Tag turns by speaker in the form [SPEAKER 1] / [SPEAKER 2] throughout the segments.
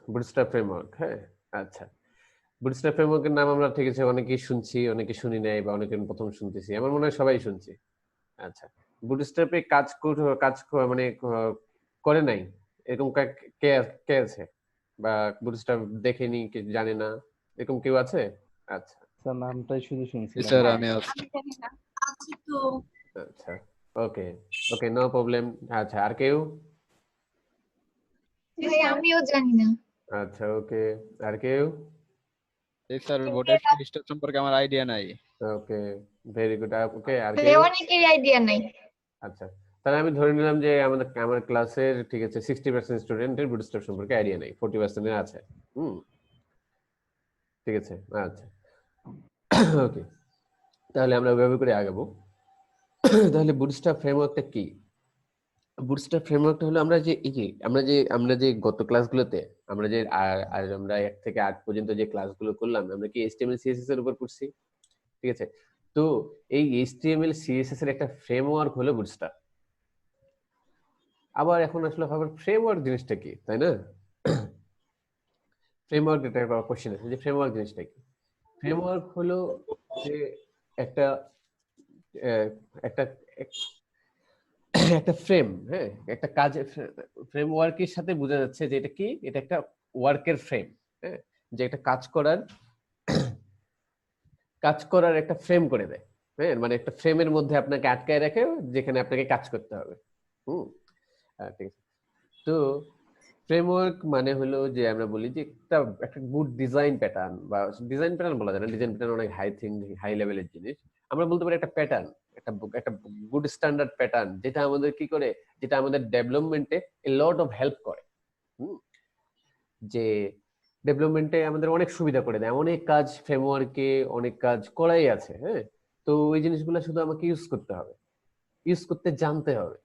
[SPEAKER 1] Bootstrap framework, হ্যাঁ। আচ্ছা, bootstrap ফ্রেমওয়ার্কের নাম আমরা ঠিক আছে অনেকেই শুনছি, অনেকে শুনি নাই, বা অনেকে প্রথম শুনতেছি। আমার মনে হয় সবাই শুনছি। আচ্ছা, বুটস্ট্র্যাপে মানে করে নাই এরকম কে কে আছে, বা বুটস্ট্র্যাপ দেখেনি, কে জানে না, এরকম কেউ আছে? আচ্ছা
[SPEAKER 2] স্যার নামটাই শুধু শুনছিলাম।
[SPEAKER 3] স্যার আমি আছি।
[SPEAKER 1] আচ্ছা, ওকে ওকে, নো প্রবলেম। আচ্ছা, আর কেউ?
[SPEAKER 4] আমিও জানি না।
[SPEAKER 1] আচ্ছা, ওকে, আর কেউ?
[SPEAKER 3] এই স্যার ভোটের স্ট্যাটাস সম্পর্কে আমার আইডিয়া নাই।
[SPEAKER 1] ওকে, ভেরি গুড। ওকে, আর কেউ?
[SPEAKER 4] অনেকেরই আইডিয়া নাই।
[SPEAKER 1] আচ্ছা, তাহলে আমি ধরে নিলাম যে আমার ক্লাসের ঠিক আছে 60% স্টুডেন্টের বুটস্ট্র্যাপ সম্পর্কে আইডিয়া নেই, 40% এর আছে। ঠিক আছে, আচ্ছা। ওকে, তাহলে আমরা ওইভাবে করে আগাবো। তাহলে বুটস্ট্র্যাপ ফ্রেমওয়ার্কটা কি? বুটস্ট্র্যাপ ফ্রেমওয়ার্কটা হলো আমরা যে গত ক্লাসগুলোতে আমরা যে আমরা 1 থেকে 8 পর্যন্ত যে ক্লাসগুলো করলাম, আমরা কি HTML CSS এর উপর করছি, ঠিক আছে? তো এই HTML CSS এর একটা ফ্রেমওয়ার্ক হলো বুটস্ট্র্যাপ। আবার এখন আসলে হবে ফ্রেমওয়ার্ক জিনিসটা কি, তাই না? ফ্রেমওয়ার্ক, এটা একটা কোশ্চেন আছে যে ফ্রেমওয়ার্ক জিনিসটা কি। ফ্রেমওয়ার্ক হলো যে একটা একটা একটা ফ্রেম, হ্যাঁ, একটা কাজের ফ্রেমওয়ার্কের সাথে বোঝা যাচ্ছে যে এটা কি, এটা একটা ওয়ার্কের ফ্রেম, হ্যাঁ, যে একটা কাজ করার একটা ফ্রেম করে দেয়, হ্যাঁ, মানে একটা ফ্রেমের মধ্যে আপনাকে আটকায় রাখে, যেখানে আপনাকে কাজ করতে হবে। ঠিক আছে। তো ফ্রেমওয়ার্ক মানে হলো যে আমরা বলি যে একটা গুড ডিজাইন প্যাটার্ন, বা ডিজাইন প্যাটার্ন বলা যায় না, ডিজাইন প্যাটার্ন অনেক হাই লেভেলের জিনিস। আমরা বলতে পারি একটা প্যাটার্ন, একটা গুড স্ট্যান্ডার্ড প্যাটার্ন, যেটা আমাদের কি করে, যেটা আমাদের ডেভেলপমেন্টে এ লট অফ হেল্প করে। যে ডেভেলপমেন্টে আমাদের অনেক সুবিধা করে দেয়, অনেক কাজ ফ্রেমওয়ার্কে অনেক কাজ করাই আছে, হ্যাঁ। তো ওই জিনিসগুলো শুধু আমাকে ইউজ করতে হবে, ইউজ করতে জানতে হবে।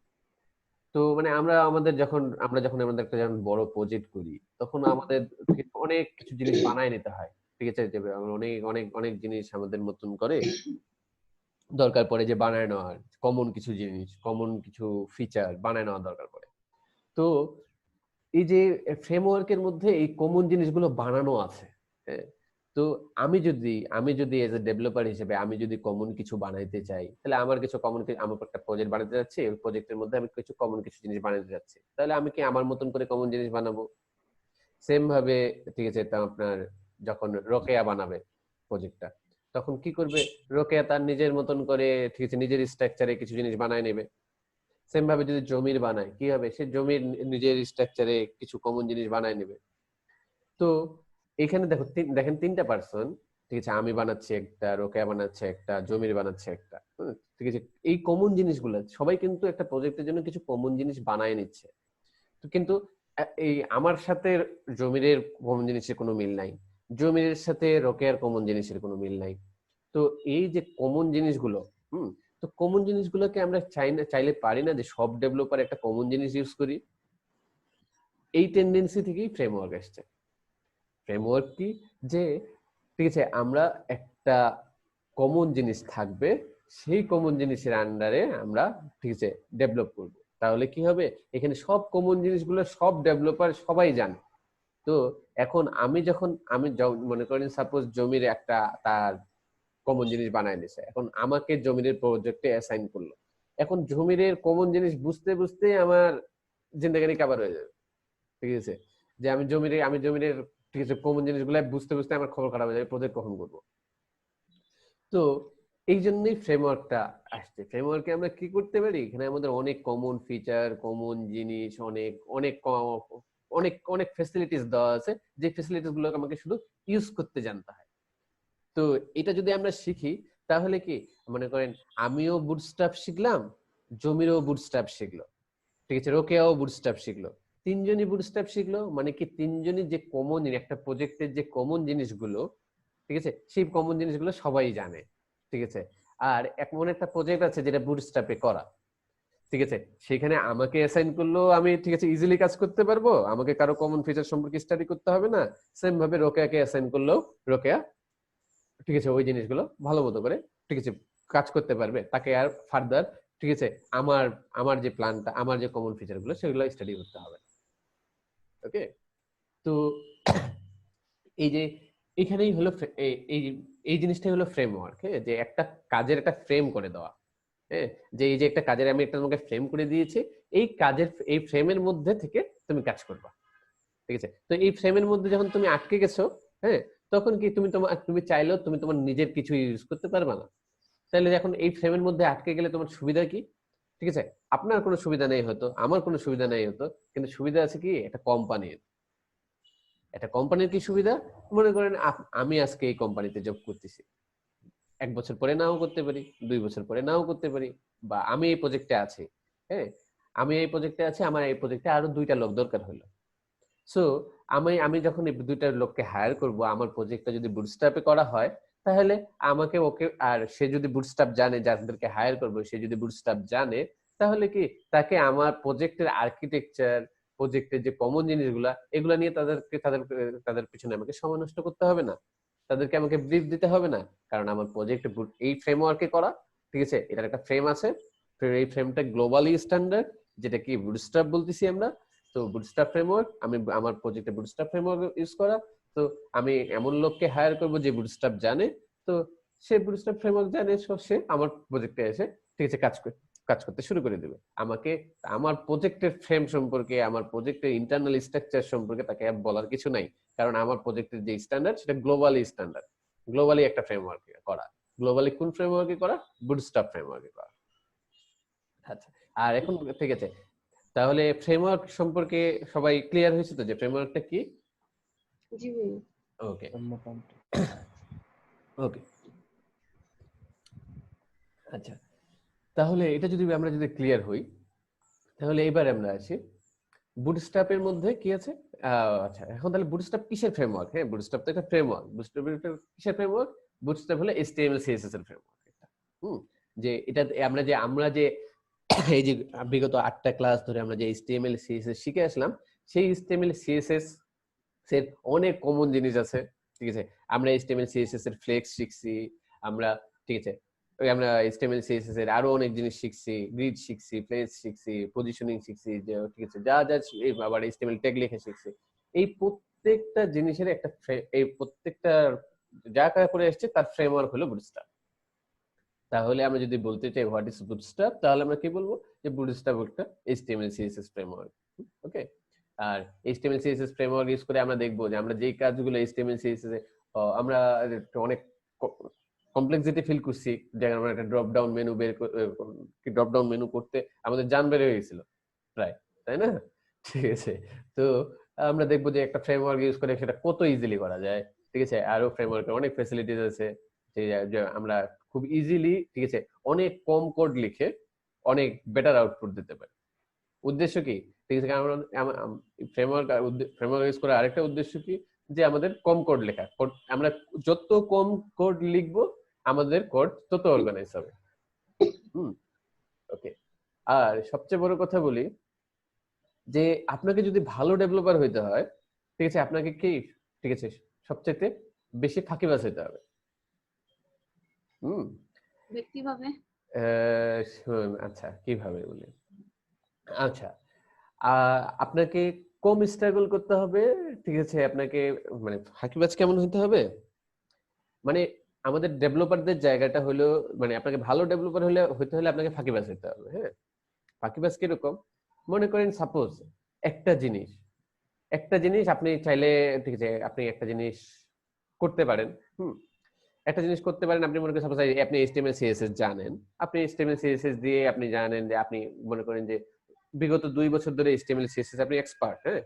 [SPEAKER 1] তো মানে আমরা যখন আমাদের একটা যেমন বড় প্রজেক্ট করি, তখন আমাদের অনেক কিছু জিনিস বানায় নিতে হয়, ঠিক আছে? যে অনেক অনেক অনেক জিনিস আমাদের মতন করে দরকার পড়ে, যে বানায় নেওয়ার কমন কিছু ফিচার বানায় নেওয়ার দরকার পড়ে। তো এই যে ফ্রেমওয়ার্কের মধ্যে এই কমন জিনিসগুলো বানানো আছে, হ্যাঁ। তো আমি যদি এজ এ ডেভেলপার হিসেবে আমি যদি কমন কিছু বানাইতে চাই, তাহলে আমার একটা প্রজেক্ট বানাতে যাচ্ছি, এই প্রজেক্টের মধ্যে আমি কিছু জিনিস বানাতে যাচ্ছি, তাহলে আমি কি আমার মতন করে কমন জিনিস বানাবো? সেম ভাবে, ঠিক আছে, তা আপনার যখন রোকেয়া বানাবে প্রজেক্টটা, তখন কি করবে? রোকেয়া তার নিজের মতন করে, ঠিক আছে, নিজের স্ট্রাকচারে কিছু জিনিস বানায় নেবে। সেম ভাবে যদি জমির বানায়, কি হবে? সে জমির নিজের স্ট্রাকচারে কিছু কমন জিনিস বানায় নেবে। তো এখানে দেখেন 3টা পার্সন, ঠিক আছে, আমি বানাচ্ছি একটা, রোকেয়া বানাচ্ছে একটা, জমির বানাচ্ছে একটা, ঠিক আছে। এই কমন জিনিসগুলো সবাই কিন্তু একটা প্রজেক্টের জন্য কিছু কমন জিনিস বানায় নিচ্ছে। তো কিন্তু এই আমার সাথে জমিরের কমন জিনিসের কোনো মিল নাই, জমিরের সাথে রোকেয়ার কমন জিনিসের কোনো মিল নাই। তো এই যে কমন জিনিসগুলো, তো কমন জিনিসগুলোকে আমরা চাইলে পারি না যে সব ডেভেলপার একটা কমন জিনিস ইউজ করি। এই টেন্ডেন্সি থেকেই ফ্রেমওয়ার্ক আসছে। ফ্রেমওয়ার্ক কি, যে ঠিক আছে, আমরা একটা কমন জিনিস থাকবে, সেই কমন জিনিসের আন্ডারে আমরা, ঠিক আছে, ডেভেলপ করব। তাহলে কি হবে? এখানে সব কমন জিনিসগুলো সব ডেভেলপার সবাই জানে। তো এখন আমি মনে করেন সাপোজ জমির একটা তার কমন জিনিস বানায় নিছে, এখন আমাকে জমির প্রজেক্টে অ্যাসাইন করলো। এখন জমির কমন জিনিস বুঝতে বুঝতে আমার জিন্দেগানি কাবার হয়ে যাবে, ঠিক আছে। যে আমি জমির ঠিক আছে কমন জিনিসগুলো বুঝতে বুঝতে আমার খবর খারাপ হয়ে যাবে, প্রজেক্ট কখন করবো। তো এই জন্যই ফ্রেমওয়ার্কটা আসছে। ফ্রেমওয়ার্কে আমরা কি করতে পারি? এখানে আমাদের অনেক কমন ফিচার, কমন জিনিস, অনেক অনেক অনেক অনেক ফ্যাসিলিটিস দেওয়া আছে, যে ফ্যাসিলিটিস গুলো আমাকে শুধু ইউজ করতে জানতে হয়। তো এটা যদি আমরা শিখি, তাহলে কি মনে করেন আমিও বুটস্ট্র্যাপ শিখলাম, জমিরও বুটস্ট্র্যাপ শিখলো, ঠিক আছে, রোকেয়াও বুটস্ট্র্যাপ শিখলো, তিনজনই বুটস্ট্র্যাপ শিখলো। মানে কি তিনজনই যে কমন একটা প্রজেক্টের যে কমন জিনিসগুলো, ঠিক আছে, সেই কমন জিনিসগুলো সবাই জানে, ঠিক আছে। আর এমন একটা প্রজেক্ট আছে যেটা বুটস্ট্র্যাপে করা, ঠিক আছে, সেখানে আমাকে অ্যাসাইন করলেও আমি, ঠিক আছে, ইজিলি কাজ করতে পারবো, আমাকে কারো কমন ফিচার সম্পর্কে স্টাডি করতে হবে না। সেম ভাবে রোকেয়াকে অ্যাসাইন করলেও রোকেয়া, ঠিক আছে, ওই জিনিসগুলো ভালো মতো করে, ঠিক আছে, কাজ করতে পারবে। তাকে আর ফার্দার, ঠিক আছে, আমার আমার যে প্ল্যানটা, আমার যে কমন ফিচার গুলো, সেগুলো স্টাডি করতে হবে। ওকে। তো এই যে এখানেই হলো এই এই জিনিসটাই হলো ফ্রেমওয়ার্ক, হ্যাঁ, যে একটা কাজের একটা ফ্রেম করে দেওয়া, হ্যাঁ, যে এই যে একটা কাজের আমি একটা তোমাকে ফ্রেম করে দিয়েছি, এই কাজের এই ফ্রেমের মধ্যে থেকে তুমি কাজ করবা, ঠিক আছে? তো এই ফ্রেমের মধ্যে যখন তুমি আটকে গেছো, হ্যাঁ, তখন কি তুমি চাইলেও তুমি তোমার নিজের কিছু ইউজ করতে পারবে না। তাহলে এখন এই ফ্রেমের মধ্যে আটকে গেলে তোমার সুবিধা কি? ঠিক আছে, আপনার কোনো সুবিধা নেই হতো, আমার কোনো সুবিধা নেই হতো, কিন্তু সুবিধা আছে কি একটা কোম্পানির। একটা কোম্পানির কি সুবিধা? মনে করেন আমি আজকে এই কোম্পানিতে জব করতেছি, 1 বছর পরে নাও করতে পারি, 2 বছর পরে নাও করতে পারি, বা আমি এই প্রজেক্টে আছি, হ্যাঁ, আমি এই প্রজেক্টে আছি, আমার এই প্রজেক্টে আরো 2টা লোক দরকার হলো। সো আমি আমি যখন এই 2টা লোককে হায়ার করব, আমার প্রজেক্টটা যদি বুটস্ট্র্যাপে করা হয়, তাহলে আমাকে ওকে, আর সে যদি বুটস্ট্র্যাপ জানে, যাদেরকে হায়ার করব সে যদি বুটস্ট্র্যাপ জানে, তাহলে কি তাকে আমার প্রজেক্টের আর্কিটেকচার, প্রজেক্টের যে কমন জিনিসগুলা, এগুলা নিয়ে তাদের পিছনে আমাকে সময় নষ্ট করতে হবে না, তাদেরকে আমাকে ব্রিফ দিতে হবে না, কারণ আমার প্রজেক্ট এই ফ্রেমওয়ার্কে করা, ঠিক আছে? এটার একটা ফ্রেম আছে, এই ফ্রেমটা গ্লোবালি স্ট্যান্ডার্ড, যেটা কি বুটস্ট্র্যাপ বলতেছি আমরা। তো বুটস্ট্র্যাপ ফ্রেমওয়ার্ক, আমি আমার প্রজেক্টে বুটস্ট্র্যাপ ফ্রেমওয়ার্ক ইউজ করা। তো আমি এমন লোককে হায়ার করব যে বুটস্ট্র্যাপ জানে। তো সে বুটস্ট্র্যাপ ফ্রেমওয়ার্ক জানে, সে আমার প্রজেক্টে এসে, ঠিক আছে, কাজ করতে শুরু করে দেবে। আমাকে আমার প্রজেক্টের ফ্রেম সম্পর্কে, আমার প্রজেক্টের ইন্টারনাল স্ট্রাকচার সম্পর্কে তাকে বলার কিছু নাই, কারণ আমার প্রজেক্টের যে স্ট্যান্ডার্ড সেটা গ্লোবালি স্ট্যান্ডার্ড, গ্লোবালি একটা ফ্রেমওয়ার্কে করা। গ্লোবালি কোন ফ্রেমওয়ার্কে করা? বুটস্ট্র্যাপ ফ্রেমওয়ার্কে করা। আচ্ছা, আর এখন ঠিক আছে, তাহলে ফ্রেমওয়ার্ক সম্পর্কে সবাই ক্লিয়ার হয়েছে তো, যে ফ্রেমওয়ার্কটা কি?
[SPEAKER 4] জি
[SPEAKER 1] ওকে
[SPEAKER 2] মোটামুটি।
[SPEAKER 1] ওকে, আচ্ছা, তাহলে এটা আমরা যদি ক্লিয়ার হই, তাহলে এবার আমরা আসি বুটস্ট্র্যাপের মধ্যে কি আছে। আচ্ছা, এখন তাহলে বুটস্ট্র্যাপ কিসের ফ্রেমওয়ার্ক? হ্যাঁ, বুটস্ট্র্যাপ তো একটা ফ্রেমওয়ার্ক। বুটস্ট্র্যাপ কিসের ফ্রেমওয়ার্ক? বুটস্ট্র্যাপ হলো HTML CSS এর ফ্রেমওয়ার্ক একটা। যে এটা আমরা যে এই যে বিগত 8টা ক্লাস ধরে আমরা যে HTML CSS শিখে আসলাম, সেই HTML CSS এর অনেক কমন জিনিস আছে, ঠিক আছে? আমরা HTML CSS এর ফ্লেক্স শিখছি আমরা, ঠিক আছে? আমরা HTML CSS এর আরো অনেক জিনিস শিখছি, গ্রিড শিখছি, প্লেস শিখছি, পজিশনিং শিখছি, যে ঠিক আছে, যা যা আবার HTML ট্যাগ লিখে শিখছি। এই প্রত্যেকটা জিনিসের একটা এই প্রত্যেকটা যা করে এসেছে তার ফ্রেমওয়ার্ক হলো বুটস্ট্র্যাপ। তাহলে আমরা যদি বলতে চাই হোয়াট ইজ বুটস্ট্র্যাপ, তাহলে আমরা কি বলবো? যে বুটস্ট্র্যাপ একটা HTML CSS ফ্রেমওয়ার্ক। ওকে, আর HTML CSS ফ্রেমওয়ার্ক ইউজ করে আমরা দেখবো যে আমরা যেই কাজগুলো HTML CSS এ আমরা অনেক কমপ্লেক্সিটি ফিল করছি, যেমন আমরা একটা drop down menu drop down menu করতে আমাদের জান বের হয়ে গেছিল প্রায়, তাই না? ঠিক আছে, তো আমরা দেখবো যে একটা ফ্রেমওয়ার্ক ইউজ করে সেটা কত ইজিলি করা যায়, ঠিক আছে? আরো ফ্রেমওয়ার্কের অনেক ফ্যাসিলিটিস আছে, যে আমরা খুব ইজিলি, ঠিক আছে, অনেক কম কোড লিখে অনেক বেটার আউটপুট দিতে পারি। উদ্দেশ্য কি? ঠিক আছে, কারণ ফ্রেমওয়ার্ক ইউজ করার আরেকটা উদ্দেশ্য কি? যে আমাদের কম কোড লেখা, আমরা যত কম কোড লিখবো আমাদের কোড তত অর্গানাইজ হবে। ওকে, আর সবচেয়ে বড় কথা বলি, যে আপনাকে যদি ভালো ডেভেলপার হইতে হয়, ঠিক আছে, আপনাকে কি, ঠিক আছে, সবচেয়ে বেশি ফাঁকিবাজ হইতে হবে।
[SPEAKER 4] কিভাবে?
[SPEAKER 1] আচ্ছা, কিভাবে বলি? আচ্ছা, আপনাকে কম স্ট্রাগল করতে হবে, ঠিক আছে? আপনাকে মানে ফাঁকিবাজ কেমন হতে হবে? মানে আমাদের ডেভেলপারদের জায়গাটা হলো, মানে আপনাকে ভালো ডেভেলপার হতে হলে আপনাকে ফাঁকিবাজ হতে হবে। হ্যাঁ, ফাঁকিবাজ কিরকম? মনে করেন সাপোজ একটা জিনিস আপনি চাইলে, ঠিক আছে, আপনি একটা জিনিস করতে পারেন। একটা জিনিস করতে পারেন, আপনি মনে করেন সাপোজ আপনি HTML CSS জানেন, আপনি HTML CSS দিয়ে আপনি জানেন যে আপনি মনে করেন যে বিগত 2 বছর ধরে HTML CSS আপনি এক্সপার্ট। হ্যাঁ,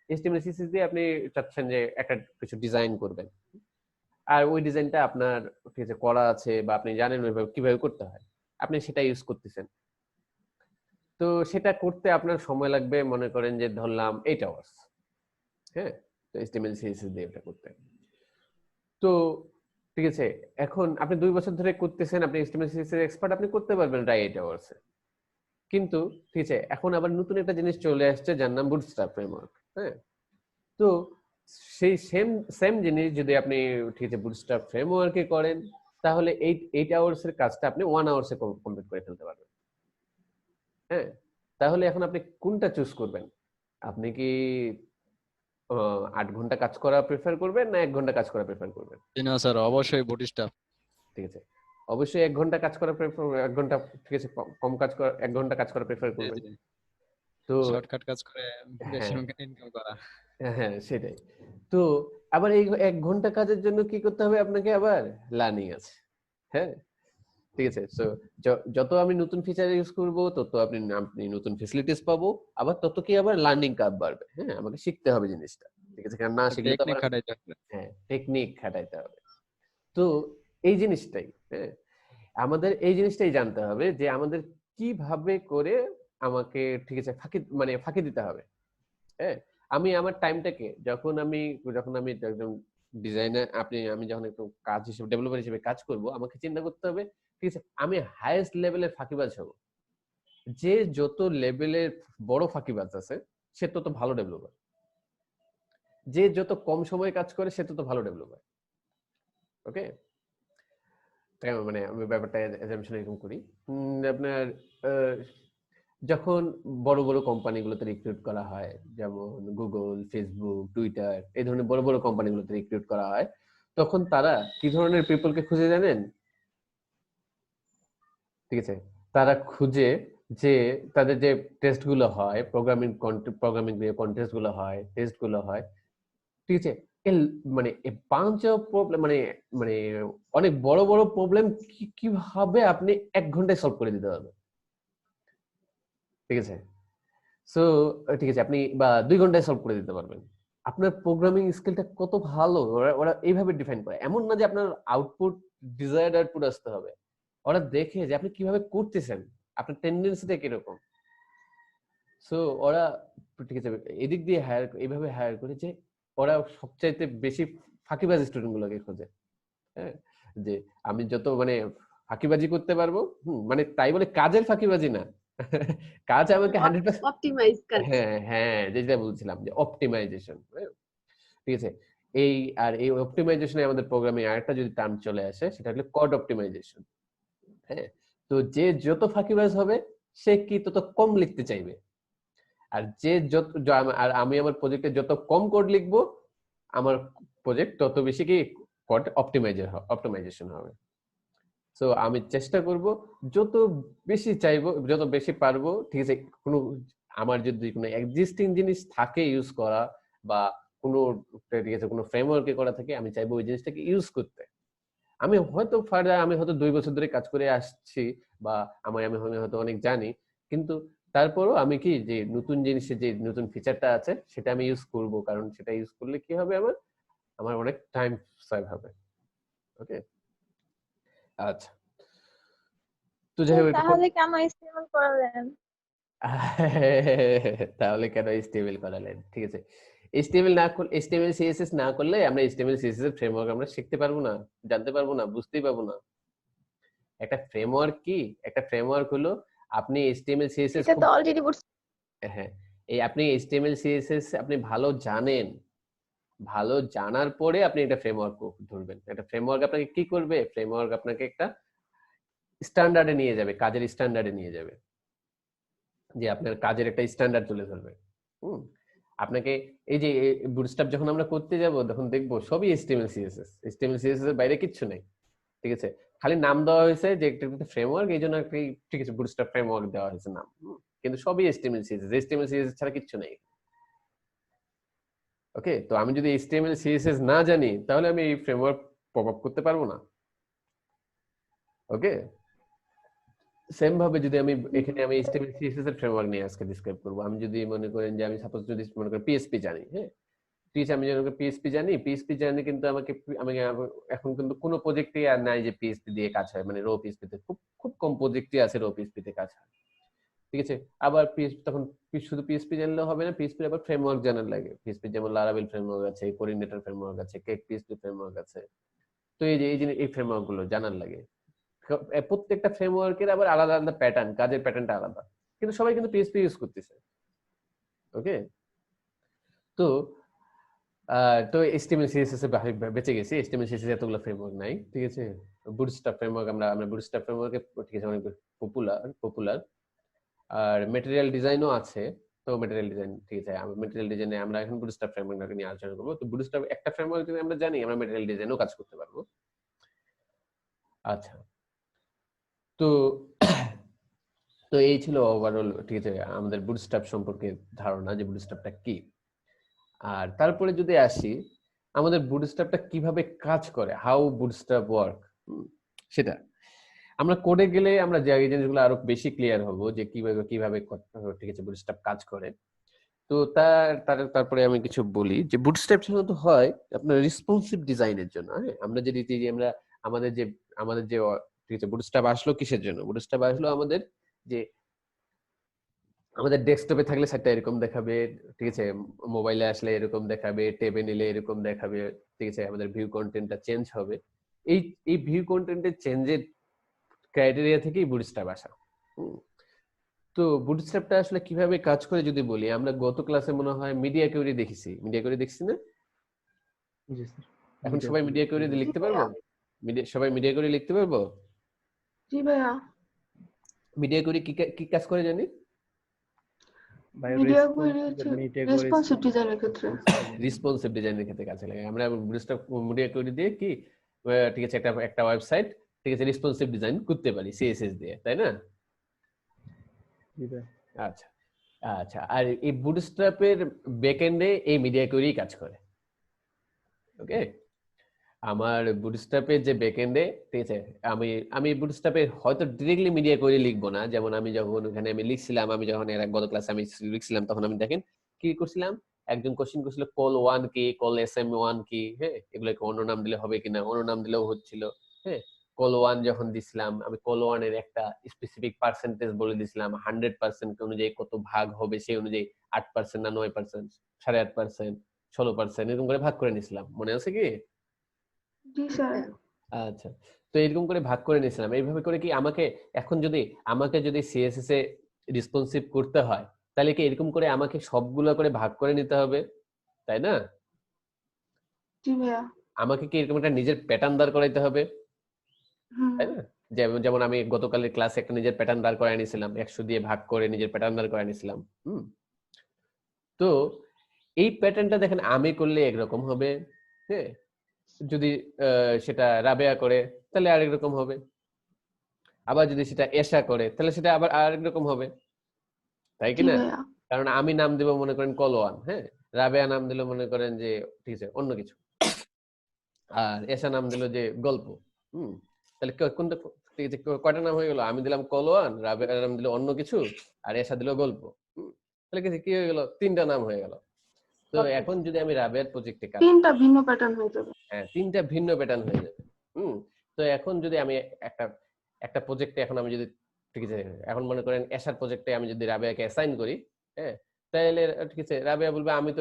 [SPEAKER 1] HTML CSS দিয়ে আপনি চাচ্ছেন যে একটা কিছু ডিজাইন করবেন, আর ওই ডিজাইনটা আপনার, ঠিক আছে, করা আছে, বা আপনি জানেন ওইভাবে কিভাবে করতে হয়, আপনি সেটা ইউজ করতেছেন। তো সেটা করতে আপনার সময় লাগবে, মনে করেন যে ধরলাম 8 আওয়ার্স। হ্যাঁ, তো HTML CSS দিয়ে এটা করতে। তো ঠিক আছে, এখন আপনি 2 বছর ধরে করতেছেন, আপনি HTML CSS এক্সপার্ট, আপনি করতে পারবেন প্রায় 8 আওয়ার্সে। কিন্তু ঠিক আছে, এখন আবার নতুন একটা জিনিস চলে আসছে যার নাম বুটস্ট্র্যাপ ফ্রেমওয়ার্ক। হ্যাঁ, তো সেই সেম জিনিস যদি আপনি, ঠিক আছে, বুটস্ট্র্যাপ ফ্রেমওয়ার্কে করেন, তাহলে 8 আওয়ার্সের কাজটা আপনি 1 আওয়ার্সে কমপ্লিট করে ফেলতে পারবেন। হ্যাঁ, তাহলে এখন আপনি কোনটা চুজ করবেন? আপনি কি 8 ঘন্টা কাজ করা প্রেফার করবেন না 1 ঘন্টা কাজ করা প্রেফার করবেন?
[SPEAKER 3] না স্যার, অবশ্যই বুটস্ট্র্যাপ।
[SPEAKER 1] ঠিক আছে, অবশ্যই 1 ঘন্টা কাজ করা প্রেফার, 1 ঘন্টা ঠিক আছে, কম কাজ করা, 1 ঘন্টা কাজ করা প্রেফার করবেন। তো
[SPEAKER 3] শর্টকাট কাজ করে বেশি
[SPEAKER 1] হ্যাঁ
[SPEAKER 3] ইনকাম করা।
[SPEAKER 1] হ্যাঁ সেটাই। তো আবার এই 1 ঘন্টা কাজের জন্য কি করতে হবে আপনাকে? আবার লার্নিং আছে। হ্যাঁ ঠিক আছে। সো যত আমি নতুন ফিচার ইউজ করব তত আপনি আপনি নতুন ফ্যাসিলিটিস পাবো, আবার তত কি আবার লার্নিং কার্ভ বাড়বে। হ্যাঁ, আমাকে শিখতে হবে জিনিসটা। ঠিক আছে, কারণ না শিখলে তো
[SPEAKER 3] টেকনিক
[SPEAKER 1] আবার
[SPEAKER 3] খাটাইতে হবে।
[SPEAKER 1] হ্যাঁ টেকনিক খাটাইতে হবে। তো এই জিনিসটাই, হ্যাঁ আমাদের এই জিনিসটাই জানতে হবে যে আমাদের কিভাবে করে আমাকে ঠিক আছে ফাঁকি দিতে হবে। হ্যাঁ, আমি আমার টাইমটাকে যখন আমি একজন ডিজাইনার, আমি যখন একটু কাজ হিসেবে ডেভেলপার হিসেবে কাজ করব, আমাকে চিন্তা করতে হবে ঠিক আছে আমি হাইয়েস্ট লেভেলের ফাঁকিবাজ হব। যে যত লেভেলের বড় ফাঁকিবাজ আছে সে তত ভালো ডেভেলপার, যে যত কম সময়ে কাজ করে সে তত ভালো ডেভেলপার। ওকে, মানে আমি ব্যাপারটা অ্যাজাম্পশন এরকম করি। আপনার আহ, যখন বড় বড় কোম্পানিগুলোতে রিক্রুট করা হয়, যেমন গুগল, ফেসবুক, টুইটার, এই ধরনের বড় বড় কোম্পানিগুলোতে রিক্রুট করা হয়, তখন তারা কি ধরনের পিপলকে খুঁজে জানেন? ঠিক আছে, তারা খুঁজে যে তাদের যে টেস্ট গুলো হয়, প্রোগ্রামিং দিয়ে কন্টেস্ট গুলো হয়, টেস্ট গুলো হয়, ঠিক আছে, মানে বাঞ্চ অফ প্রবলেম, মানে মানে অনেক বড় বড় প্রবলেম কিভাবে আপনি 1 ঘন্টায় সলভ করে দিতে পারবেন। ঠিক আছে, সো ঠিক আছে, আপনি বা 2 ঘন্টায় সলভ করে দিতে পারবেন। আপনার প্রোগ্রামিং স্কিলটা কত ভালো ওরা ওরা এইভাবে ডিফাইন করে। এমন না যে আপনার আউটপুট ডিজায়ার্ড আউটপুট আসতে হবে, ওরা দেখে যে আপনি কিভাবে করতেছেন, আপনার টেন্ডেন্সিটা কিরকম। সো ওরা ঠিক আছে এদিক দিয়ে এইভাবে হায়ার করে যে ওরা সবচাইতে বেশি ফাঁকিবাজ স্টুডেন্ট গুলোকে খোঁজে। হ্যাঁ, যে আমি যত মানে ফাঁকিবাজি করতে পারবো, মানে তাই বলে কাজের ফাঁকিবাজি না, কাজ আমাকে 100%।
[SPEAKER 4] অপটিমাইজ কাজ।
[SPEAKER 1] হ্যাঁ হ্যাঁ, যেটা বলছিলাম যে অপটিমাইজেশন। ঠিক আছে, এই অপটিমাইজেশনে আমাদের প্রোগ্রামিং আরেকটা যদি টার্ম চলে আসে, সেটা হলো কোড অপটিমাইজেশন। হ্যাঁ, তো যে যত ফাঁকিবাজ হবে সে কি তত কম লিখতে চাইবে, আর যে আর আমি আমার প্রজেক্টে যত কম কোড লিখবো, আমার প্রজেক্ট তত বেশি কি কোড অপটিমাইজেশন হবে। সো আমি চেষ্টা করব যত বেশি চাইবো, যত বেশি পারবো, ঠিক আছে, কোনো আমার যদি কোনো এক্সিস্টিং জিনিস থাকে ইউজ করা, বা কোনো ঠিক আছে কোনো ফ্রেমওয়ার্কে করা থাকে, আমি চাইবো ওই জিনিসটাকে ইউজ করতে। আমি হয়তো 2 বছর ধরে কাজ করে আসছি, বা আমি হয়তো অনেক জানি, কিন্তু তারপরও আমি কি যে নতুন জিনিসের যে নতুন ফিচারটা আছে সেটা আমি ইউজ করব, কারণ সেটা ইউজ করলে কি হবে, আমার আমার অনেক টাইম সেভ হবে। ওকে, আচ্ছা, তো যাই হোক
[SPEAKER 5] তাহলে কেন ইস্তেমাল করালেন?
[SPEAKER 1] তাহলে কেন এইচটিএমএল করালেন? ঠিক আছে, এইচটিএমএল সিএসএস না করলে আমরা এইচটিএমএল সিএসএস এর ফ্রেমওয়ার্ক আমরা শিখতে পারবো না, জানতে পারবো না, বুঝতেই পারবো না। একটা ফ্রেমওয়ার্ক কি? একটা ফ্রেমওয়ার্ক হলো আপনি এইচটিএমএল সিএসএস
[SPEAKER 5] এটা
[SPEAKER 1] খুব,
[SPEAKER 5] তো অলরেডি পড়ছি।
[SPEAKER 1] হ্যাঁ, এই আপনি এইচটিএমএল সিএসএস আপনি ভালো জানেন, ভালো জানার পরে আপনি একটা ফ্রেমওয়ার্ক ধরবেন। একটা ফ্রেমওয়ার্ক আপনাকে কি করবে? ফ্রেমওয়ার্ক আপনাকে একটা স্ট্যান্ডার্ডে নিয়ে যাবে, কাজের স্ট্যান্ডার্ডে নিয়ে যাবে, যে আপনার কাজের একটা স্ট্যান্ডার্ড তুলে ধরবে। হুম, আপনাকে এই যে বুটস্ট্র্যাপ যখন আমরা করতে যাব তখন দেখবো সবই এইচটিএমএল সিএসএস এর বাইরে কিচ্ছু নেই। ঠিক আছে, খালি নাম দেওয়া হয়েছে যে একটা ফ্রেমওয়ার্ক, এই জন্য একটা ঠিক আছে বুটস্ট্র্যাপ ফ্রেমওয়ার্ক দেওয়া হয়েছে নাম, কিন্তু সবই এইচটিএমএল সিএসএস ছাড়া কিচ্ছু নেই। ওকে, তো আমি যদি এইচটিএমএল সিএসএস না জানি তাহলে আমি এই ফ্রেমওয়ার্ক পপ আপ করতে পারবো না। ওকে, সেম ভাবে যদি আমি এইচটিএমএল সিএসএস এর ফ্রেমওয়ার্ক নিয়ে আজকে ডিসক্রাইব করব। আমি যদি মনে করেন যে আমি সাপোজ যদি মনে করেন পিএইচপি জানি, হ্যাঁ, ঠিক আছে, আমি যখন পিএইচপি জানি কিন্তু আমি এখন কিন্তু কোনো প্রজেক্টই আর নাই যে পিএইচপি দিয়ে কাজ হয়, মানে রো পিএইচপি তে খুব খুব কম প্রজেক্টই আছে রো পিএইচপি তে কাজ হয়। ঠিক আছে, আবার তখন শুধু পিএইচপি জানলেও হবে না, পিএইচপি আবার ফ্রেমওয়ার্ক জানার লাগে। পিএইচপি যেমন লারাভেল ফ্রেমওয়ার্ক আছে, কোঅর্ডিনেটর ফ্রেমওয়ার্ক আছে, কেক পিএইচপি ফ্রেমওয়ার্ক আছে। তো এই ফ্রেমওয়ার্ক গুলো জানার লাগে। প্রত্যেকটা ফ্রেমওয়ার্কের আবার আলাদা আলাদা প্যাটার্ন, কাজের প্যাটার্নটা আলাদা, কিন্তু সবাই কিন্তু পিএইচপি ইউজ করতেছে। ওকে, তো তো এইচটিএমএল সিএসএস এ বেঁচে গেছি, এইচটিএমএল সিএসএস এতগুলো ফ্রেমওয়ার্ক নাই। ঠিক আছে, বুটস্ট্র্যাপ ফ্রেমওয়ার্ক আমরা বুটস্ট্র্যাপ ফ্রেমওয়ার্কে ঠিক আছে অনেক পপুলার। আর ম্যাটেরিয়াল ডিজাইনও আছে, তো ম্যাটেরিয়াল ডিজাইন, ঠিক আছে, ম্যাটেরিয়াল ডিজাইনে আমরা এখন বুটস্ট্র্যাপ ফ্রেমওয়ার্ক নিয়ে আলোচনা করবো। তো বুটস্ট্র্যাপ একটা ফ্রেমওয়ার্ক যদি আমরা জানি, আমরা ম্যাটেরিয়াল ডিজাইনেও কাজ করতে পারবো। আচ্ছা, তো তো এই ছিল ওভারঅল, ঠিক আছে, আমাদের বুটস্ট্র্যাপ সম্পর্কে ধারণা, যে বুটস্ট্র্যাপটা কি। আর তারপরে যদি আসি আমাদের বুটস্ট্র্যাপটা কিভাবে কাজ করে, হাউ বুটস্ট্র্যাপ ওয়ার্ক, সেটা আমরা কোডে গেলে আমরা যে এই জিনিসগুলো আরো বেশি ক্লিয়ার হব, যে কিভাবে কিভাবে ঠিক আছে বুটস্ট্র্যাপ কাজ করে। তো তারপরে আমি কিছু বলি যে বুটস্ট্র্যাপ সাধারণত হয় আপনার রেসপন্সিভ ডিজাইনের জন্য। হ্যাঁ, আমরা যে রীতি যে আমরা আমাদের যে ঠিক আছে বুটস্ট্র্যাপ আসলো কিসের জন্য? বুটস্ট্র্যাপ আসলো আমাদের যে আমাদের ডেস্কটপে থাকলে সেটা এরকম দেখাবে, ঠিক আছে, মোবাইলে আসলে এরকম দেখাবে, ট্যাবে নিলে এরকম দেখাবে, ঠিক আছে, আমাদের ভিউ কন্টেন্টটা চেঞ্জ হবে। এই ভিউ কন্টেন্টের চেঞ্জের ক্রাইটেরিয়া থেকেই বুটস্ট্র্যাপ আসা। তো বুটস্ট্র্যাপটা আসলে কিভাবে কাজ করে যদি বলি, আমরা গত ক্লাসে মনে হয় মিডিয়া কোয়েরি দেখছি না?
[SPEAKER 2] জি স্যার।
[SPEAKER 1] এখন সবাই মিডিয়া কোয়েরি লিখতে পারবো? সবাই মিডিয়া কোয়েরি লিখতে পারবো?
[SPEAKER 4] জি ভাইয়া।
[SPEAKER 1] মিডিয়া কোয়েরি কি কাজ করে জানি?
[SPEAKER 4] মিডিয়া কোয়েরি হচ্ছে রেসপন্সিভ ডিজাইনের ক্ষেত্রে
[SPEAKER 1] রেসপন্সিভ ডিজাইনের ক্ষেত্রে কাজে লাগে। আমরা বুটস্ট্র্যাপ মিডিয়া কোয়েরি দিয়ে কি, ঠিক আছে, একটা ওয়েবসাইট, ঠিক আছে, রেসপন্সিভ ডিজাইন করতে পারি সিএসএস দিয়ে, তাই না? আচ্ছা আচ্ছা, আর এই বুটস্ট্র্যাপের ব্যাকএন্ডে এই মিডিয়া কোয়েরি কাজ করে। ওকে, আমার বুটস্ট্র্যাপের যে ব্যাকএন্ডে, ঠিক আছে, আমি বুটস্ট্র্যাপের হয়তো ডিরেক্টলি মিডিয়া কোয়েরি লিখবো না। যেমন আমি যখন ওখানে লিখছিলাম, আমি যখন এর গত ক্লাসে আমি লিখছিলাম, তখন আমি দেখেন কি করছিলাম, একজন কোশ্চেন করছিল কল 1 কি, কল SM1 কি, হ্যাঁ, এগুলোকে অন্য নাম দিলে হবে কিনা, অন্য নাম দিলেও হচ্ছিল। হ্যাঁ, কল 1 যখন দিছিলাম, আমি কল 1 এর একটা স্পেসিফিক পার্সেন্টেজ বলে দিছিলাম, 100% অনুযায়ী কত ভাগ হবে সেই অনুযায়ী 8% না 9%, 8.5%, 16% এরকম করে ভাগ করে নিছিলাম, মনে আছে কি?
[SPEAKER 4] জি স্যার।
[SPEAKER 1] আচ্ছা, তো এরকম করে ভাগ করে নিয়েছিলাম। এইভাবে করে কি এখন যদি আমাকে সিএসএস এ রেসপন্সিভ করতে হয়, তাহলে কি এরকম করে আমাকে সবগুলো করে ভাগ করে নিতে হবে, তাই না?
[SPEAKER 4] জি ভাইয়া।
[SPEAKER 1] আমাকে কি এরকম একটা নিজের প্যাটার্ন দাঁড় করাইতে হবে, তাই না? যেমন আমি গতকালের ক্লাসে একটা নিজের প্যাটার্ন দাঁড় করাই নিয়েছিলাম, 100 দিয়ে ভাগ করে নিজের প্যাটার্ন দাঁড় করাই নিয়েছিলাম। তো এই প্যাটার্নটা দেখেন আমি করলে একরকম হবে, হ্যাঁ, যদি সেটা রাবেয়া করে তাহলে আরেক রকম হবে, আবার যদি সেটা এশা করে তাহলে সেটা আবার আরেক রকম হবে, তাই
[SPEAKER 4] জি
[SPEAKER 1] কিনা?
[SPEAKER 4] ভাইয়া।
[SPEAKER 1] কারণ আমি নাম দেব মনে করেন কলোয়ান, হ্যাঁ, রাবেয়া নাম দিল মনে করেন যে ঠিক আছে অন্য কিছু, আর এশা নাম দিল যে গল্প। তাহলে কোনটা, ঠিক আছে, কয়টা নাম হয়ে গেল? আমি দিলাম কলোয়ান, রাবেয়া নাম দিল অন্য কিছু, আর এশা দিল গল্প। তাহলে কি হয়ে গেল? 3টা নাম হয়ে গেল। তো এখন যদি আমি রাবেয়ার প্রজেক্টে কাজ,
[SPEAKER 4] 3টা ভিন্ন প্যাটার্ন হয়ে যাবে।
[SPEAKER 1] হ্যাঁ, 3টা ভিন্ন প্যাটার্ন হয়ে যাবে। তো এখন যদি আমি একটা প্রজেক্টে এখন আমি যদি, ঠিক আছে, এখন মনে করেন এশার প্রজেক্টে আমি যদি রাবেয়াকে অ্যাসাইন করি, হ্যাঁ, তাহলে ঠিক আছে রাবেয়া বলবে আমি তো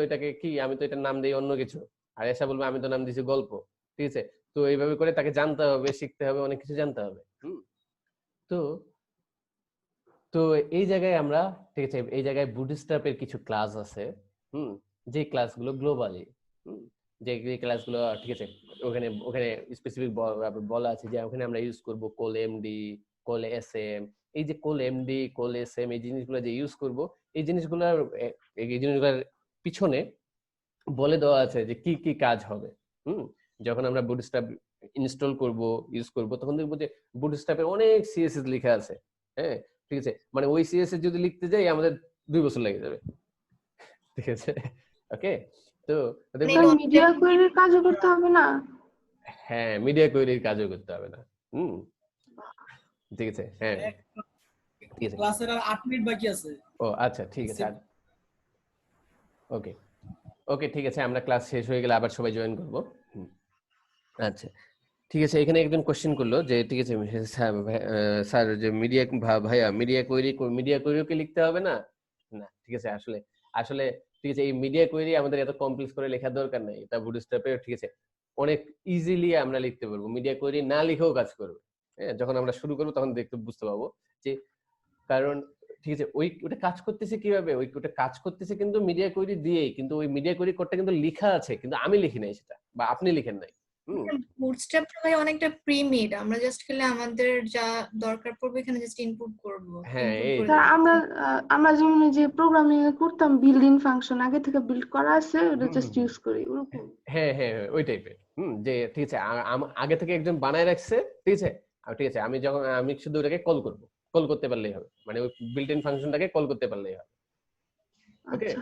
[SPEAKER 1] এটার নাম দেই অন্য কিছু, আর এশা বলবে আমি তো নাম দিয়েছি গল্প, ঠিক আছে। তো এইভাবে করে তাকে জানতে হবে, শিখতে হবে, অনেক কিছু জানতে হবে। তো তো এই জায়গায় আমরা, ঠিক আছে, এই জায়গায় বুটস্ট্র্যাপের কিছু ক্লাস আছে, যে ক্লাসগুলো গ্লোবালি, যে ক্লাসগুলো, ঠিক আছে, ওখানে ওখানে স্পেসিফিক বলা আছে যে ওখানে আমরা ইউজ করব কল এমডি, কল এসএম। এই যে কল এমডি, কল এসএম, এই জিনিসগুলো যে ইউজ করব, এই জিনিসগুলোর পিছনে বলে দেওয়া আছে যে কি কি কাজ হবে। যখন আমরা বুটস্ট্র্যাপ ইনস্টল করব, ইউজ করব, তখন দেখবো যে বুটস্ট্র্যাপের অনেক সিএসএস লেখা আছে, হ্যাঁ, ঠিক আছে, মানে ওই সিএসএস যদি লিখতে যাই আমাদের 2 বছর লেগে যাবে, ঠিক আছে। ওকে, তো
[SPEAKER 4] মিডিয়া কোয়েরির কাজও করতে হবে না?
[SPEAKER 1] হ্যাঁ, মিডিয়া কোয়েরির কাজও করতে হবে না। ঠিক আছে, হ্যাঁ, ঠিক আছে,
[SPEAKER 6] ক্লাসের আর 8 মিনিট বাকি আছে।
[SPEAKER 1] ও আচ্ছা, ঠিক আছে, ওকে ওকে, ঠিক আছে, আমরা ক্লাস শেষ হয়ে গেলে আবার সবাই জয়েন করব। আচ্ছা, ঠিক আছে, এখানে একজন কোশ্চেন করলো যে ঠিক আছে স্যার যে ভাইয়া মিডিয়া কোয়েরিও কি লিখতে হবে না? না, ঠিক আছে, আসলে ঠিক আছে, এই মিডিয়া কোয়েরি আমাদের এত কমপ্লেক্স করে লেখার দরকার নাই। এটা বুটস্ট্র্যাপে, ঠিক আছে, অনেক ইজিলি আমরা লিখতে পারবো, মিডিয়া কোয়েরি না লিখেও কাজ করবে। হ্যাঁ, যখন আমরা শুরু করবো তখন বুঝতে পারবো যে, কারণ ঠিক আছে ওটা কাজ করতেছে কিভাবে, ওটা কাজ করতেছে কিন্তু মিডিয়া কোয়েরি দিয়েই, কিন্তু ওই মিডিয়া কোয়েরি কোডটা কিন্তু লেখা আছে, কিন্তু আমি লিখি নাই সেটা, বা আপনি লিখেন নাই,
[SPEAKER 6] বুটস্ট্র্যাপ ভাই অনেকটা প্রিমিড, আমরা জাস্ট খেলে আমাদের যা দরকার পড়বে এখানে জাস্ট ইনপুট করব,
[SPEAKER 1] হ্যাঁ,
[SPEAKER 6] ইনপুট
[SPEAKER 1] এই
[SPEAKER 6] করে
[SPEAKER 1] যে।
[SPEAKER 4] স্যার আমরা যেমন এই যে প্রোগ্রামিং এ করতাম বিল্ডিং ফাংশন আগে থেকে বিল্ড করা আছে ওটা
[SPEAKER 1] হুম,
[SPEAKER 4] জাস্ট
[SPEAKER 1] হুম।
[SPEAKER 4] ইউজ করি ওরকম।
[SPEAKER 1] হ্যাঁ হ্যাঁ হ্যাঁ, ওই টাইপের। যে ঠিক আছে, আগে থেকে একজন বানায় রাখছে, ঠিক আছে। ঠিক আছে, আমি শুধু ওটাকে কল করতে পারলেই হবে, মানে ওই বিল্ট ইন ফাংশনটাকে কল করতে পারলেই হবে। ওকে,
[SPEAKER 4] আচ্ছা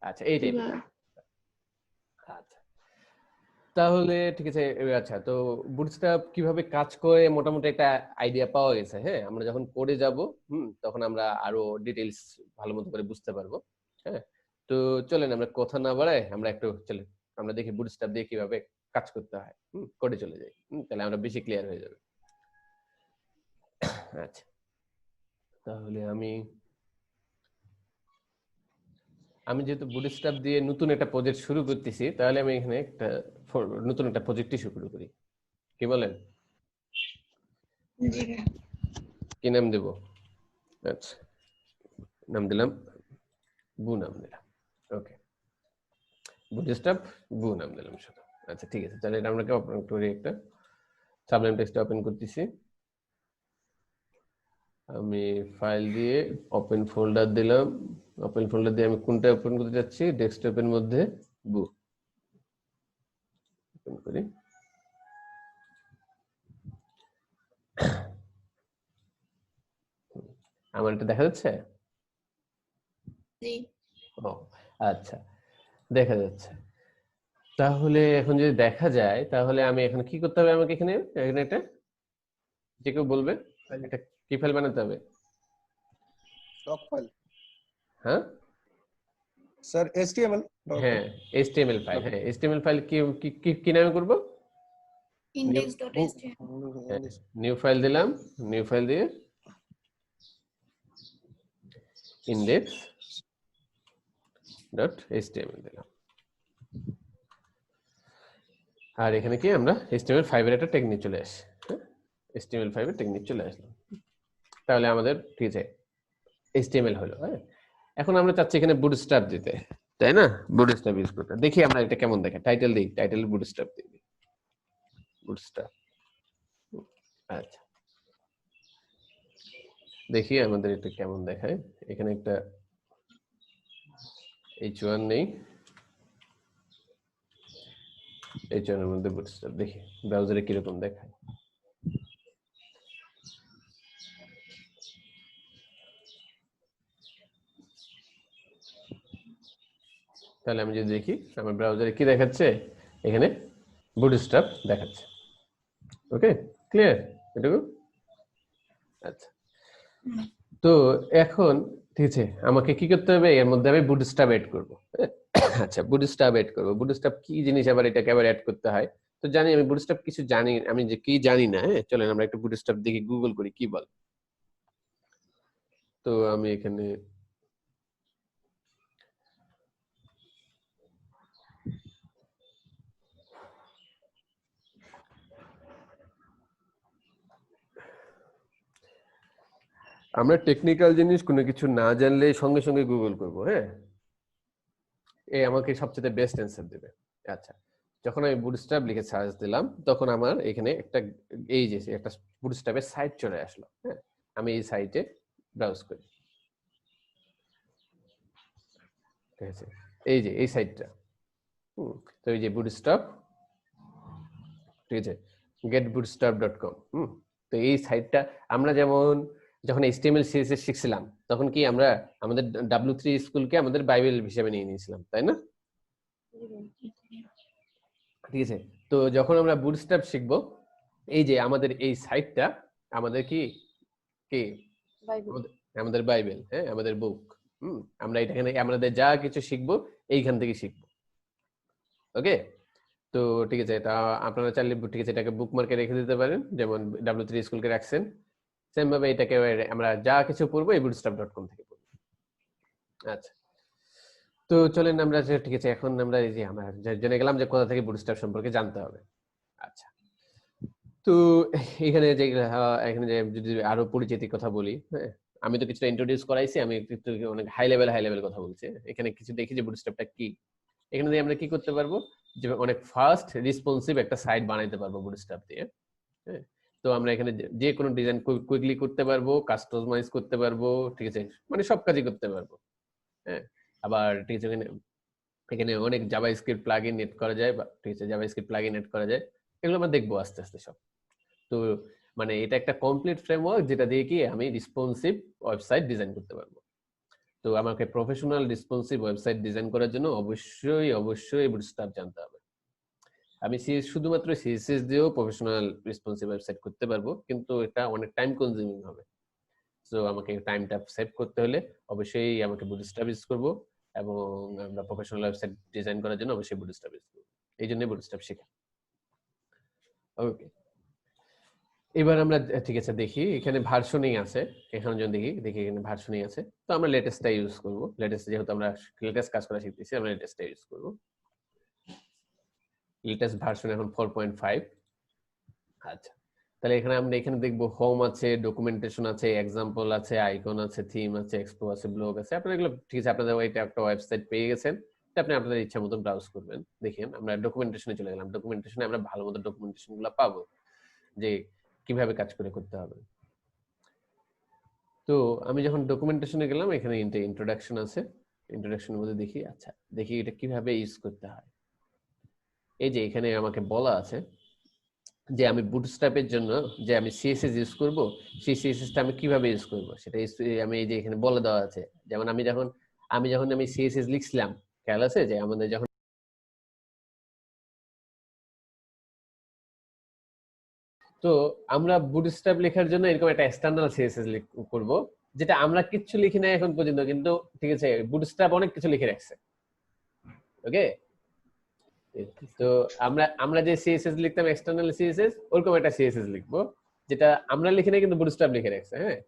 [SPEAKER 1] আচ্ছা, এই
[SPEAKER 4] জি
[SPEAKER 1] টাইপের।
[SPEAKER 4] ভাইয়া।
[SPEAKER 1] আচ্ছা, তাহলে ঠিক আছে। আচ্ছা, তো বুটস্ট্র্যাপ কিভাবে কাজ করে মোটামুটি একটা আইডিয়া পাওয়া গেছে। হ্যাঁ, আমরা যখন কোডে যাব, তখন আমরা আরো ডিটেইলস ভালো মতো করে বুঝতে পারবো। হ্যাঁ, তো চলেন আমরা কথা না বাড়াই, আমরা দেখি বুটস্ট্র্যাপ দিয়ে কিভাবে কাজ করতে হয়। কোডে চলে যাই। তাহলে আমরা বেশি ক্লিয়ার হয়ে যাবে। আচ্ছা, তাহলে আমি যেহেতু বুটস্ট্র্যাপ দিয়ে নতুন একটা প্রজেক্ট শুরু করতেছি, তাহলে আমি এখানে নতুন একটা প্রজেক্টই শুরু করি। কি বলেন?
[SPEAKER 6] জি ভাইয়া।
[SPEAKER 1] কি নাম দেব? আচ্ছা, নাম দিলাম নাম দিলাম। ওকে, বুটস্ট্র্যাপ নাম দিলাম শুধু। আচ্ছা, ঠিক আছে, তাহলে এটা আমরা ওপেন করি। একটা সাবলাইম টেক্সট ওপেন করতেছি। আমি ফাইল দিয়ে ওপেন ফোল্ডার দিলাম। ওপেন ফোল্ডার দিয়ে আমি কোনটা ওপেন করতে যাচ্ছি? ডেস্কটপের মধ্যে ওপেন করি। আমার এটা দেখা যাচ্ছে?
[SPEAKER 6] জি
[SPEAKER 1] ও আচ্ছা, দেখা যাচ্ছে। তাহলে এখন যদি দেখা যায়, তাহলে আমি এখন কি করতে হবে? আমাকে এখানে একটা যে কেউ বলবে, একটা কি ফাইল বানাতে হবে?
[SPEAKER 7] ডক ফাইল
[SPEAKER 1] হ্যাঁ
[SPEAKER 7] স্যার, HTML
[SPEAKER 1] হ্যাঁ, HTML ফাইল। হ্যাঁ, HTML ফাইল কি নামে করব?
[SPEAKER 6] index.html।
[SPEAKER 1] নিউ ফাইল দিলাম। নিউ ফাইল দিয়ে index.html দিলাম। আর এখানে কি আমরা HTML5 এর একটা ট্যাগ নিয়ে চলে আসি। HTML5 এর ট্যাগ নিয়ে চলে আসলাম। তাহলে আমাদের ঠিক আছে, HTML হলো। হ্যাঁ, এখন আমরা চাচ্ছি এখানে বুটস্ট্র্যাপ দিতে, তাই না? বুটস্ট্র্যাপ ইউজ করতে। দেখি আমরা এটা কেমন দেখে। টাইটেল দিই, টাইটেল বুটস্ট্র্যাপ দিই। বুটস্ট্র্যাপ। আচ্ছা, দেখি আমাদের এটা কেমন দেখায়। এখানে একটা H1 নেই, H1 এর মধ্যে বুটস্ট্র্যাপ। দেখি ব্রাউজারে কিরকম দেখায়। তাহলে আমি যদি দেখি আমার ব্রাউজারে কি দেখাচ্ছে, এখানে বুটস্ট্র্যাপ দেখাচ্ছে। ওকে, ক্লিয়ার এটুকু? আচ্ছা, তো এখন ঠিক আছে, আমাকে কি করতে হবে? এর মধ্যে আমি বুটস্ট্র্যাপ এড করব। আচ্ছা, বুটস্ট্র্যাপ এড করব। বুটস্ট্র্যাপ কি জিনিস, আবার এটাকে আবার এড করতে হয়। তো জানি আমি বুটস্ট্র্যাপ কিছু জানি, আমি যে কি জানি না। হ্যাঁ, চলেন আমরা একটু বুটস্ট্র্যাপ দেখি, গুগল করি কি বল। তো আমি এখানে আমরা টেকনিক্যাল জিনিস কোনো কিছু না জানলে সঙ্গে সঙ্গে গুগল করব। হ্যাঁ, আমাকে সবচেয়ে বেস্ট অ্যান্সার দেবে। আচ্ছা, যখন আমি বুটস্ট্র্যাপ লিখে সার্চ দিলাম, তখন আমার এখানে এই যে একটা বুটস্ট্র্যাপের সাইট চলে আসলো। হ্যাঁ, আমি এই সাইটে ব্রাউজ করি। ঠিক আছে, এই যে এই সাইটটা। তো এই যে বুটস্ট্র্যাপ, ঠিক আছে, getbootstrap.com। তো এই সাইটটা আমরা যখন HTML CSS শিখছিলাম, তখন কি আমরা আমাদের W3 স্কুলকে আমাদের বাইবেল হিসেবে নিয়ে নিয়েছিলাম, তাই না? ঠিক আছে, তো যখন আমরা বুটস্ট্র্যাপ শিখবো, এই যে আমাদের এই সাইটটা আমাদের কি কি আমাদের বাইবেল। হ্যাঁ, আমাদের বুক। আমরা এখানে আমাদের যা কিছু শিখবো এইখান থেকে শিখবো। ওকে, তো ঠিক আছে, এটা আপনারা চাইলে ঠিক আছে এটাকে বুকমার্কে রেখে দিতে পারেন, যেমন W3 স্কুলকে রাখছেন। সেম ভাবে এটাকে আমরা যা কিছু পড়বো এই bootstrap.com থেকে পড়বো। আচ্ছা, তো চলেন আমরা ঠিক আছে, এখন আমরা এই যে আমরা জেনে গেলাম যে কোথা থেকে বুটস্ট্র্যাপ সম্পর্কে জানতে হবে। আচ্ছা, তো এখানে যে যদি আরো পরিচিতির কথা বলি, হ্যাঁ, আমি তো কিছুটা ইন্ট্রোডিউস করাইছি, আমি অনেক হাই লেভেল কথা বলছি। এখানে কিছু দেখি যে বুটস্ট্র্যাপটা কি। এখানে দিয়ে আমরা কি করতে পারবো, যে অনেক ফাস্ট রেসপন্সিভ একটা সাইট বানাইতে পারবো বুটস্ট্র্যাপ দিয়ে। হ্যাঁ, তো আমরা এখানে যে কোনো ডিজাইন কুইকলি করতে পারবো, কাস্টমাইজ করতে পারবো, ঠিক আছে, মানে সব কাজই করতে পারবো। হ্যাঁ, আবার ঠিক আছে এখানে অনেক জাভাস্ক্রিপ্ট প্লাগইন এড করা যায়, বা ঠিক আছে জাভাস্ক্রিপ্ট প্লাগইন এড করা যায়, এগুলো আমরা দেখবো আস্তে আস্তে সব। তো মানে এটা একটা কমপ্লিট ফ্রেমওয়ার্ক যেটা দিয়ে কি আমি রেসপন্সিভ ওয়েবসাইট ডিজাইন করতে পারবো। তো আমাকে প্রফেশনাল রেসপন্সিভ ওয়েবসাইট ডিজাইন করার জন্য অবশ্যই বুটস্ট্র্যাপ জানতে হবে। আমি শুধুমাত্র সিএসএস দিয়েও প্রফেশনাল রেসপন্সিভ ওয়েবসাইট করতে পারবো, কিন্তু এটা অনেক টাইম কনজিউমিং হবে। সো আমাকে টাইমটা সেভ করতে হলে অবশ্যই আমাকে বুটস্ট্র্যাপ ইউজ করব, এবং আমরা প্রফেশনাল ওয়েবসাইট ডিজাইন করার জন্য অবশ্যই বুটস্ট্র্যাপ ইউজ করব। এই জন্যই বুটস্ট্র্যাপ শেখা। ওকে, এবার আমরা ঠিক আছে দেখি এখানে ভার্সনিং আছে, এখানে যদি দেখি এখানে ভার্সনিং আছে, তো আমরা লেটেস্টটা ইউজ করব। লেটেস্ট যেহেতু আমরা লেটেস্ট কাজ করা শিখতেছি, আমরা লেটেস্টটা ইউজ করব। লেটেস্ট ভার্সন এখন 4.5। আচ্ছা, তাহলে এখানে দেখবো হোম আছে, ডকুমেন্টেশন আছে, এক্সাম্পল আছে, আইকন আছে, থিম আছে, এক্সপো আছে, ব্লগ আছে। আপনারা এগুলো ঠিক আছে, আপনাদের এটা একটা ওয়েবসাইট পেয়ে গেছেন, আপনি আপনাদের ইচ্ছা মতো ব্রাউজ করবেন। দেখেন আমরা ডকুমেন্টেশনে চলে গেলাম। ডকুমেন্টেশনে আমরা ভালো মতো ডকুমেন্টেশন গুলো পাবো, যে কিভাবে কাজ করে করতে হবে। তো আমি যখন ডকুমেন্টেশনে গেলাম, এখানে ইন্ট্রোডাকশন আছে, ইন্ট্রোডাকশনের মধ্যে দেখি, আচ্ছা দেখি এটা কিভাবে ইউজ করতে হয়। এই যে এখানে আমাকে বলা আছে যে আমি বুটস্ট্র্যাপের জন্য যে আমি সিএসএস ইউজ করব, সেই সিএসএসটা আমি কিভাবে ইউজ করব সেটা আমি এই যে এখানে বলে দেওয়া আছে। যেমন আমি সিএসএস লিখছিলাম, খেয়াল আছে যে আমাদের যখন তো আমরা বুটস্ট্র্যাপ লেখার জন্য এরকম একটা এক্সটার্নাল সিএসএস করব, যেটা আমরা কিচ্ছু লিখি না এখন পর্যন্ত, কিন্তু ঠিক আছে বুটস্ট্র্যাপ অনেক কিছু লিখে রাখছে। ওকে, তো আমরা যে সিএসএস লিখতাম এক্সটার্নাল সিএসএস, ওরকম একটা সিএসএস লিখবো যেটা আমরা লিখি না কিন্তু বুটস্ট্র্যাপ লিখে রাখছে। হ্যাঁ,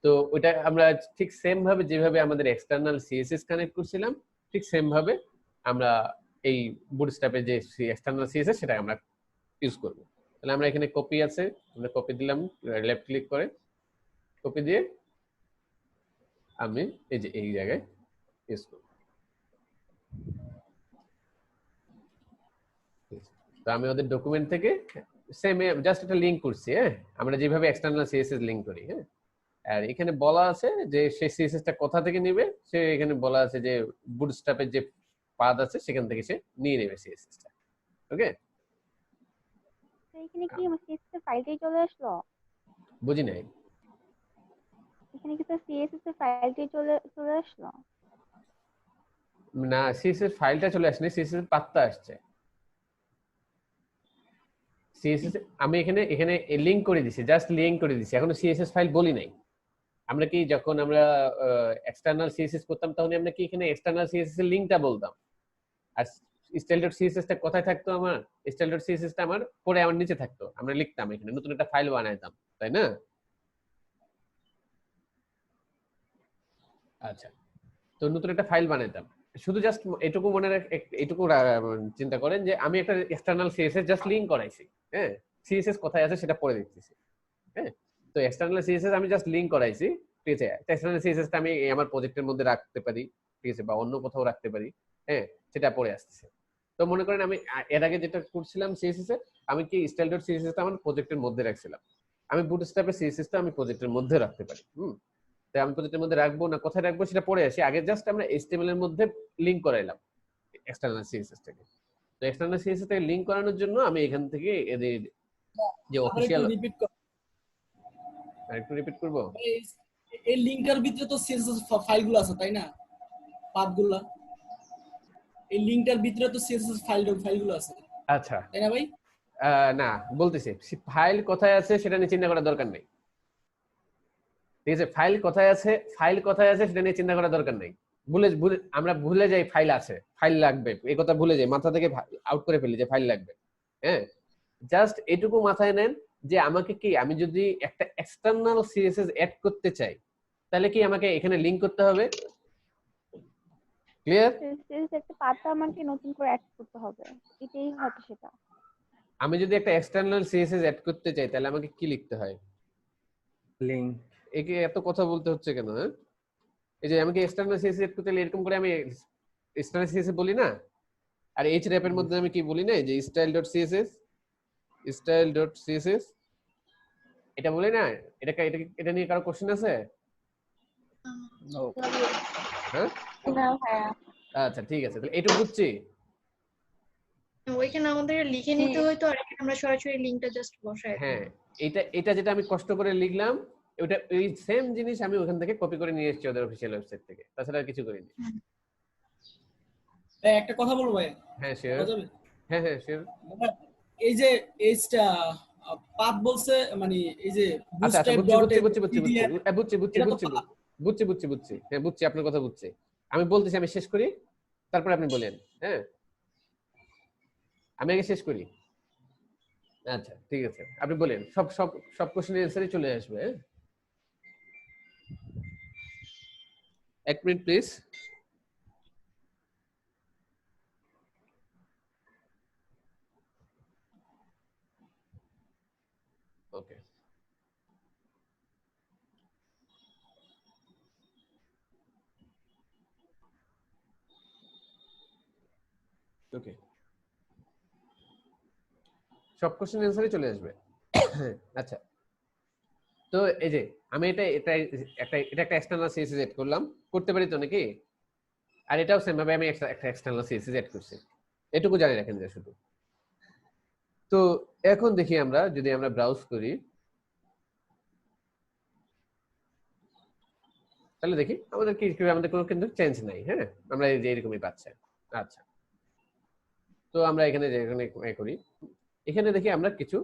[SPEAKER 1] তো ওইটা আমরা ঠিক সেম ভাবে যেভাবে আমাদের এক্সটার্নাল সিএসএস কানেক্ট করছিলাম, ঠিক সেম ভাবে আমরা এই বুটস্ট্র্যাপে যে এক্সটার্নাল সিএসএস সেটা আমরা ইউজ করব। তাহলে আমরা এখানে কপি আছে, আমরা কপি দিলাম, লেফট ক্লিক করে কপি দিয়ে আমি এই যে এই জায়গায় ইউজ করব। তো আমি ওদের ডকুমেন্ট থেকে সেম জাস্ট একটা লিংক করছি। হ্যাঁ, আমরা যেভাবে এক্সটার্নাল সিএসএস লিংক করি। হ্যাঁ, আর এখানে বলা আছে যে সেই সিএসএসটা কোথা থেকে নেবে, সে এখানে বলা আছে যে বুটস্ট্র্যাপের যে পাথ আছে সেখান থেকে সে নিয়ে নেবে সিএসএসটা। ওকে,
[SPEAKER 5] এখানে কি আমার সিএসএস ফাইলটাই চলে আসলো?
[SPEAKER 1] বুঝি নাই।
[SPEAKER 5] এখানে কি স্যার সিএসএস এর ফাইলটাই চলে আসলো?
[SPEAKER 1] না, সিএসএস ফাইলটা চলে আসেনি, সিএসএস পাথটা আসছে। সিএসএস আমি এখানে লিংক করে দিছি, জাস্ট লিংক করে দিছি, এখনো সিএসএস ফাইল বলি নাই। আমরা কি যখন আমরা এক্সটার্নাল সিএসএস করতাম তখন আমরা কি এখানে এক্সটার্নাল সিএসএস এর লিংকটা বলতাম, আর style.css টা কোথায় থাকতো? আমার style.css টা আমার পরে আমার নিচে থাকতো, আমরা লিখতাম এখানে নতুন একটা ফাইল বানাইতাম, তাই না? আচ্ছা, তো নতুন একটা ফাইল বানাইতাম, শুধু জাস্ট এটুকু এটুকু চিন্তা করেন যে আমি একটা এক্সটার্নাল সিএসএস জাস্ট লিংক করাইছি। হ্যাঁ, সিএসএস কোথায় আছে সেটা পরে দেখতেছি। হ্যাঁ, তো এক্সটার্নাল সিএসএস আমি জাস্ট লিংক করাইছি, ঠিক আছে। এক্সটার্নাল সিএসএসটা আমি আমার প্রজেক্টের মধ্যে রাখতে পারি, ঠিক আছে, বা অন্য কোথাও রাখতে পারি। হ্যাঁ, সেটা পরে আসছে। তো মনে করেন আমি এর আগে যেটা করছিলাম সিএসএস এর, আমি কি style.css টা আমার প্রজেক্টের মধ্যে রাখছিলাম, আমি বুটস্ট্র্যাপে সিএসএস টা আমি প্রজেক্টের মধ্যে রাখতে পারি। তাই আমি প্রজেক্টের মধ্যে রাখবো না কোথায় রাখবো সেটা পরে আসি, আগে জাস্ট আমরা HTML এর মধ্যে লিংক করাইলাম এক্সটার্নাল সিএসএস থেকে। তো এক্সটার্নাল সিএসএস থেকে লিংক করানোর জন্য আমি এখান থেকে এদের যে অফিশিয়াল একটু রিপিট করব,
[SPEAKER 8] এই লিংকের ভিতরে তো সিএসএস ফাইলগুলো আছে তাই না, পাথগুলো, এই লিংকটার ভিতরে তো সিএসএস ফাইলগুলো আছে।
[SPEAKER 1] আচ্ছা,
[SPEAKER 8] তাই না ভাই?
[SPEAKER 1] না বলতেছি ফাইল কোথায় আছে সেটা নিয়ে চিন্তা করার দরকার নেই, ঠিক আছে। ফাইল কোথায় আছে সেটা নিয়ে চিন্তা করার দরকার নেই। আমরা ভুলে যাই ফাইল আছে, ফাইল লাগবে, এই কথা ভুলে যাই, মাথা থেকে আউট করে ফেলি যে ফাইল লাগবে। হ্যাঁ, জাস্ট এটুকু মাথায় নেন যে আমাকে কি, আমি যদি একটা এক্সটার্নাল সিএসএস অ্যাড করতে চাই তাহলে কি আমাকে এখানে লিংক করতে হবে? ক্লিয়ার?
[SPEAKER 5] সিএসএস একটা পাতা আমাকে নতুন করে অ্যাড করতে হবে, এটাই হয়তো সেটা।
[SPEAKER 1] আমি যদি একটা এক্সটার্নাল সিএসএস অ্যাড করতে চাই তাহলে আমাকে কি লিখতে হয়?
[SPEAKER 2] লিংক।
[SPEAKER 1] একে এত কথা বলতে হচ্ছে কেন? হ্যাঁ, এই যে আমাকে এক্সটার্নাল সিএসএস অ্যাড করতে হলে এরকম করে আমি এক্সটার্নাল সিএসএস বলি না, আর href এর মধ্যে আমি কি বলি না যে style.css এটা বলি না, এটা নিয়ে কারো কোশ্চেন আছে?
[SPEAKER 3] নো
[SPEAKER 1] হ্যাঁ
[SPEAKER 5] না ভাইয়া।
[SPEAKER 1] আচ্ছা ঠিক আছে, তাহলে এটুকু বুঝছি।
[SPEAKER 6] ওইখানে আমাদের লিখে নিতে হয়তো, আর এখানে আমরা সরাসরি লিংকটা জাস্ট বসাই দিই।
[SPEAKER 1] হ্যাঁ, এটা যেটা আমি কষ্ট করে লিখলাম ওটা এই সেম জিনিস আমি ওখান থেকে কপি করে নিয়ে এসেছি ওদের অফিসিয়াল ওয়েবসাইট থেকে, তাছাড়া আর কিছু করিনি।
[SPEAKER 8] একটা কথা বলবো ভাই,
[SPEAKER 1] হ্যাঁ শিওর,
[SPEAKER 8] বলা যাবে?
[SPEAKER 1] হ্যাঁ শিওর।
[SPEAKER 8] এই যে এইটা পাথ বলছে, মানে এই যে
[SPEAKER 1] আচ্ছা
[SPEAKER 8] bootstrap
[SPEAKER 1] বুঝছি
[SPEAKER 8] dot
[SPEAKER 1] বুঝছি বুঝছি বুঝছি বুঝছি
[SPEAKER 8] ttr,
[SPEAKER 1] বুঝছি বুঝছি
[SPEAKER 8] এটা তো
[SPEAKER 1] বুঝছি বুঝছি বুঝছি বুঝছি হ্যাঁ বুঝছি, আপনার কথা বুঝছি। আমি বলতেছি, আমি শেষ করি তারপরে আপনি বলেন। হ্যাঁ আমি আগে শেষ করি। আচ্ছা ঠিক আছে, আপনি বলেন, সব সব সব কোশ্চেনের অ্যানসারই চলে আসবে। হ্যাঁ এক মিনিট প্লিজ। ওকে, ওকে, সব কোশ্চেন অ্যানসারই চলে আসবে। আচ্ছা, তো এই যে আমি এটা একটা এক্সটার্নাল সিএসএস এড করলাম, করতে পারি তো নাকি? আর এটাও সেম ভাবে আমি একটা এক্সটার্নাল সিএসএস এড করছি, এটুকু জানি রাখেন যে শুধু। তো এখন দেখি আমরা যদি আমরা ব্রাউজ করি তাহলে দেখি আমাদের কি আমাদের কোনো কিন্তু চেঞ্জ নাই। হ্যাঁ আমরা এই যে এরকমই পাচ্ছি। আচ্ছা, তো আমরা এখানে করি, এখানে দেখি আমরা কিছু,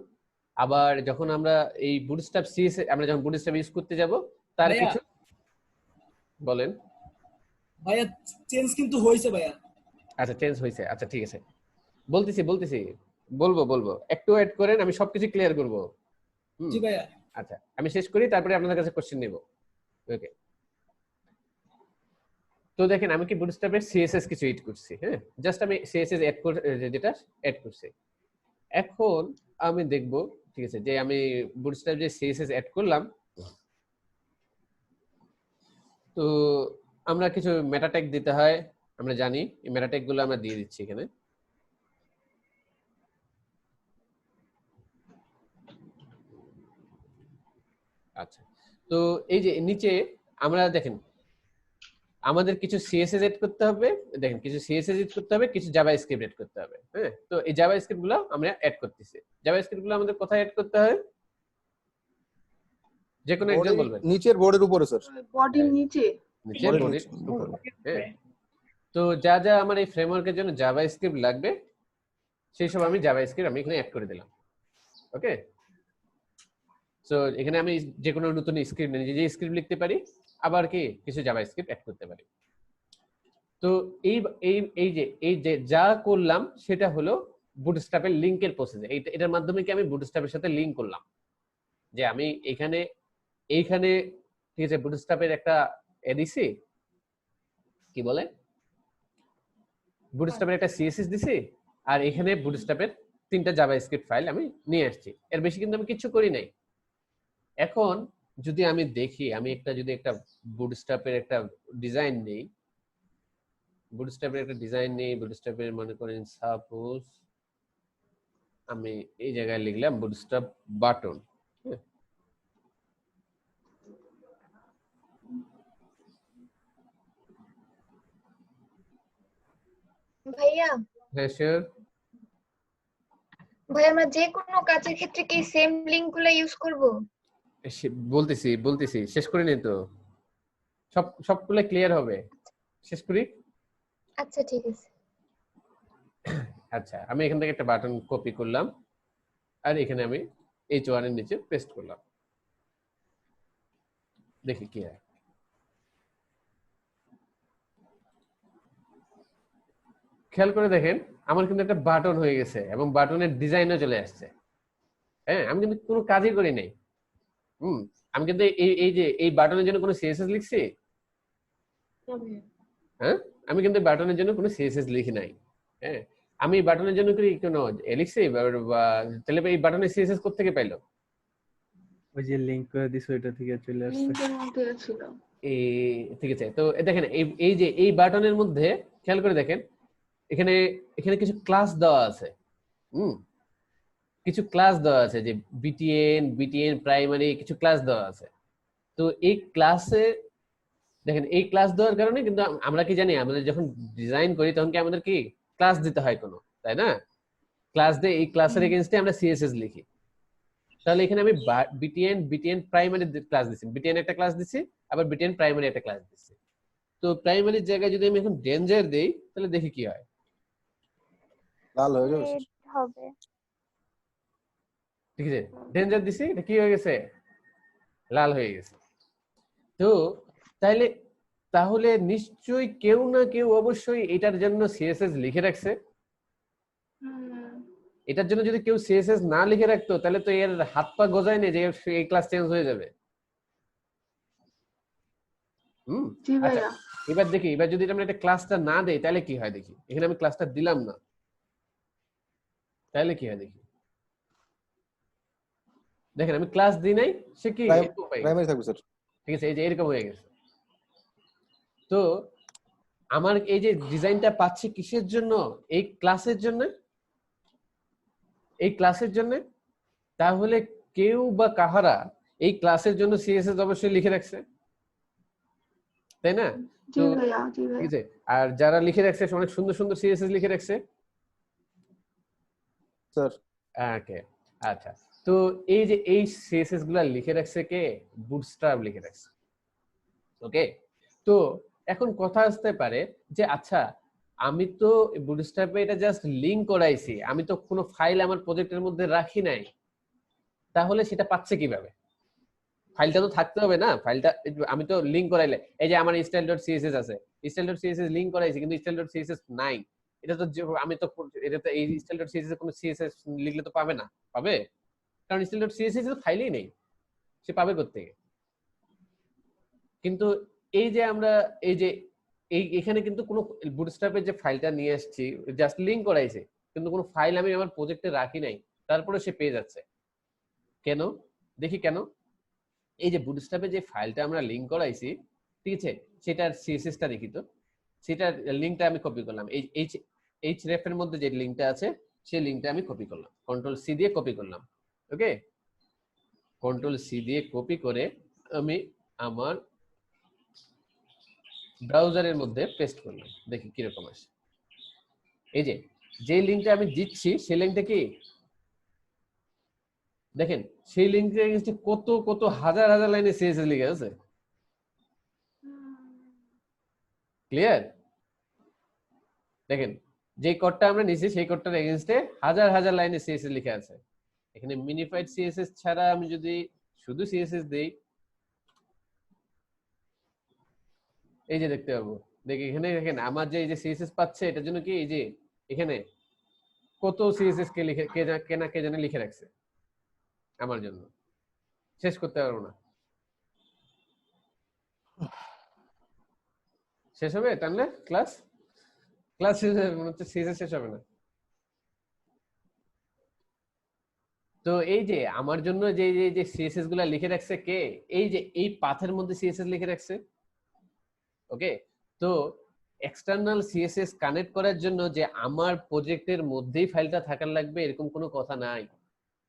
[SPEAKER 1] আবার যখন আমরা এই বুটস্ট্র্যাপ সিএসএস আমরা যখন বুটস্ট্র্যাপ ইউজ করতে যাব তার
[SPEAKER 8] ভাইয়া,
[SPEAKER 1] কিছু বলেন।
[SPEAKER 8] ভাইয়া চেঞ্জ কিন্তু হয়েছে ভাইয়া।
[SPEAKER 1] আচ্ছা চেঞ্জ হয়েছে, আচ্ছা ঠিক আছে, বলতেছি বলবো একটু ওয়েট করেন, আমি সবকিছু ক্লিয়ার করব।
[SPEAKER 8] জি ভাইয়া।
[SPEAKER 1] আচ্ছা আমি শেষ করি, তারপরে আপনাদের কাছে কোশ্চেন নিব। ওকে, তো দেখেন আমি কি বুটস্ট্র্যাপের সিএসএস কিছু এড করছি। হ্যাঁ জাস্ট আমি সিএসএস এড করে যেটা এড করছি। এখন আমি দেখব, ঠিক আছে, যে আমি বুটস্ট্র্যাপ যে সিএসএস এড করলাম, তো আমরা কিছু মেটা ট্যাগ দিতে হয়, আমরা জানি এই মেটা ট্যাগ গুলো আমরা দিয়ে দিচ্ছি এখানে। আচ্ছা, তো এই যে নিচে আমরা দেখেন আমাদের কিছু সিএসএস এড করতে হবে, দেখেন কিছু সিএসএস এড করতে হবে, কিছু জাভাস্ক্রিপ্ট এড করতে হবে। হ্যাঁ তো এই জাভাস্ক্রিপ্ট গুলো আমরা এড করতেছি। জাভাস্ক্রিপ্ট গুলো আমাদের কোথায় এড করতে হয়? যে কোনো একজন বলবেন।
[SPEAKER 7] নিচের বোর্ডের উপরে স্যার।
[SPEAKER 4] বডির নিচে।
[SPEAKER 1] নিচে বডির উপরে। হ্যাঁ তো যা যা আমার এই ফ্রেমওয়ার্কের জন্য জাভাস্ক্রিপ্ট লাগবে সেই সব আমি জাভাস্ক্রিপ্ট আমি এখানে অ্যাড করে দিলাম। ওকে, সো এখানে আমি যে কোনো নতুন স্ক্রিপ্ট নিজে স্ক্রিপ্ট লিখতে পারি, আবার কি কিছু জাভাস্ক্রিপ্ট অ্যাড করতে পারি। তো এই যে যা করলাম সেটা হলো বুটস্ট্র্যাপের লিংকের প্রসেস। এটার মাধ্যমে কি আমি বুটস্ট্র্যাপের সাথে লিংক করলাম, যে আমি এইখানে ঠিক আছে বুটস্ট্র্যাপের একটা এডিসি কি বলে বুটস্ট্র্যাপের একটা সিএসএস দিছি, আর এখানে বুটস্ট্র্যাপের 3টা জাভাস্ক্রিপ্ট ফাইল আমি নিয়ে আসছি। এর বেশি কিন্তু আমি কিছু করি নাই। এখন যদি আমি দেখি, আমি যদি একটা বুটস্ট্র্যাপের একটা ডিজাইন নেই, বুটস্ট্র্যাপের মনে করেন সাপোজ আমি এই জায়গায় লিখলাম বুটস্ট্র্যাপ বাটন।
[SPEAKER 9] ভাইয়া,
[SPEAKER 1] হ্যাঁ শিওর।
[SPEAKER 9] ভাই আমরা যে কোনো কাজের ক্ষেত্রে কি সেম লিংক গুলো ইউজ করব?
[SPEAKER 1] বলতেছি শেষ করে নি তো, সবগুলো ক্লিয়ার হবে, শেষ করি।
[SPEAKER 9] আচ্ছা ঠিক আছে।
[SPEAKER 1] আচ্ছা আমি এখান থেকে একটা বাটন কপি করলাম, আর এখানে আমি H1 এর নিচে পেস্ট করলাম, দেখি কি হয়। খেয়াল করে দেখেন আমার কিন্তু একটা বাটন হয়ে গেছে এবং বাটনের ডিজাইনও চলে আসছে। হ্যাঁ আমি কিন্তু কোনো কাজই করি নাই। আমি কিন্তু এই বাটনের জন্য কোনো সিএসএস লিখছি? হ্যাঁ আমি কিন্তু বাটনের জন্য কোনো সিএসএস লিখি নাই। হ্যাঁ আমি বাটনের জন্য কি কোনো লিখছি? তাহলে এই বাটনের সিএসএস কোথা থেকে পাইলো?
[SPEAKER 2] ওই যে লিংক করে দিছো ওইটা থেকে চলে আসছে।
[SPEAKER 4] লিংকের মধ্যে ছিল।
[SPEAKER 1] ঠিক আছে, তো দেখেন এই বাটনের মধ্যে খেয়াল করে দেখেন এখানে এখানে কিছু ক্লাস দেওয়া আছে। কিছু ক্লাস দেওয়া আছে যে বিটিএন প্রাইমারি কিছু ক্লাস দেওয়া আছে। তো এই ক্লাসে দেখেন, এই ক্লাস দেওয়ার কারণে কিন্তু আমরা কি জানি, আমাদের যখন ডিজাইন করি তখন কি আমাদের কি ক্লাস দিতে হয় কোনো, তাই না? ক্লাস দিয়ে এই ক্লাসের এগেইনস্টে আমরা সিএসএস লিখি। তাহলে এখানে আমি বিটিএন প্রাইমারি ক্লাস দিচ্ছি, বিটিএন একটা ক্লাস দিচ্ছি, আবার বিটিএন প্রাইমারি একটা ক্লাস দিচ্ছি। তো প্রাইমারির জায়গায় যদি আমি এখন ডেঞ্জার দেই তাহলে দেখি কি হয়।
[SPEAKER 7] লাল হয়ে যাবে
[SPEAKER 5] রেড হবে।
[SPEAKER 1] ঠিক আছে, ডেঞ্জার দিছি, এটা কি হয়ে গেছে? লাল হয়ে গেছে। তো তাহলে নিশ্চয়ই কেউ না কেউ অবশ্যই এটার জন্য সিএসএস লিখে রাখছে। এটার জন্য যদি কেউ সিএসএস না লিখে রাখতো তাহলে তো এর হাত পা গজায় নেই যে এই ক্লাস চেঞ্জ হয়ে যাবে।
[SPEAKER 4] জি
[SPEAKER 1] আচ্ছা,
[SPEAKER 4] ভাইয়া।
[SPEAKER 1] এবার দেখি, এবার যদি আমরা একটা ক্লাসটা না দেই তাহলে কি হয় দেখি। এখানে আমি ক্লাসটা দিলাম না, তাহলে কি হয় দেখি। দেখেন আমি ক্লাস দিই নাই, সে কি এরকম হয়ে গেছে।
[SPEAKER 7] প্রাইমারি থাকবে স্যার।
[SPEAKER 1] ঠিক আছে, এই যে এরকম হয়ে গেছে। তো আমার এই যে ডিজাইনটা পাচ্ছি কিসের জন্য? এই ক্লাসের জন্য, এই ক্লাসের জন্য। তাহলে কেউ বা কাহারা এই ক্লাসের জন্য সিএসএস অবশ্যই লিখে রাখছে, তাই না?
[SPEAKER 4] জি
[SPEAKER 1] তো
[SPEAKER 4] ভাইয়া, জি
[SPEAKER 1] ঠিক
[SPEAKER 4] ভাইয়া।
[SPEAKER 1] আছে, আর যারা লিখে রাখছে অনেক সুন্দর সুন্দর সিএসএস লিখে রাখছে।
[SPEAKER 7] স্যার
[SPEAKER 1] ওকে, আচ্ছা। তো এই যে এই সিএসএস গুলা লিখে রাখছে কে? বুটস্ট্র্যাপ লিখে রাখছে। ওকে, তো এখন কথা আসতে পারে যে আচ্ছা, আমি তো বুটস্ট্র্যাপে এটা জাস্ট লিংক করাইছি, আমি তো কোনো ফাইল আমার প্রজেক্টের মধ্যে রাখি নাই, তাহলে সেটা পাচ্ছে কিভাবে? ফাইলটা তো থাকতে হবে না, ফাইলটা আমি তো লিংক করাইলে, এই যে আমার style.css আছে, style.css লিংক করাইছি কিন্তু style.css নাই, এটা তো আমি তো এটা তো এই style.css এর কোনো সিএসএস লিখলে তো পাবে না, পাবে? কারণ style.css তো ফাইলই নেই, সে পাবে কোত্থেকে? কিন্তু এই যে আমরা এই যে এখানে কিন্তু কোনো বুটস্ট্র্যাপের যে ফাইলটা নিয়ে আসছি জাস্ট লিংক করাইছে, কিন্তু কোনো ফাইল আমি আমার প্রজেক্টে রাখি নাই, তারপরে সে পেয়ে যাচ্ছে। কেন? দেখি কেন। এই যে বুটস্ট্র্যাপে যে ফাইলটা আমরা লিংক করাইছি, ঠিক আছে, সেটার সিএসএসটা দেখি তো। সেটার লিংকটা আমি কপি করলাম, এই এইচরেফ এর মধ্যে যে লিংকটা আছে সেই লিংকটা আমি কপি করলাম, কন্ট্রোল সি দিয়ে কপি করলাম। ওকে, কন্ট্রোল সি দিয়ে কপি করে আমি আমার ব্রাউজারের মধ্যে পেস্ট করলাম, দেখি কিরকম আসে। এই যে লিংকটা আমি দিচ্ছি সেই লিংকটা কি দেখেন, সেই লিংকের এগেইনস্টে কত কত হাজার হাজার লাইনে সিএসএস লিখে আছে। ক্লিয়ার? দেখেন, যে কোডটা আমরা নিছি সেই কোডটার এগেইনস্টে হাজার হাজার লাইনে সিএসএস লিখে আছে। এখানে মিনিফাইড সিএসএস ছাড়া আমি যদি শুধু সিএসএস দেই, এই যে দেখতে পাবো, দেখি এখানে দেখেন আমার যে এই যে সিএসএস পাচ্ছে এটার জন্য কি এই যে এখানে কত সিএসএস কে লিখে কে জানে লিখে রাখছে আমার জন্য, শেষ করতে পারবো না। শেষ হবে টানলে ক্লাস শেষ হবে, মনে হচ্ছে সিএসএস শেষ হবে না। তো এই যে আমার জন্য যে সিএসএস গুলা লিখে রাখছে কে? এই যে এই পাথের মধ্যে সিএসএস লিখে রাখছে। ওকে, তো এক্সটার্নাল সিএসএস কানেক্ট করার জন্য যে আমার প্রজেক্টের মধ্যেই ফাইলটা থাকার লাগবে এরকম কোনো কথা নাই।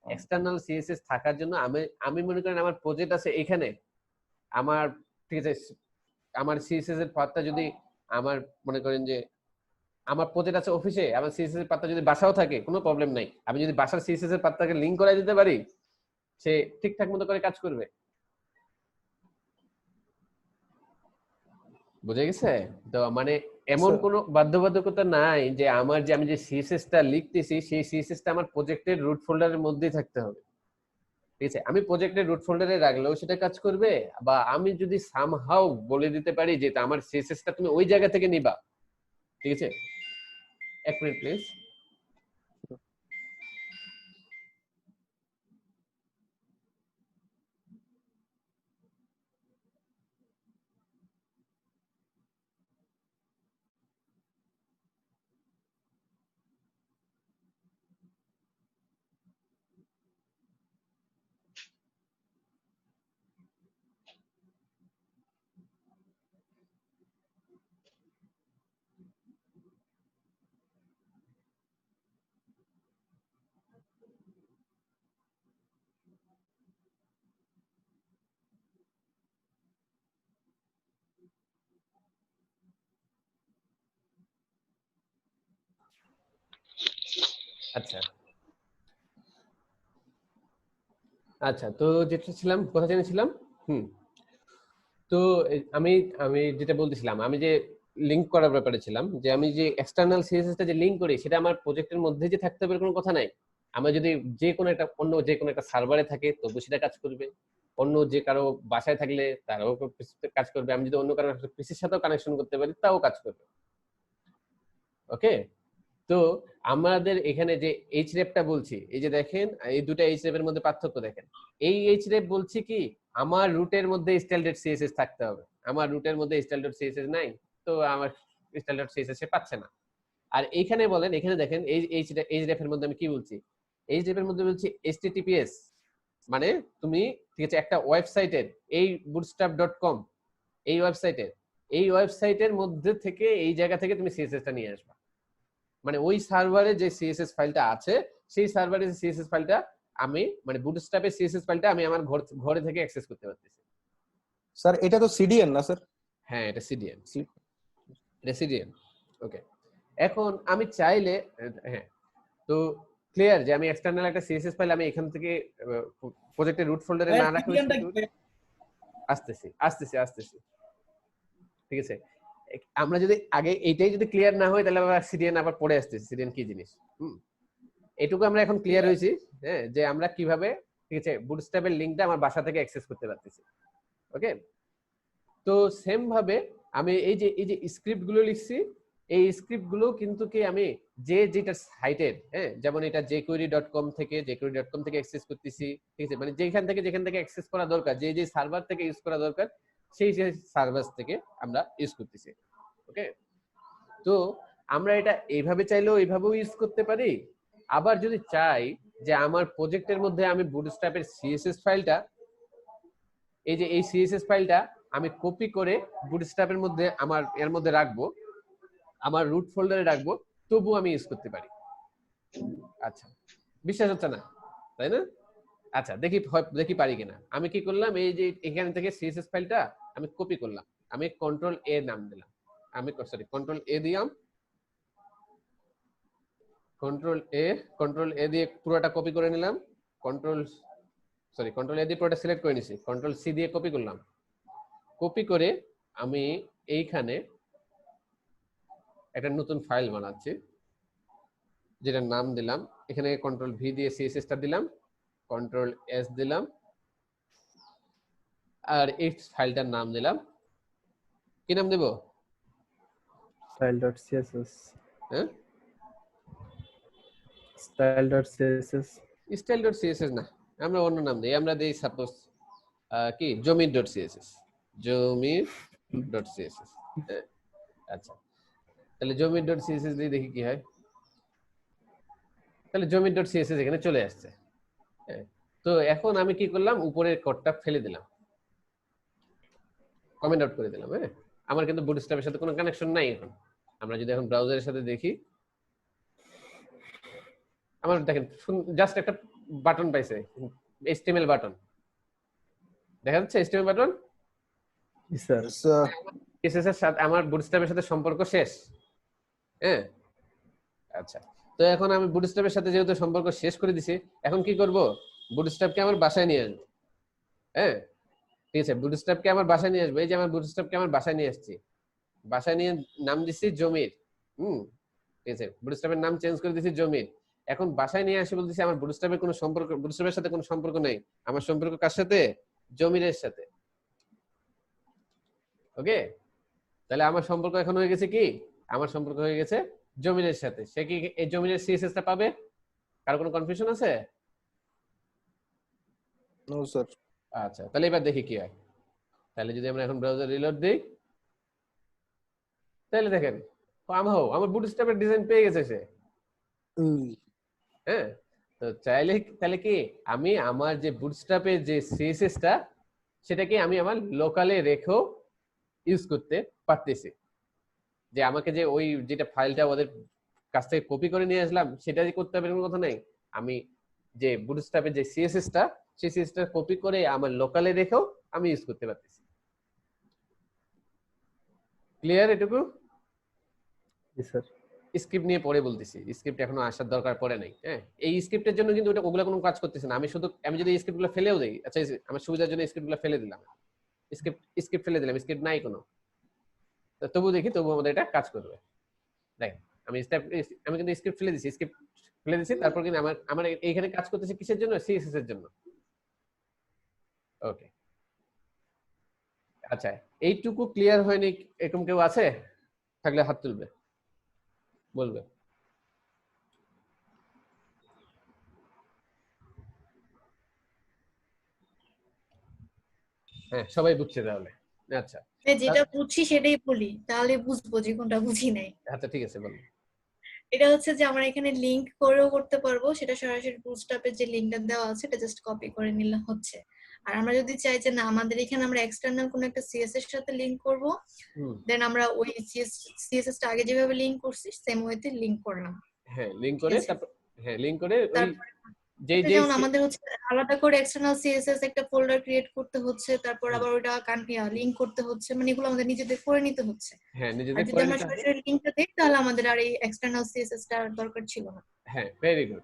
[SPEAKER 1] এক্সটার্নাল সিএসএস থাকার জন্য আমি মনে করেন আমার প্রজেক্ট আছে এখানে, আমার ঠিক আছে, আমার সিএসএস এর পাথটা যদি আমার মনে করেন যে আমার প্রজেক্ট আছে অফিসে, আমার সিএসএস এর পাথটা যদি বাসাও থাকে কোনো প্রবলেম নাই, আমি যদি বাসার সিএসএস এর পাথটাকে লিংক করাই দিতে পারি, সে ঠিকঠাক মতো করে কাজ করবে। বুঝে গেছে? তো মানে এমন কোনো বাধ্যবাধকতা নাই যে আমি যে সিএসএস টা লিখতেছি সেই সিএসএস টা আমার প্রজেক্টের রুট ফোল্ডারের মধ্যেই থাকতে হবে। ঠিক আছে, আমি প্রজেক্টের রুট ফোল্ডারে রাখলেও সেটা কাজ করবে, বা আমি যদি সামহাউ বলে দিতে পারি যে আমার সিএসএস টা তুমি ওই জায়গা থেকে নিবা। ঠিক আছে, এক মিনিট প্লিজ। আচ্ছা আচ্ছা, তো যেটা ছিলাম, কোথা জেনেছিলাম? তো আমি আমি যেটা বলতেছিলাম, আমি যে লিংক করার ব্যাপারে ছিলাম, যে আমি যে এক্সটার্নাল সিএসএস টা যে লিংক করি সেটা আমার প্রজেক্টের মধ্যে যে থাকতে হবে কোনো কথা নাই। আমরা যদি যে কোনো একটা সার্ভারে থাকে তবু সেটা কাজ করবে, অন্য যে কারো বাসায় থাকলে তারাও কাজ করবে, আমি যদি অন্য কারো পিসির সাথেও কানেকশন করতে পারি তাও কাজ করবে। ওকে, তো আমাদের এখানে যে এইচরেপটা বলছি, এই যে দেখেন এই দুটো এইচরেপ এর মধ্যে পার্থক্য দেখেন। এই এইচরেপ বলছি কি আমার রুটের মধ্যে style.css থাকতে হবে, আমার রুটের মধ্যে style.css নাই, তো আমার style.css সে পাচ্ছে না। আর এইখানে বলেন, এখানে দেখেন এই এইচরেপ এর মধ্যে আমি কি বলছি, এইচরেপ এর মধ্যে বলছি https, মানে তুমি ঠিক আছে একটা ওয়েবসাইটের এই bootstrap.com এই ওয়েবসাইটের মধ্যে থেকে এই জায়গা থেকে তুমি সিএসএস টা নিয়ে আসবা, মানে ওই সার্ভারে যে সিএসএস ফাইলটা আছে সেই সার্ভারে যে সিএসএস ফাইলটা আমি, মানে বুটস্ট্র্যাপের সিএসএস ফাইলটা আমি আমার ঘরে থেকে অ্যাক্সেস করতে পারতেছি।
[SPEAKER 7] স্যার এটা তো সিডিএন না স্যার?
[SPEAKER 1] হ্যাঁ, এটা সিডিএন, এটা সিডিএন। ওকে, এখন আমি চাইলে, হ্যাঁ, তো ক্লিয়ার যে আমি এক্সটার্নাল একটা সিএসএস ফাইল আমি এখান থেকে প্রজেক্টের রুট ফোল্ডারে না রাখলে, আসতেছি ঠিক আছে। আমরা যদি আগে এইটাই যদি ক্লিয়ার না হয় তাহলে আবার সিডিএন আবার পড়ে আসতেছি, সিডিএন কি জিনিস। এটুকু আমরা এখন ক্লিয়ার হয়েছি, হ্যাঁ, যে আমরা কিভাবে ঠিক আছে বুটস্ট্র্যাপের লিংকটা আমার বাসা থেকে অ্যাক্সেস করতে পারতেছি। ওকে, তো সেম ভাবে আমি এই যে স্ক্রিপ্ট গুলো লিখছি, এই স্ক্রিপ্ট গুলো কিন্তু কি আমি যেটা সাইটের, হ্যাঁ, যেমন এটা jquery.com থেকে অ্যাক্সেস করতেছি, ঠিক আছে, মানে যেখান থেকে অ্যাক্সেস করা দরকার, যে সার্ভার থেকে ইউজ করা দরকার সেই সার্ভার থেকে আমরা ইউজ করতেছি। ওকে, তো আমরা এটা এইভাবে চাইলেও এইভাবেও ইউজ করতে পারি, আবার যদি চাই যে আমার প্রজেক্টের মধ্যে আমি বুটস্ট্র্যাপের সিএসএস ফাইলটা, এই সিএসএস ফাইলটা আমি কপি করে বুটস্ট্র্যাপের মধ্যে আমার এর মধ্যে রাখবো, আমার রুট ফোল্ডারে রাখবো, তবু আমি ইউজ করতে পারি। আচ্ছা, বিশ্বাস হচ্ছে না তাই না? আচ্ছা, দেখি পারি কিনা। আমি কি করলাম, এই যে এখান থেকে সিএসএস ফাইলটা আমি কপি করলাম, আমি কন্ট্রোল এ নাম দিলাম, কন্ট্রোল এ দিলাম, কন্ট্রোল এ দিয়ে পুরোটা কপি করে নিলাম, কন্ট্রোল এ দিয়ে পুরোটা সিলেক্ট করে নিছি, কন্ট্রোল সি দিয়ে কপি করলাম, কপি করে আমি এইখানে একটা নতুন ফাইল বানাচ্ছি যেটার নাম দিলাম, এখানে কন্ট্রোল ভি দিয়ে সিএসএস টা দিলাম, কন্ট্রোল এস দিলাম, আর এই ফাইলটার নাম দিলাম, কি নাম দেব?
[SPEAKER 2] style.css।
[SPEAKER 1] হ্যাঁ,
[SPEAKER 2] style.css
[SPEAKER 1] না, আমরা অন্য নাম দিই, আমরা দিই সাপোজ কি জমির.css। আচ্ছা, তাহলে জমির.css দিয়ে দেখি কি হয়। তাহলে জমির.css এখানে চলে আসছে। তো এখন আমি কি করলাম, উপরের কোডটা ফেলে দিলাম, কমেন্ট আউট করে দিলাম। হ্যাঁ, আমার কিন্তু বুটস্ট্র্যাপের সাথে কোনো কানেকশন নাই এখন। আমরা যদি এখন ব্রাউজারের সাথে দেখি, আমার দেখেন জাস্ট একটা বাটন পাইছে, HTML বাটন দেখা যাচ্ছে, HTML বাটন।
[SPEAKER 2] স্যার
[SPEAKER 1] CSS এর সাথে আমার বুটস্ট্র্যাপের সাথে সম্পর্ক শেষ। হ্যাঁ, আচ্ছা, তো এখন আমি বুটস্ট্র্যাপের সাথে যেহেতু সম্পর্ক শেষ করে দিছি, এখন কি করব, বুটস্ট্র্যাপকে আমার বাসায় নিয়ে আসবো। হ্যাঁ, ঠিক আছে, বুটস্ট্র্যাপকে আমার বাসায় নিয়ে আসবো। এই যে আমার বুটস্ট্র্যাপকে আমার বাসায় নিয়ে আসছি, বাসায় নিয়ে নাম দিচ্ছি জমির। ঠিক আছে, বুটস্ট্র্যাপের নাম চেঞ্জ করে দিচ্ছি জমির। এখন বাসায় নিয়ে আসি বলতেছি আমার বুটস্ট্র্যাপের কোনো সম্পর্ক, বুটস্ট্র্যাপের সাথে কোনো সম্পর্ক নেই, আমার সম্পর্ক কার সাথে? জমিরের সাথে। ওকে, তাহলে আমার সম্পর্ক এখন হয়ে গেছে কি, আমার সম্পর্ক হয়ে গেছে জমিরের সাথে। সে কি এই জমিরের সিএসএস টা পাবে? কারো কোনো কনফিউশন আছে?
[SPEAKER 7] No sir.
[SPEAKER 1] আচ্ছা, তাহলে এবার দেখি কি হয়। তাহলে যদি আমরা এখন ব্রাউজার রিলোড দিই, তাহলে দেখেন আমার বুটস্ট্র্যাপের ডিজাইন পেয়ে গেছে সে। হ্যাঁ, তো চাইলে তাহলে কি আমি আমার যে বুটস্ট্র্যাপের যে সিএসএস টা সেটাকে আমি আমার লোকালে রেখেও ইউজ করতে পারতেছি। যে আমাকে যে ওই যেটা ফাইলটা ওদের কাছ থেকে কপি করে নিয়ে আসলাম সেটা যে করতে হবে কোনো কথা নাই, আমি যে বুটস্ট্র্যাপের যে সিএসএস টা সেই সিএসএস টা কপি করে আমার লোকালে রেখেও আমি ইউজ করতে পারতেছি। ক্লিয়ার এটুকু?
[SPEAKER 2] স্যার
[SPEAKER 1] স্ক্রিপ্ট নিয়ে পরে বলতেছি, স্ক্রিপ্ট এখনো আসার দরকার পড়ে নাই। হ্যাঁ, এই স্ক্রিপ্টের জন্য কিন্তু ওগুলা কোনো কাজ করতেছে না। আমি যদি এই স্ক্রিপ্টগুলো ফেলেও দেই, আচ্ছা আমার সুবিধার জন্য স্ক্রিপ্টগুলো ফেলে দিলাম, স্ক্রিপ্ট ফেলে দিলাম, স্ক্রিপ্ট নাই কোনো, তবু দেখি তবু আমাদের এটা কাজ করবে। দেখ আমি কিন্তু স্ক্রিপ্ট ফেলে দিছি, তারপর কিন্তু আমার এইখানে কাজ করতেছে কিসের জন্য? সিএসএস এর জন্য। ওকে, আচ্ছা এইটুকু ক্লিয়ার হয়নি এরকম কেউ আছে? থাকলে হাত তুলবে, বলবে। হ্যাঁ, সবাই বুঝছে তাহলে। আচ্ছা
[SPEAKER 6] যেটা বুঝছি সেটাই বলি, তাহলে বুঝবো যে কোনটা বুঝি নাই।
[SPEAKER 1] আচ্ছা ঠিক আছে, বলুন।
[SPEAKER 6] এটা হচ্ছে যে আমরা এখানে লিংক করেও করতে পারবো, সেটা সরাসরি বুটস্ট্র্যাপে যে লিংকটা দেওয়া আছে এটা জাস্ট কপি করে নিলে হচ্ছে। আর আমরা যদি চাই যে না আমাদের এখানে আমরা এক্সটার্নাল কোনো একটা সিএসএস এর সাথে লিংক করব, দেন আমরা ওই সিএসএস টা আগে যেভাবে লিংক করছি সেম ওয়েতে লিংক করলাম।
[SPEAKER 1] হ্যাঁ, লিংক করে তারপর লিংক করে ওই
[SPEAKER 6] যেমন আমাদের হচ্ছে আলাদা করে এক্সটার্নাল সিএসএস একটা ফোল্ডার ক্রিয়েট করতে হচ্ছে, তারপর আবার ওটা লিংক করতে হচ্ছে, মানে এগুলো আমাদের নিজেদের করে নিতে হচ্ছে।
[SPEAKER 1] হ্যাঁ,
[SPEAKER 6] আর
[SPEAKER 1] নিজেদের
[SPEAKER 6] যদি
[SPEAKER 1] করে
[SPEAKER 6] আমরা
[SPEAKER 1] নিতে হবে।
[SPEAKER 6] সরাসরি লিংকটা দেই তাহলে আমাদের আর এই এক্সটার্নাল সিএসএস টার দরকার ছিল না।
[SPEAKER 1] হ্যাঁ, ভেরি গুড।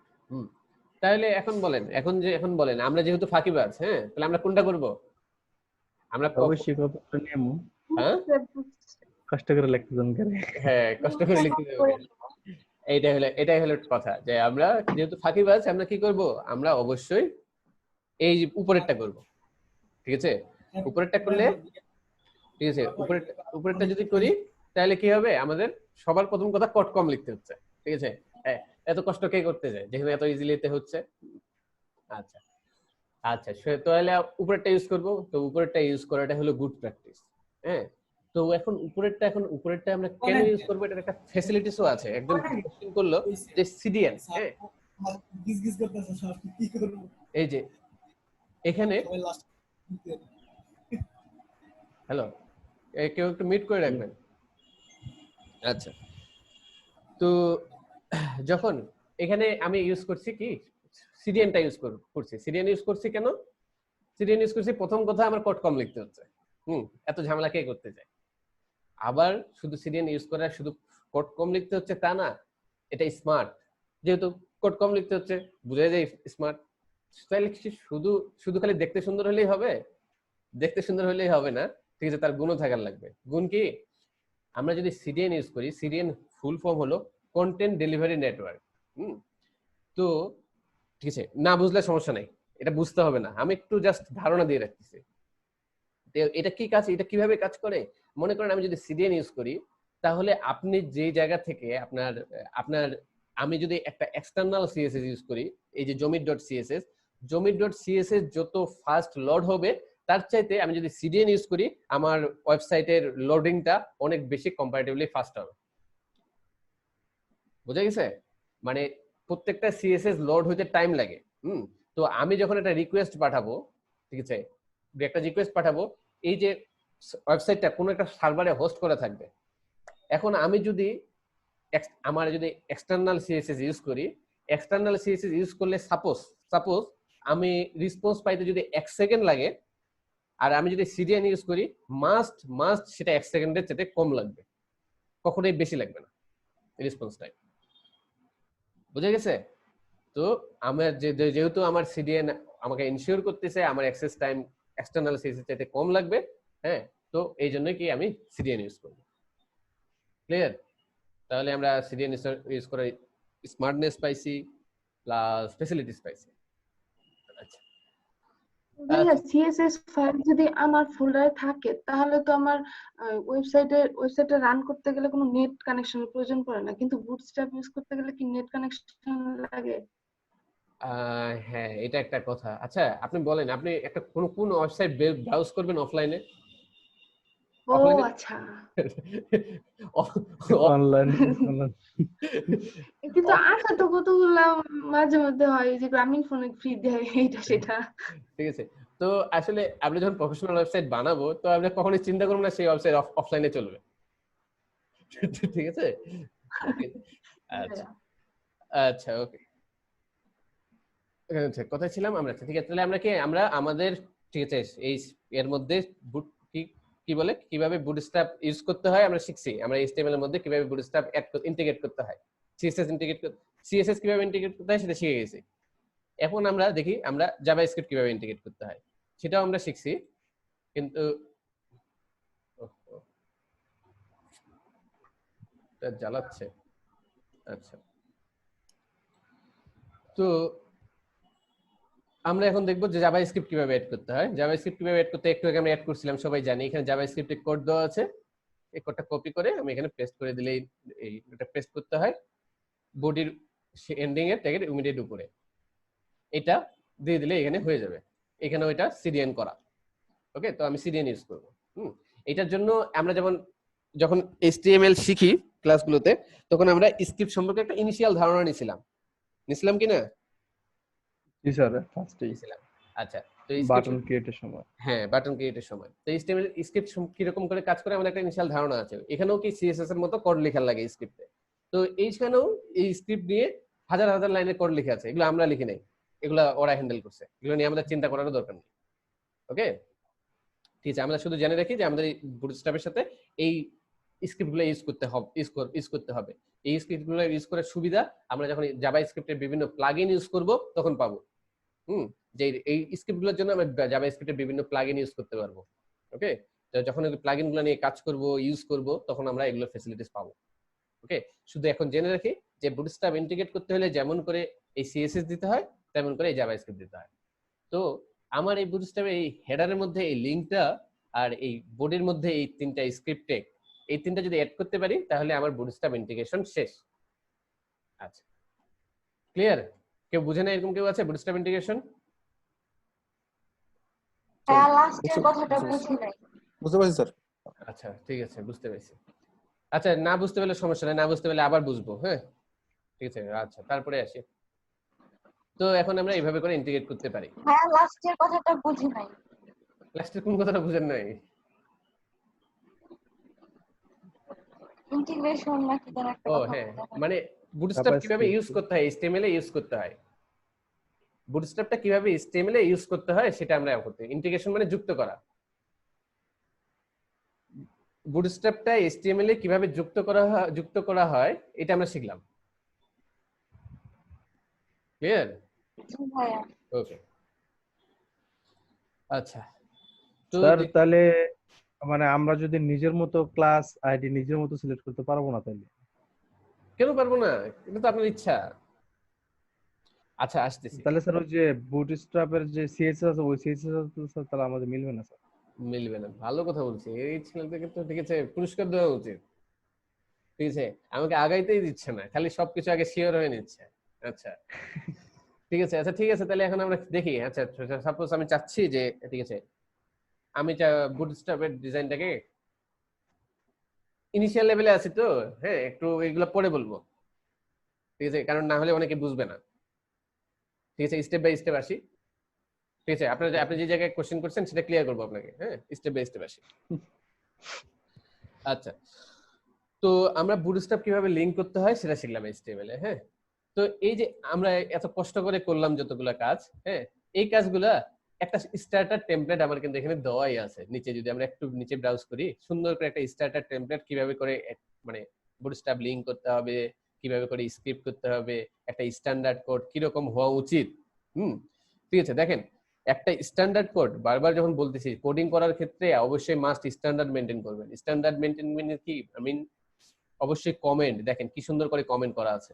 [SPEAKER 1] তাহলে এখন বলেন আমরা যেহেতু ফাঁকিবাজ, হ্যাঁ, তাহলে আমরা কোনটা করব? আমরা
[SPEAKER 2] অবশ্যই কপিটা নেমু,
[SPEAKER 1] হ্যাঁ
[SPEAKER 2] কষ্ট করে লিখতেছেন করে।
[SPEAKER 1] হ্যাঁ, কষ্ট করে লিখতে হবে। এটাই হলো কথা, যে আমরা যেহেতু ফাঁকিবাজ আমরা কি করব? আমরা অবশ্যই এই যে উপরেরটা করব, ঠিক আছে? উপরেরটা করলে, ঠিক আছে, উপরেরটা যদি করি তাহলে কি হবে? আমাদের সবার প্রথম কথা কট কম লিখতে হচ্ছে, ঠিক আছে? এত কষ্ট কে করতে যায় যেখানে এত ইজিলিতে হচ্ছে। আচ্ছা আচ্ছা, তাহলে উপরেরটা ইউজ করব। তো উপরেরটা ইউজ করাটা হলো গুড প্র্যাকটিস। হ্যাঁ, তো এখন উপরেরটা আমরা কেন ইউজ করব? এটার একটা ফ্যাসিলিটিসও আছে। একজন কোশ্চেন করলো যে সিডিএন, হ্যাঁ,
[SPEAKER 8] গিজ করতেছে স্যার, কি করব?
[SPEAKER 1] এই যে এখানে, হ্যালো, কেউ একটু মিট করে রাখবেন। আচ্ছা, তো যখন এখানে আমি ইউজ করছি কি সিডিএনটা করছি। সিডিএন ইউজ করছি কেন? সিডিএন ইউজ করছি প্রথম কথা আমার কোড কম লিখতে হচ্ছে। এত ঝামেলা কে করতে চায়? আবার শুধু সিডিএন ইউজ করে শুধু কোড কম লিখতে হচ্ছে তা না, এটা স্মার্ট। যেহেতু কোড কম লিখতে হচ্ছে বুঝে যায় স্মার্ট। তাহলে শুধু খালি দেখতে সুন্দর হলেই হবে? দেখতে সুন্দর হলেই হবে না, ঠিক আছে, তার গুণও থাকার লাগবে। গুণ কি? আমরা যদি সিডিএন ইউজ করি, সিডিএন ফুল ফর্ম হলো কন্টেন্ট ডেলিভারি নেটওয়ার্ক। তো ঠিক আছে, না বুঝলে সমস্যা নাই, এটা বুঝতে হবে না, আমি একটু জাস্ট ধারণা দিয়ে রাখতেছি। এটা কি কাজ, এটা কিভাবে কাজ করে? মনে করেন আমি যদি সিডিএন ইউজ করি, তাহলে আপনি যে জায়গা থেকে আপনার আমি যদি একটা এক্সটার্নাল সিএসএস ইউজ করি, এই যে জমিট.সিএসএস যত ফাস্ট লোড হবে তার চাইতে আমি যদি সিডিএন ইউজ করি আমার ওয়েবসাইটের লোডিংটা অনেক বেশি কম্পারেটিভলি ফাস্ট হবে। বুঝা গেছে? মানে প্রত্যেকটা সিএসএস লোড হতে টাইম লাগে। তো আমি যখন একটা রিকোয়েস্ট পাঠাবো, ঠিক আছে, একটা রিকোয়েস্ট পাঠাবো, এই যে ওয়েবসাইটটা কোনো একটা সার্ভারে হোস্ট করা থাকবে। এখন আমি যদি এক্সটার্নাল সিএসএস ইউজ করি, এক্সটার্নাল সিএসএস ইউজ করলে সাপোজ আমি রেসপন্স পাইতে যদি 1 সেকেন্ড লাগে, আর আমি যদি সিডিএন ইউজ করি মাস্ট সেটা 1 সেকেন্ডের চেয়ে কম লাগবে, কখনোই বেশি লাগবে না রেসপন্স টাইম। বুঝা গেছে? তো আমার যেহেতু আমার সিডিএন আমাকে ইনশিওর করতেছে আমার অ্যাক্সেস টাইম এক্সটার্নাল সিএসএস চাইতে কম লাগবে, হ্যাঁ, তো এই জন্য কি আমি সিডিএন ইউজ করব। ক্লিয়ার? তাহলে আমরা সিডিএন ইউজ করে স্মার্টনেস পাইছি প্লাস ফ্যাসিলিটিস পাইছি। আচ্ছা,
[SPEAKER 4] ভাইয়া সিএসএস ফাইল যদি আমার ফোল্ডারে থাকে তাহলে তো আমার ওয়েবসাইটে রান করতে গেলে কোনো নেট কানেকশনের প্রয়োজন পড়ে না, কিন্তু বুটস্ট্র্যাপ ইউজ করতে গেলে কি নেট কানেকশন লাগে?
[SPEAKER 1] হ্যাঁ, এটা একটা কথা। আচ্ছা আপনি বলেন, আপনি একটা কোন ওয়েবসাইট ব্রাউজ করবেন অফলাইনে?
[SPEAKER 4] ও আচ্ছা,
[SPEAKER 2] অনলাইন
[SPEAKER 4] কিন্তু আছে তো কতগুলা, মাঝে মধ্যে হয় যে গ্রামীণ ফোনে ফ্রি দেয় এইটা সেটা।
[SPEAKER 1] ঠিক আছে, তো আসলে আমরা যখন প্রফেশনাল ওয়েবসাইট বানাবো তো আমরা কখনোই চিন্তা করবো না সেই ওয়েবসাইট অফলাইনে চলবে। ঠিক আছে, আচ্ছা আচ্ছা, ওকে, আচ্ছা কোথায় ছিলাম আমরা? ঠিক আছে, তাহলে আমরা আমাদের ঠিক আছে এই এর মধ্যে কি কি বলে কিভাবে বুটস্ট্র্যাপ ইউজ করতে হয় আমরা শিখছি। আমরা HTML এর মধ্যে কিভাবে বুটস্ট্র্যাপ ইন্টিগ্রেট করতে হয়, CSS কিভাবে ইন্টিগ্রেট করতে হয় সেটা শিখে গেছি। এখন আমরা দেখি আমরা জাভাস্ক্রিপ্ট কিভাবে ইন্টিগ্রেট করতে হয় সেটাও আমরা শিখছি। কিন্তু জ্বালাচ্ছে। আচ্ছা, তো আমরা এখন দেখবো যে জাভাস্ক্রিপ্ট কিভাবে এড করতে হয়। জাভাস্ক্রিপ্ট কিভাবে এড করতে একটু আগে আমরা এড করছিলাম, সবাই জানি। এখানে জাভাস্ক্রিপ্টে কোড দেওয়া আছে, এই কোডটা কপি করে আমি এখানে পেস্ট করে দিলেই এটা পেস্ট করতে হয় বডির এন্ডিং এর ট্যাগের ইমিডিয়েট উপরে, এটা দিয়ে দিলে এখানে হয়ে যাবে। এখানে ওইটা সিডিএন করা। ওকে, তো আমি সিডিএন ইউজ করব। এটার জন্য আমরা যখন HTML শিখি ক্লাসগুলোতে, তখন আমরা স্ক্রিপ্ট সম্পর্কে একটা ইনিশিয়াল ধারণা নিছিলাম কি না?
[SPEAKER 2] জি স্যার, ফার্স্টেই
[SPEAKER 1] নিছিলাম। আচ্ছা, তো
[SPEAKER 2] বাটন ক্রিয়েটের সময়,
[SPEAKER 1] হ্যাঁ বাটন ক্রিয়েটের সময় তো HTML স্ক্রিপ্ট কিরকম করে কাজ করে আমাদের একটা ইনিশিয়াল ধারণা আছে। এখানেও কি CSS এর মতো কোড লেখা লাগে স্ক্রিপ্টে। তো এইখানেও এই স্ক্রিপ্ট দিয়ে হাজার হাজার লাইনের কোড লেখা আছে, এগুলো আমরা লিখি নাই, এগুলো ওরা হ্যান্ডেল করছে, এগুলো নিয়ে আমাদের চিন্তা করারও দরকার নেই। ওকে, ঠিক আছে, আমরা শুধু জেনে রাখি যে আমাদের এই বুটস্ট্র্যাপের সাথে এই স্ক্রিপ্টগুলো ইউজ করতে হবে। এই স্ক্রিপ্টগুলো ইউজ করার সুবিধা আমরা যখন জাভাস্ক্রিপ্টের বিভিন্ন প্লাগইন ইউজ করব তখন পাবো। যে এই স্ক্রিপ্টগুলোর জন্য আমরা জাভাস্ক্রিপ্টের বিভিন্ন প্লাগইন ইউজ করতে পারবো। ওকে, তো যখন এই প্লাগইনগুলো নিয়ে কাজ করব ইউজ করব তখন আমরা এগুলোর ফ্যাসিলিটিস পাবো। ওকে, শুধু এখন জেনে রাখি যে বুটস্ট্র্যাপ ইন্টিগ্রেট করতে হলে যেমন করে এই CSS দিতে হয় তেমন করে এই জাভাস্ক্রিপ্ট দিতে হয়। তো আমার এই বুটস্ট্র্যাপে এই হেডারের মধ্যে এই লিংকটা আর এই বডির মধ্যে এই তিনটা স্ক্রিপ্ট ট্যাগ, এই তিনটা যদি অ্যাড করতে পারি তাহলে আমার বুটস্ট্র্যাপ ইন্টিগ্রেশন শেষ। আচ্ছা, ক্লিয়ার? কেউ বুঝে না এরকম কেউ আছে বুটস্ট্র্যাপ ইন্টিগ্রেশন?
[SPEAKER 9] লাস্টের কথাটা বুঝি নাই।
[SPEAKER 7] বুঝতে পারছি স্যার।
[SPEAKER 1] আচ্ছা, ঠিক আছে, বুঝতে পেরেছি। আচ্ছা, না বুঝতে পারলে সমস্যা নেই, না বুঝতে পারলে আবার বুঝবো। হ্যাঁ, ঠিক আছে। আচ্ছা, তারপরে আসি। তো এখন আমরা এইভাবে করে ইন্টিগ্রেট করতে পারি।
[SPEAKER 9] হ্যাঁ, লাস্টের কথাটা বুঝি নাই।
[SPEAKER 1] লাস্টের কোন কথাটা বুঝেন নাই?
[SPEAKER 9] ইন্টিগ্রেশন নাকি যেন একটা
[SPEAKER 1] ও
[SPEAKER 9] কথা
[SPEAKER 1] হ্যাঁ,
[SPEAKER 9] বললেন।
[SPEAKER 1] মানে বুটস্ট্র্যাপ কিভাবে ইউজ করতে হয়, HTML এ ইউজ করতে হয়। বুটস্ট্র্যাপটা কিভাবে HTML এ ইউজ করতে হয় সেটা আমরা করতে। ইন্টিগ্রেশন মানে যুক্ত করা। বুটস্ট্র্যাপটা HTML এ কিভাবে যুক্ত করা হয় এটা আমরা শিখলাম। ক্লিয়ার?
[SPEAKER 9] ভাইয়া
[SPEAKER 1] ওকে, আচ্ছা। তো
[SPEAKER 2] স্যার তাহলে মানে আমরা যদি নিজের মতো ক্লাস আইডি নিজের মতো সিলেক্ট করতে পারবো না তাহলে?
[SPEAKER 1] কেন পারবো না? এটা তো আপনার ইচ্ছা। আচ্ছা, আসতেছি।
[SPEAKER 2] তাহলে স্যার ওই যে বুটস্ট্র্যাপের যে CSS আছে ওই CSS স্যার তাহলে আমাদের মিলবে না স্যার?
[SPEAKER 1] মিলবে না, ভালো কথা বলছি। এই ছেলেদেরকে তো ঠিক আছে পুরস্কার দেওয়া উচিত। ঠিক আছে, আমাকে আগাইতেই দিচ্ছে না, খালি সবকিছু আগে শিওর হয়ে নিচ্ছে। আচ্ছা, ঠিক আছে। আচ্ছা, ঠিক আছে, তাহলে এখন আমরা দেখি। আচ্ছা, সাপোজ আমি চাচ্ছি যে ঠিক আছে আমি বুটস্ট্র্যাপের ডিজাইনটাকে ইনিশিয়াল লেভেলে আছি, তো হ্যাঁ একটু এগুলো পরে বলবো। ঠিক আছে, কারণ না হলে অনেকে বুঝবে না। ঠিক আছে, স্টেপ বাই স্টেপ আসি। ঠিক আছে, আপনি যে জায়গায় কোশ্চেন করছেন সেটা ক্লিয়ার করবো আপনাকে। হ্যাঁ, স্টেপ বাই স্টেপ আসি। আচ্ছা, তো আমরা বুটস্ট্র্যাপ কিভাবে লিংক করতে হয় সেটা শিখলাম HTML এ। হ্যাঁ, তো এই যে আমরা এত কষ্ট করে করলাম যতগুলা কাজ, হ্যাঁ এই কাজগুলা একটা স্টার্টার টেমপ্লেট আমার কিন্তু এখানে দেওয়াই আছে নিচে। যদি আমরা একটু নিচে ব্রাউজ করি, সুন্দর করে একটা স্টার্টার টেমপ্লেট কিভাবে করে মানে বুটস্ট্র্যাপ লিংক করতে হবে, কিভাবে করে স্ক্রিপ্ট করতে হবে, একটা স্ট্যান্ডার্ড কোড কিরকম হওয়া উচিত। ঠিক আছে, দেখেন একটা স্ট্যান্ডার্ড কোড বারবার যখন বলতেছি, কোডিং করার ক্ষেত্রে অবশ্যই মাস্ট স্ট্যান্ডার্ড মেনটেন করবেন। স্ট্যান্ডার্ড মেনটেন মানে কি? অবশ্যই কমেন্ট, দেখেন কি সুন্দর করে কমেন্ট করা আছে।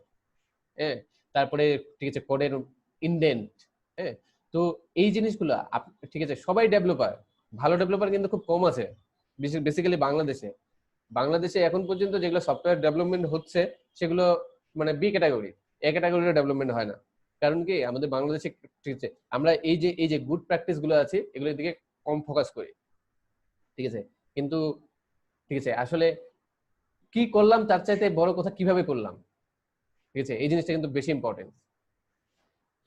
[SPEAKER 1] হ্যাঁ, তারপরে ঠিক আছে কোডের ইনডেন্ট। হ্যাঁ, তো এই জিনিসগুলো ঠিক আছে সবাই ডেভেলপার, ভালো ডেভেলপার কিন্তু খুব কম আছে বেসিক্যালি বাংলাদেশে এখন পর্যন্ত যেগুলো সফটওয়্যার ডেভেলপমেন্ট হচ্ছে সেগুলো মানে বি ক্যাটাগরি, এ ক্যাটাগরির ডেভেলপমেন্ট হয় না। কারণ কি আমাদের বাংলাদেশে ঠিক আছে আমরা এই যে গুড প্র্যাকটিস গুলো আছে এগুলোর দিকে কম ফোকাস করি। ঠিক আছে, কিন্তু ঠিক আছে আসলে কি করলাম তার চাইতে বড় কথা কিভাবে করলাম। ঠিক আছে, এই জিনিসটা কিন্তু বেশি ইম্পর্টেন্ট।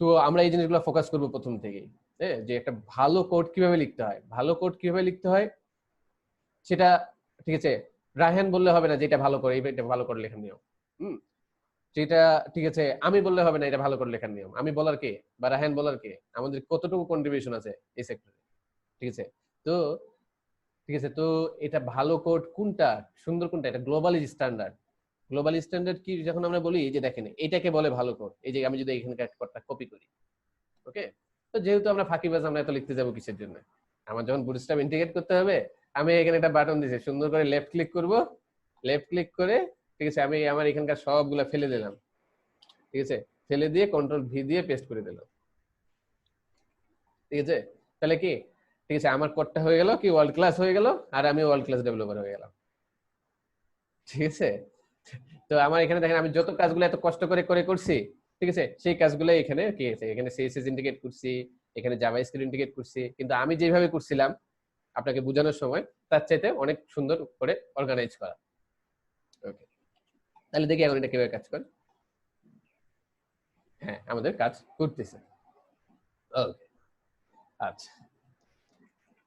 [SPEAKER 1] তো আমরা এই জিনিসগুলো ফোকাস করবো প্রথম থেকেই। হ্যাঁ, যে একটা ভালো কোড কিভাবে লিখতে হয় সেটা ঠিক আছে রায়হান বললে হবে না যে এটা ভালো করে লেখার নিয়ম। যেটা ঠিক আছে আমি বললে হবে না এটা ভালো করে লেখার নিয়ম। আমি বলার কে বা রায়হান বলার কে? আমাদের কতটুকু কন্ট্রিবিউশন আছে এই সেক্টরে। ঠিক আছে, তো ঠিক আছে? তো এটা ভালো কোড কোনটা, সুন্দর কোনটা, এটা গ্লোবাল স্ট্যান্ডার্ড। গ্লোবাল স্ট্যান্ডার্ড কি যখন আমরা বলি যে দেখেন এটাকে বলে ভালো কোড, এই যে আমি যদি এখানকার কোডটা কপি করি, ওকে? তো যেহেতু আমরা ফাঁকিবাজ, আমরা এত লিখতে যাবো কিসের জন্য? আমার যখন বুটস্ট্র্যাপ ইন্টিগ্রেট করতে হবে, আমি এখানে একটা বাটন দিয়েছি, সুন্দর করে লেফট ক্লিক করব, লেফট ক্লিক করে ঠিক আছে আমি আমার এখানকার সবগুলা ফেলে দিলাম, ঠিক আছে? ফেলে দিয়ে কন্ট্রোল ভি দিয়ে পেস্ট করে দিলাম, ঠিক আছে? তাহলে কি ঠিক আছে, আমার কোডটা হয়ে গেল কি ওয়ার্ল্ড ক্লাস হয়ে গেল, আর আমি ওয়ার্ল্ড ক্লাস ডেভেলপার হয়ে গেলাম, ঠিক আছে? তো আমার এখানে দেখেন আমি যত কাজগুলো এত কষ্ট করে করে করছি, ঠিক আছে, সেই কাজগুলো এখানে কি আছে, এখানে সিএসএস ইন্টিগ্রেট করছি, এখানে জাভাস্ক্রিপ্ট ইন্টিগ্রেট করছি, কিন্তু আমি যেভাবে করছিলাম আপনাকে বোঝানোর সময় তার চাইতে অনেক সুন্দর করে অর্গানাইজ করা। ওকে, তাহলে দেখি এখন এটা কিভাবে কাজ করে। হ্যাঁ, আমাদের কাজ করতেছে। ওকে, আচ্ছা,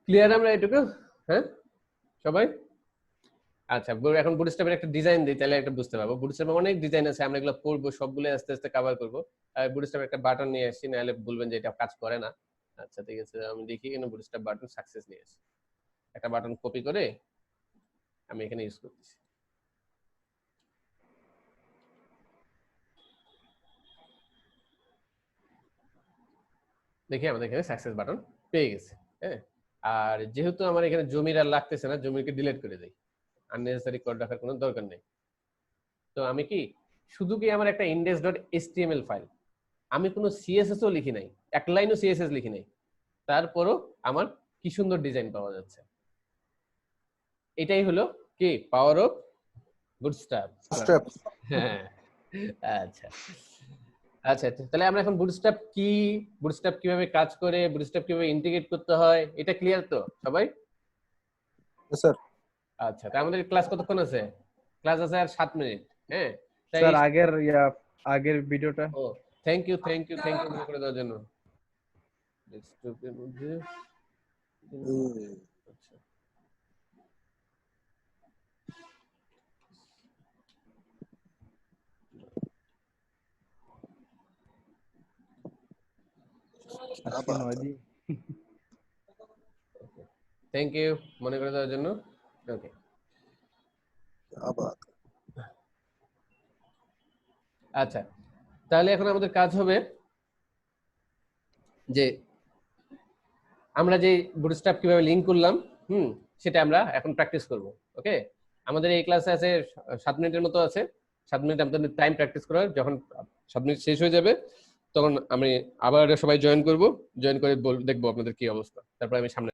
[SPEAKER 1] ক্লিয়ার আমরা এটুকু? হ্যাঁ সবাই? আচ্ছা, এখন বুটস্ট্র্যাপের একটা ডিজাইন দিই, তাহলে একটা বুঝতে পারবো। বুটস্ট্র্যাপে অনেক ডিজাইন আছে, আমরা এগুলো করবো, সবগুলো আস্তে আস্তে কভার করবো। বুটস্ট্র্যাপের একটা বাটন নিয়ে আসি, নাহলে বলবেন যে এটা কাজ করে না। আচ্ছা ঠিক আছে, আমি দেখি এখানে বুটস্ট্র্যাপ বাটন সাকসেস নিয়ে আসি। একটা বাটন কপি করে আমি এখানে ইউজ করতেছি। দেখি আমাদের এখানে সাকসেস বাটন পেয়ে গেছে। হ্যাঁ, আর যেহেতু আমার এখানে জমির আর লাগতেছে না, জমিকে ডিলিট করে দেই, আননেসেসারি কোড রাখার কোনো দরকার নেই। তো আমি কি শুধু কি আমার একটা index.html ফাইল, আমি কোনো সিএসএস ও লিখি নাই, এক লাইনও সিএসএস লিখি নাই, তারপরও আমার কি সুন্দর ডিজাইন পাওয়া যাচ্ছে। এটাই হলো কি পাওয়ার অফ বুটস্ট্র্যাপ। হ্যাঁ, আচ্ছা আচ্ছা, তাহলে আমরা এখন বুটস্ট্র্যাপ কি, বুটস্ট্র্যাপ কিভাবে কাজ করে, বুটস্ট্র্যাপ কিভাবে ইন্টিগ্রেট করতে হয়, এটা ক্লিয়ার তো সবাই?
[SPEAKER 7] স্যার
[SPEAKER 1] আচ্ছা, তা আমাদের ক্লাস কতক্ষণ আছে? ক্লাস আছে আর 7 মিনিট। হ্যাঁ
[SPEAKER 2] স্যার আগের ভিডিওটা।
[SPEAKER 1] ও থ্যাংক ইউ মনে করে দেওয়ার জন্য। ডেস্কটপের মধ্যে আচ্ছা থ্যাংক ইউ মনে করে দেওয়ার জন্য। ওকে, আচ্ছা, তাহলে এখন আমাদের কাজ হবে যে আমরা যে বুটস্ট্র্যাপ কিভাবে লিংক করলাম, সেটা আমরা এখন প্র্যাকটিস করব। ওকে, আমাদের এই ক্লাসে আছে 7 মিনিটের মতো আছে, 7 মিনিট আমাদের টাইম প্র্যাকটিস করার। যখন 7 মিনিট শেষ হয়ে যাবে তখন আমি আবার সবাই জয়েন করব, জয়েন করে দেখবো আপনাদের কি অবস্থা, তারপর আমি সামনে।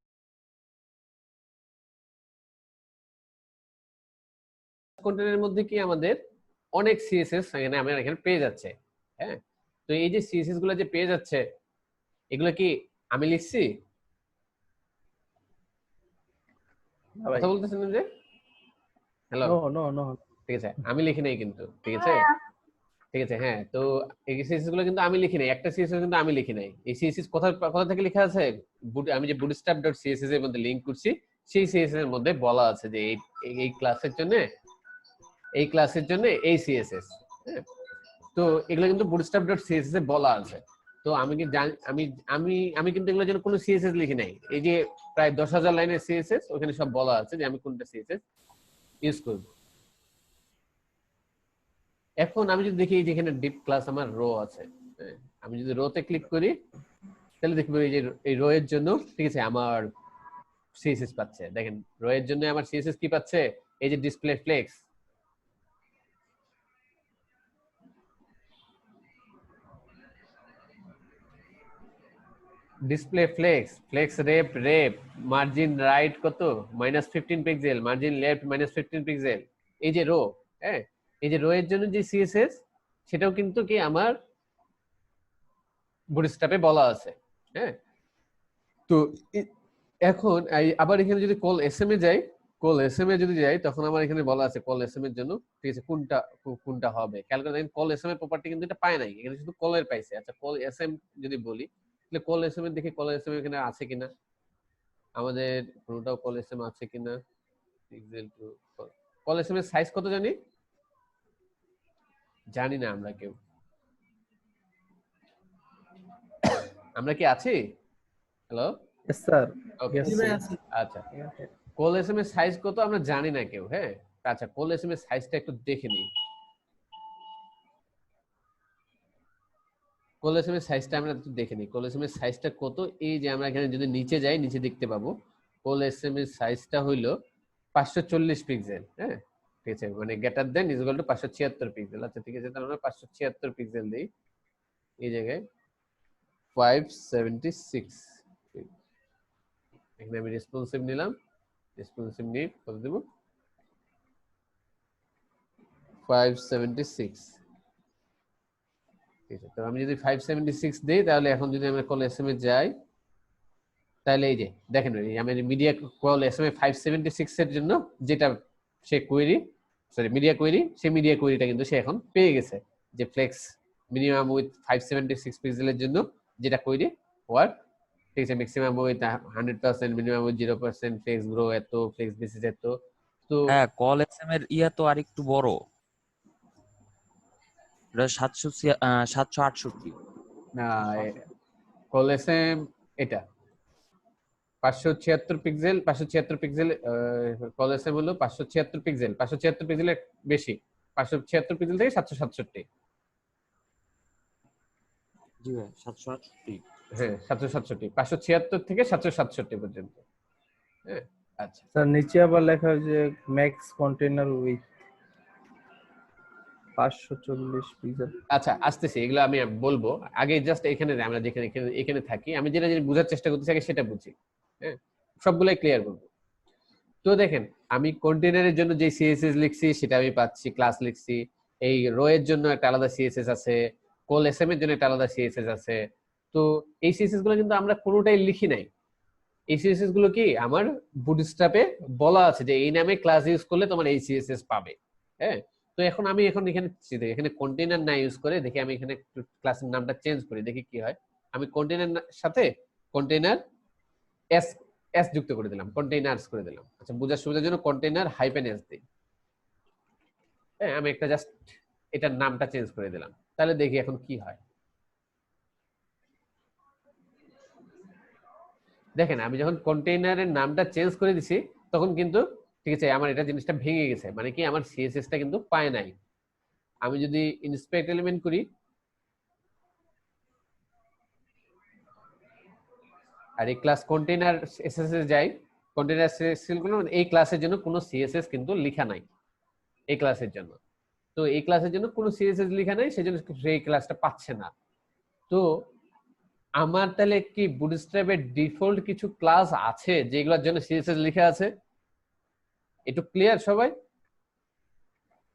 [SPEAKER 1] কন্টেন্টের মধ্যে কি আমাদের অনেক সিএসএস এখানে আমরা এখানে পেয়ে যাচ্ছে। হ্যাঁ, তো এই যে সিএসএস গুলো যে পেয়ে যাচ্ছে, এগুলো কি আমি লিখছি? কথা বলতেছেন যে হ্যালো?
[SPEAKER 2] নো,
[SPEAKER 1] ঠিক আছে, আমি লিখি নাই কিন্তু, ঠিক আছে ঠিক আছে। হ্যাঁ, তো এই সিএসএস গুলো কিন্তু আমি লিখি নাই, একটা সিএসএস কিন্তু আমি লিখি নাই। এই সিএসএস কোথা থেকে লেখা আছে? আমি যে bootstrap.css এর মধ্যে লিংক করছি, সেই সিএসএস এর মধ্যে বলা আছে যে এই ক্লাসের জন্য এই সিএসএস। তো এগুলো কিন্তু bootstrap.css এ বলা আছে। তো আমি কি আমি কিন্তু এগুলোর জন্য কোনো সিএসএস লিখি নাই। এই যে প্রায় 10,000 লাইনের সিএসএস, ওখানে সব বলা আছে যে আমি কোনটা সিএসএস ইউজ করব। এখন আমি যদি দেখি যেখানে ডিপ ক্লাস আমার রো আছে, আমি যদি রোতে ক্লিক করি তাহলে দেখবো এই যে এই রো এর জন্য ঠিক আছে আমার সিএসএস পাচ্ছে। দেখেন রো এর জন্য আমার সিএসএস কি পাচ্ছে, এই যে display flakes, display flakes rape margin right কত -15 পিক্সেল, মার্জিন লেফট -15 পিক্সেল। এই যে রো, হ্যাঁ এই যে রো এর জন্য যে সিএসএস সেটাও কিন্তু কি আমার বুটস্ট্র্যাপে বলা আছে। হ্যাঁ, তো এখন আবার এখানে যদি কল এসএম এ যাই, যদি যাই তখন আমার এখানে বলা আছে কল এসএম এর জন্য ঠিক আছে কোনটা হবে। খেয়াল করে দেখেন কল এসএম এর প্রপার্টি কিন্তু এটা পায় নাই, এখানে শুধু কলের পাইছে। আচ্ছা, কল এসএম যদি বলি তাহলে কল এসএম এর দেখি কল এসএম এখানে আছে কিনা, আমাদের কোনটাও কল এসএম আছে কিনা। পিক্সেল টু কল এসএম এর সাইজ কত জানি না আমরা কেউ, আমরা কি আছি? হ্যালো
[SPEAKER 2] স্যার
[SPEAKER 1] ওকে, আচ্ছা কোল এসএম এর সাইজ কত আমরা জানি না কেউ, হ্যাঁ। আচ্ছা, কোল এসএম এর সাইজটা একটু দেখে নিই। কোল এসএম এর সাইজটা আমরা একটু দেখে নিই। কোল এসএম এর সাইজটা কত, এই যে আমরা এখানে যদি নিচে যাই, নিচে দেখতে পাবো কোল এসএম এর সাইজটা হইলো 540 পিক্সেল, হ্যাঁ। ঠিক আছে, মানে greater than is equal to 576 pixel. আচ্ছা ঠিক আছে, তাহলে আমরা 576 পিক্সেল দিই এই জায়গায় 576। এখানে আমি রেসপন্সিভ নিলাম, রেসপন্সিভ নিয়ে কত দেব, 576। ঠিক আছে, তো আমি যদি 576 দেই, তাহলে এখন যদি আমরা কল এসএম এ যাই, তাহলে এই যে দেখেন আমি মিডিয়া কল এসএম এ 576 এর জন্য যেটা সে কোয়েরি, সরি মিডিয়া কোয়েরি, সেই মিডিয়া কোয়েরিটা কিন্তু সে এখন পেয়ে গেছে, যে ফ্লেক্স মিনিমাম উইথ 576 পিক্সেলের জন্য যেটা কোয়েরি ওয়ার্ক। ঠিক আছে, maximum with 100%, minimum with 0%, flex grow এত, ফ্লেক্স বেসিস এত। তো
[SPEAKER 10] হ্যাঁ, কল এসএম এর ইয়া তো আরেকটু বড়, এটা 768।
[SPEAKER 1] কল এসএম এটা 576 পিক্সেল, 576 পিক্সেল। কল এসএম হলো 576 পিক্সেল, 576 পিক্সেলের বেশি, 576 পিক্সেল থেকে 767।
[SPEAKER 10] জি ভাই, 768।
[SPEAKER 1] হ্যাঁ 767, 576 থেকে 767 পর্যন্ত, হ্যাঁ। আচ্ছা
[SPEAKER 2] স্যার নিচে আবার লেখা হয় যে ম্যাক্স কন্টেইনার উইথ 540 পিক্সেল।
[SPEAKER 1] আচ্ছা, আসতেছি, এগুলো আমি বলবো। আগে জাস্ট এখানে আমরা যেখানে এখানে থাকি, আমি যেটা বোঝার চেষ্টা করতেছি আগে সেটা বুঝি, হ্যাঁ। সবগুলাই ক্লিয়ার করবো। তো দেখেন, আমি কন্টেইনারের জন্য যে সিএসএস লিখছি সেটা আমি পাচ্ছি, ক্লাস লিখছি। এই রো এর জন্য একটা আলাদা সিএসএস আছে, কোল এসএম এর জন্য একটা আলাদা সিএসএস আছে। তো এই সিএসএস গুলো কিন্তু আমরা কোনোটাই লিখি নাই। এই সিএসএস গুলো কি আমার বুটস্ট্র্যাপে বলা আছে যে এই নামে ক্লাস ইউজ করলে তোমার এই সিএসএস পাবে, হ্যাঁ। তো এখন আমি এখানে কন্টেইনার না ইউজ করে দেখি, আমি এখানে ক্লাসের নামটা চেঞ্জ করি, দেখি কি হয়। আমি কন্টেইনার সাথে কন্টেইনার এস এস যুক্ত করে দিলাম, কন্টেইনার্স করে দিলাম। আচ্ছা, বোঝার সুবিধার জন্য কন্টেইনার হাইফেন এস দিই, হ্যাঁ। আমি একটা জাস্ট এটার নামটা চেঞ্জ করে দিলাম, তাহলে দেখি এখন কি হয়। দেখেন, আমি যখন কন্টেইনারের নামটা চেঞ্জ করে দিছি, তখন কিন্তু ঠিক আছে আমার এটা জিনিসটা ভেঙে গেছে, মানে কি আমার সিএসএসটা কিন্তু পায় নাই। আমি যদি ইন্সপেক্ট এলিমেন্ট করি, আর এই ক্লাস কন্টেইনার এসএস এ যাই, কন্টেইনার এসএসএল গুলো এই ক্লাসের জন্য কোনো সিএসএস কিন্তু লেখা নাই এই ক্লাসের জন্য। তো এই ক্লাসের জন্য কোনো সিএসএস লেখা নাই, সেজন্য সেই ক্লাসটা পাচ্ছে না। তো আমার তাহলে কি বুটস্ট্র্যাপের ডিফল্ট কিছু ক্লাস আছে যেগুলোর জন্য সিএসএস লেখা আছে? একটু ক্লিয়ার সবাই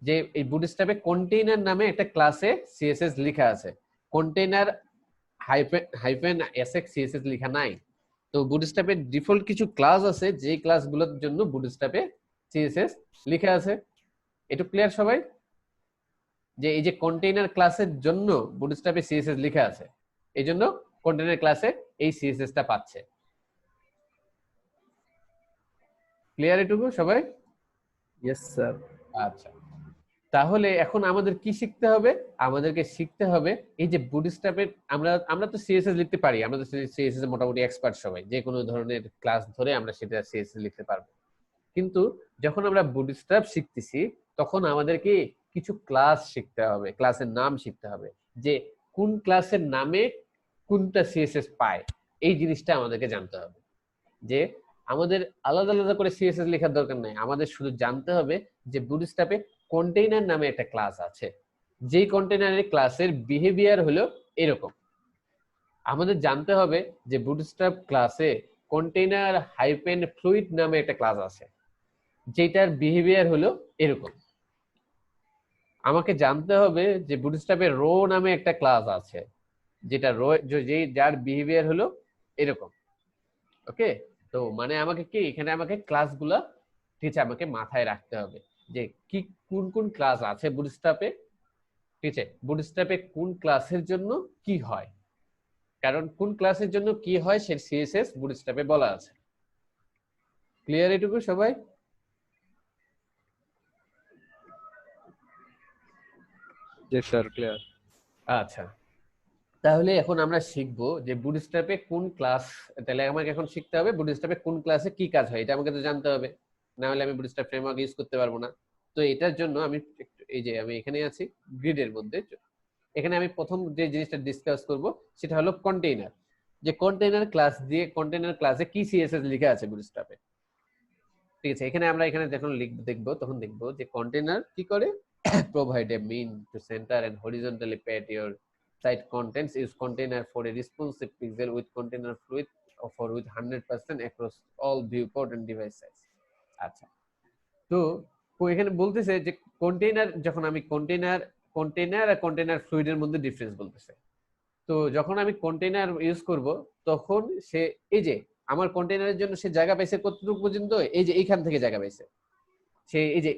[SPEAKER 1] যে এই বুটস্ট্র্যাপে কন্টেইনার নামে একটা ক্লাসে সিএসএস লেখা আছে, কন্টেইনার হাইফেন এসএক্স সিএসএস লেখা নাই। তো বুটস্ট্র্যাপের ডিফল্ট কিছু ক্লাস আছে যে ক্লাসগুলোর জন্য বুটস্ট্র্যাপে সিএসএস লেখা আছে। একটু ক্লিয়ার সবাই যে এই যে কন্টেইনার ক্লাসের জন্য বুটস্ট্র্যাপে সিএসএস লেখা আছে, এই জন্য কন্টেইনার ক্লাসে এই সিএসএসটা পাচ্ছে। ক্লিয়ার এটুকু সবাই?
[SPEAKER 2] Yes sir.
[SPEAKER 1] আচ্ছা, তাহলে এখন আমাদের কি শিখতে হবে? আমাদেরকে শিখতে হবে এই যে বুটস্ট্র্যাপের আমরা তো সিএসএস লিখতে পারি, আমরা তো সিএসএস এ মোটামুটি এক্সপার্ট সবাই, যে কোনো ধরনের ক্লাস ধরে আমরা সেটা সিএসএস লিখতে পারবো। কিন্তু যখন আমরা বুটস্ট্র্যাপ শিখতেছি তখন আমাদেরকে কিছু ক্লাস শিখতে হবে, ক্লাসের নাম শিখতে হবে, যে কোন ক্লাসের নামে কোনটা সিএসএস পায়, এই জিনিসটা আমাদেরকে জানতে হবে। যে আমাদের আলাদা আলাদা করে সিএসএস লেখার দরকার নাই, আমাদের শুধু জানতে হবে যে বুটস্ট্র্যাপে কন্টেইনার নামে একটা ক্লাস আছে, যেই কন্টেইনারের ক্লাসের বিহেভিয়ার হলো এরকম। আমাদের জানতে হবে যে বুটস্ট্র্যাপ ক্লাসে কন্টেইনার হাইফেন ফ্লুইড নামে একটা ক্লাস আছে, যেটার বিহেভিয়ার হলো এরকম। আমাকে জানতে হবে যে বুটস্ট্র্যাপে রো নামে একটা ক্লাস আছে, যেটা রো যার বিহেভিয়ার হলো এরকম। ওকে, তো মানে আমাকে কি এখানে আমাকে ক্লাসগুলা ঠিক আছে আমাকে মাথায় রাখতে হবে যে কি কোন কোন ক্লাস আছে বুটস্ট্র্যাপে, ঠিক আছে। বুটস্ট্র্যাপে কোন ক্লাসের জন্য কি হয়, কারণ কোন ক্লাসের জন্য কি হয় সে সিএসএস বুটস্ট্র্যাপে বলা আছে। ক্লিয়ার এটুকু সবাই?
[SPEAKER 3] জি স্যার, ক্লিয়ার।
[SPEAKER 1] আচ্ছা, তাহলে এখন আমরা শিখবো যে বুটস্ট্র্যাপে কোন ক্লাস, তাহলে আমাকে এখন শিখতে হবে বুটস্ট্র্যাপে কোন ক্লাসে কি কাজ হয়, এটা আমাকে তো জানতে হবে, না হলে আমি বুটস্ট্র্যাপ ফ্রেমওয়ার্ক ইউজ করতে পারবো না। তো এটার জন্য আমি এই যে আমি এখানে আছি গ্রিডের মধ্যে, এখানে আমি প্রথম যে জিনিসটা ডিসকাস করব সেটা হলো কন্টেইনার, যে কন্টেইনার ক্লাস দিয়ে কন্টেইনার ক্লাসে কি সিএসএস লেখা আছে বুটস্ট্র্যাপে। ঠিক আছে, এখানে আমরা এখানে যখন দেখবো তখন দেখবো যে কন্টেইনার কি করে, provide a mean to center and horizontally pat your site contents, use container for a responsive pixel with container fluid or with 100% across all viewport and device size। আচ্ছা, তো এখানে বলতেছে যে কন্টেইনার, যখন আমি কন্টেইনার আর container ফ্লুইডের মধ্যে difference বলতেছে। তো যখন আমি কন্টেইনার ইউজ করব তখন সে এই যে আমার কন্টেইনারের জন্য সে জায়গা পাইছে কতটুকু পর্যন্ত, এই যে এইখান থেকে জায়গা পাইছে, সে এই যে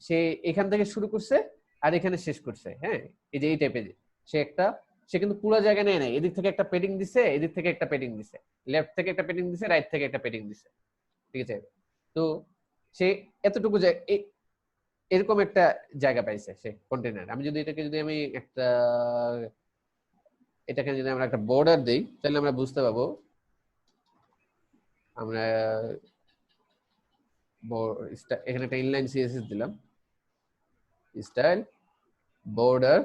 [SPEAKER 1] সে এখান থেকে শুরু করছে আর এখানে শেষ করছে। হ্যাঁ, এই যে এই টাইপের সে কিন্তু পুরো জায়গা নেয় নাই, এদিক থেকে একটা পেডিং দিছে, এদিক থেকে একটা পেডিং দিছে, লেফট থেকে একটা পেডিং দিছে, রাইট থেকে একটা পেডিং দিছে। ঠিক আছে, তো সে এতটুকু এরকম একটা জায়গা পাইছে সে কন্টেইনার। আমি যদি এটাকে যদি আমরা একটা বর্ডার দেই তাহলে আমরা বুঝতে পারবো। আমরা এখানে একটা ইনলাইন সিএসএস দিলাম, স্টাইল বর্ডার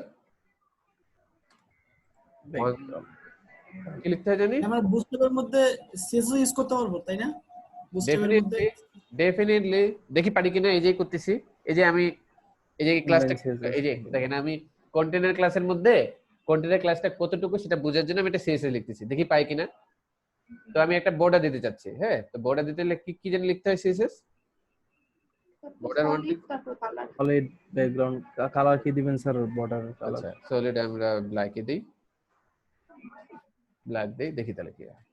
[SPEAKER 1] কি লিখতে হয় জানি,
[SPEAKER 8] আমরা বুস্ট্র্যাপের মধ্যে সিএসএস ইউজ করতে পারবো তাই না? বুস্ট্র্যাপের মধ্যে
[SPEAKER 1] ডেফিনেটলি দেখি পারি কিনা। এই যে করতেছি, এই যে আমি এই যে ক্লাসটা, এই যে দেখেন আমি কন্টেইনার ক্লাসের মধ্যে কন্টেইনার ক্লাসটা কতটুকু সেটা বোঝার জন্য আমি একটা সিএসএস লিখতেছি, দেখি পাই কিনা। তো আমি একটা বর্ডার দিতে চাচ্ছি। হ্যাঁ, তো বর্ডার দিতে কি জানি লিখতে হয় CSS, border one
[SPEAKER 2] solid background colour কি দিবেন স্যার? বর্ডার কালার
[SPEAKER 1] আচ্ছা সলিড আমরা ব্ল্যাক দেই, ব্ল্যাক দেই, দেখি তাহলে কি হয়।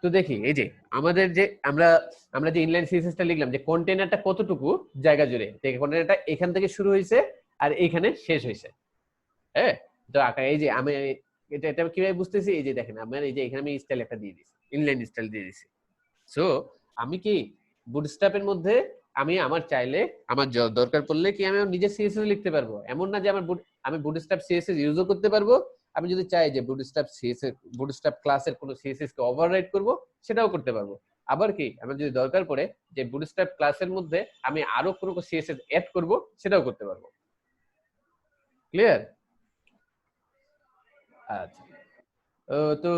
[SPEAKER 1] তো দেখি এই যে আমাদের যে আমরা যে ইনলাইন সিএসএসটা লিখলাম যে কন্টেইনারটা কতটুকু জায়গা জুড়ে, কন্টেইনারটা এখান থেকে শুরু হয়েছে আর এইখানে শেষ হয়েছে। হ্যাঁ, তো এই যে আমি এটা কিভাবে বুঝতেছি, এই যে দেখেন আমার এই যে এখানে আমি স্টাইল একটা দিয়ে দিছি, ইনলাইন স্টাইল দিয়ে দিছি। সো আমি কি বুটস্ট্র্যাপের মধ্যে আমি আমার চাইলে আমার দরকার পড়লে কি আমি নিজের সিএসএস লিখতে পারবো, এমন না যে আমি বুটস্ট্র্যাপ সিএসএস ইউজও করতে পারবো। আমি যদি চাই যে বুটস্ট্র্যাপ ক্লাসের কোনো সিএসএস কে ওভাররাইড করব সেটাও করতে পারবো। আবার কি আমার যদি দরকার পড়ে যে বুটস্ট্র্যাপ ক্লাসের মধ্যে আমি আরো কোনো সিএসএস অ্যাড করব সেটাও করতে পারবো। ক্লিয়ার? আচ্ছা, তো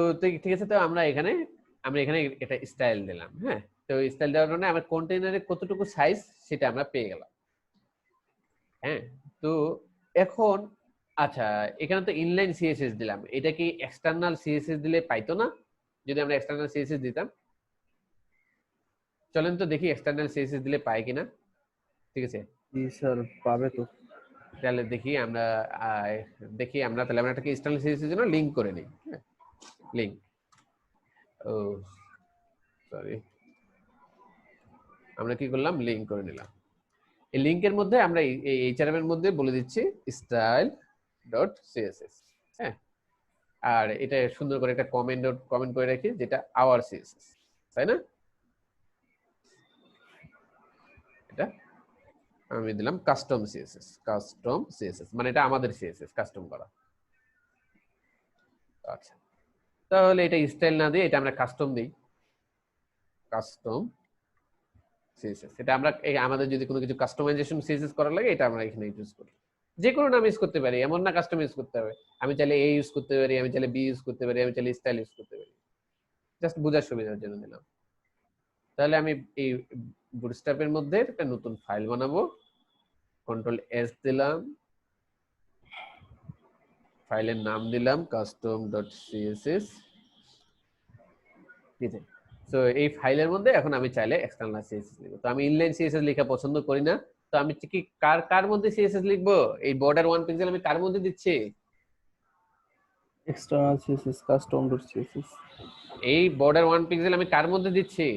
[SPEAKER 1] ঠিক আছে, তো আমরা এখানে এটা স্টাইল দিলাম। হ্যাঁ, তো স্টাইল দেওয়ার কারণে আমার কন্টেইনারে কতটুকু সাইজ সেটা আমরা পেয়ে গেলাম। হ্যাঁ, তো এখন আচ্ছা এখানে তো ইনলাইন সিএসএস দিলাম, এটা কি এক্সটার্নাল সিএসএস দিলে পাইতো না যদি আমরা এক্সটার্নাল সিএসএস দিতাম? চলেন তো দেখি এক্সটার্নাল সিএসএস দিলে পাই কিনা। ঠিক আছে,
[SPEAKER 2] জি স্যার পাবে তো।
[SPEAKER 1] তাহলে দেখি আমরা তাহলে আমরা এটাকে এক্সটার্নাল সিএসএস এর জন্য লিংক করে নিই। লিংক, ও সরি, আমরা কি করলাম, লিংক করে নিলাম। এই লিংকের মধ্যে আমরা এই এইচআরএম এর মধ্যে বলে দিচ্ছি style.css। হ্যাঁ, আর এটা সুন্দর করে একটা কমেন্ট করে রাখি যেটা আওয়ার সিএসএস, তাই না? এটা আমি দিলাম কাস্টম সিএসএস, মানে এটা আমাদের সিএসএস কাস্টম করা। আচ্ছা, তাহলে এটা স্টাইল না দিয়ে এটা আমরা কাস্টম দিই, কাস্টম সিএসএস। এটা আমরা আমাদের যদি কোনো কিছু কাস্টমাইজেশন সিএসএস করা লাগে এটা আমরা এখানে ইউজ করি। যে কোনো নাম ইউজ করতে পারি, এমন না কাস্টম ইউজ করতে হবে। আমি চাইলে এ ইউজ করতে পারি, আমি চাইলে বি ইউজ করতে পারি, আমি চাইলে স্টাইল ইউজ করতে পারি, জাস্ট বোঝার সুবিধার জন্য দিলাম। তাহলে আমি এই বুটস্ট্র্যাপের মধ্যে একটা নতুন ফাইল বানাবো, কন্ট্রোল এস দিলাম, ফাইলের নাম দিলাম custom.css। ঠিক আছে, তো এই ফাইলের মধ্যে এখন আমি চাইলে এক্সটার্নাল সিএসএস লিখব। তো আমি ইনলাইন সিএসএস লেখা পছন্দ করি না, তো আমি কি কার মধ্যে সিএসএস লিখবো? এই বর্ডার 1 পিক্সেল আমি কার মধ্যে দিচ্ছি?
[SPEAKER 2] External CSS custom.css।
[SPEAKER 1] এই বর্ডার 1 পিক্সেল আমি কার মধ্যে দিচ্ছি?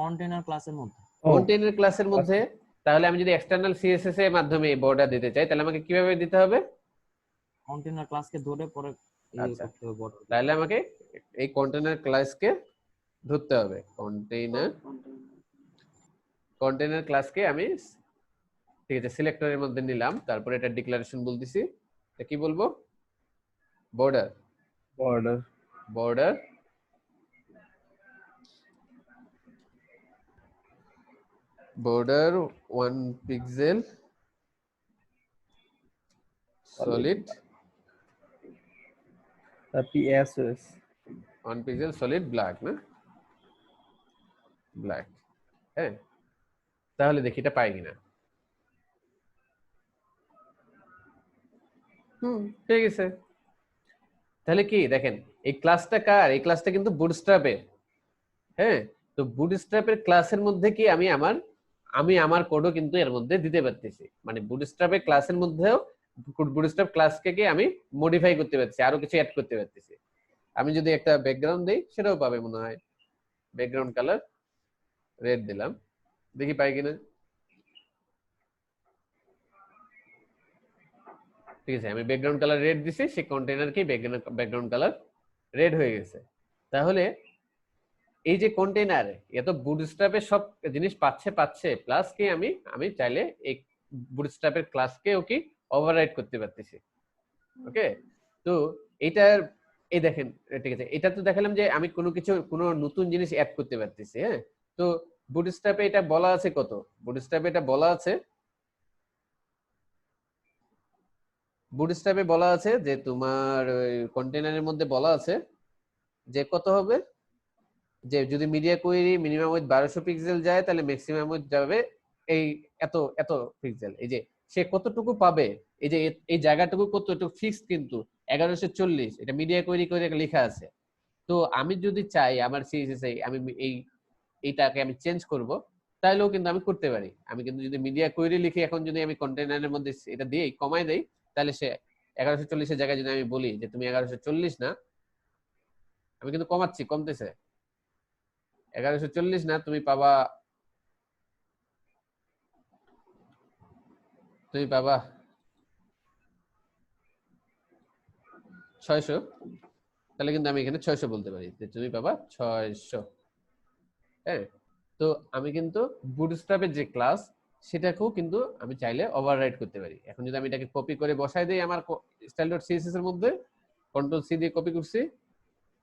[SPEAKER 10] কন্টেইনার ক্লাসের মধ্যে।
[SPEAKER 1] কন্টেইনার ক্লাসের মধ্যে। তাহলে আমি যদি এক্সটার্নাল সিএসএস এর মাধ্যমে এই বর্ডার দিতে চাই তাহলে আমাকে কিভাবে দিতে হবে?
[SPEAKER 10] কন্টেইনার ক্লাসকে ধরে পরে করতে হবে বর্ডার।
[SPEAKER 1] তাহলে আমাকে এই কন্টেইনার ক্লাসকে ধরতে হবে, কন্টেইনার কন্টেইনার ক্লাসকে আমি ঠিক আছে সিলেক্টরের মধ্যে নিলাম, তারপরে এটা ডিক্লারেশন বলতেছি, এটা কি বলবো, border
[SPEAKER 2] border
[SPEAKER 1] border border 1 pixel solid
[SPEAKER 2] PSS
[SPEAKER 1] 1 pixel solid black না black। হ্যাঁ, তাহলে দেখি এটা পাই কিনা। ঠিক আছে, তাহলে কি দেখেন এই ক্লাসটা কার, এই ক্লাসটা কিন্তু বুটস্ট্র্যাপের। হ্যাঁ, তো বুটস্ট্র্যাপের ক্লাসের মধ্যে কি আমি আমার কোডও কিন্তু এর মধ্যে দিতে পারতেছি, মানে বুটস্ট্র্যাপের ক্লাসের মধ্যেও বুটস্ট্র্যাপ ক্লাসকে কি আমি মডিফাই করতে পারতেছি, আরো কিছু অ্যাড করতে পারতেছি। আমি যদি একটা ব্যাকগ্রাউন্ড দেই সেটাও পাবে মনে হয়, ব্যাকগ্রাউন্ড কালার রেড দিলাম, দেখি পাই কিনা। ঠিক আছে, আমি ব্যাকগ্রাউন্ড কালার রেড দিছি, সেই কন্টেইনার কি ব্যাকগ্রাউন্ড কালার রেড হয়ে গেছে। তাহলে এই যে কন্টেইনার এত বুটস্ট্র্যাপের সব জিনিস পাচ্ছে প্লাস কি আমি চাইলে এই বুটস্ট্র্যাপের ক্লাসকেও কি ওভাররাইড করতে পারতেছি। ওকে, তো এটার এই দেখেন, ঠিক আছে, এটা তো দেখালাম যে আমি কোনো নতুন জিনিস অ্যাড করতে পারতেছি। হ্যাঁ, তো বুটস্ট্র্যাপে এটা বলা আছে কত, বুটস্ট্র্যাপে এটা বলা আছে, বুটস্ট্র্যাপে বলা আছে যে তোমার কন্টেইনারের মধ্যে বলা আছে যে কত হবে, যে যদি media query minimum with 1200 pixel যায় তাহলে ম্যাক্সিমাম উইথ যাবে এই এত এত পিক্সেল। এই যে সে কতটুকু পাবে, এই যে এই জায়গাটুকু কতটুকু ফিক্সড কিন্তু 1140, এটা মিডিয়া কোয়েরি করে লেখা আছে। তো আমি যদি চাই আমার সিএসএস আমি এইটাকে আমি চেঞ্জ করব, তাহলেও কিন্তু আমি করতে পারি। আমি কিন্তু যদি মিডিয়া কোয়েরি লিখে এখন যদি আমি কন্টেইনারের মধ্যে এটা দিয়ে কমাই দেই, তাহলে সে 1140 এর জায়গায় যদি আমি বলি যে তুমি 1140 না, আমি কিন্তু কমতেছে 1140 না, তুমি পাবা 600, তাহলে কিন্তু আমি এখানে 600 বলতে পারি যে তুমি পাবা 600। হ্যাঁ, তো আমি কিন্তু বুটস্ট্র্যাপের যে ক্লাস সেটাকেও কিন্তু আমি চাইলে ওভাররাইড করতে পারি। এখন যদি আমি এটাকে কপি করে বসাই দেই আমার style.css এর মধ্যে, কন্ট্রোল সি দিয়ে কপি করছি,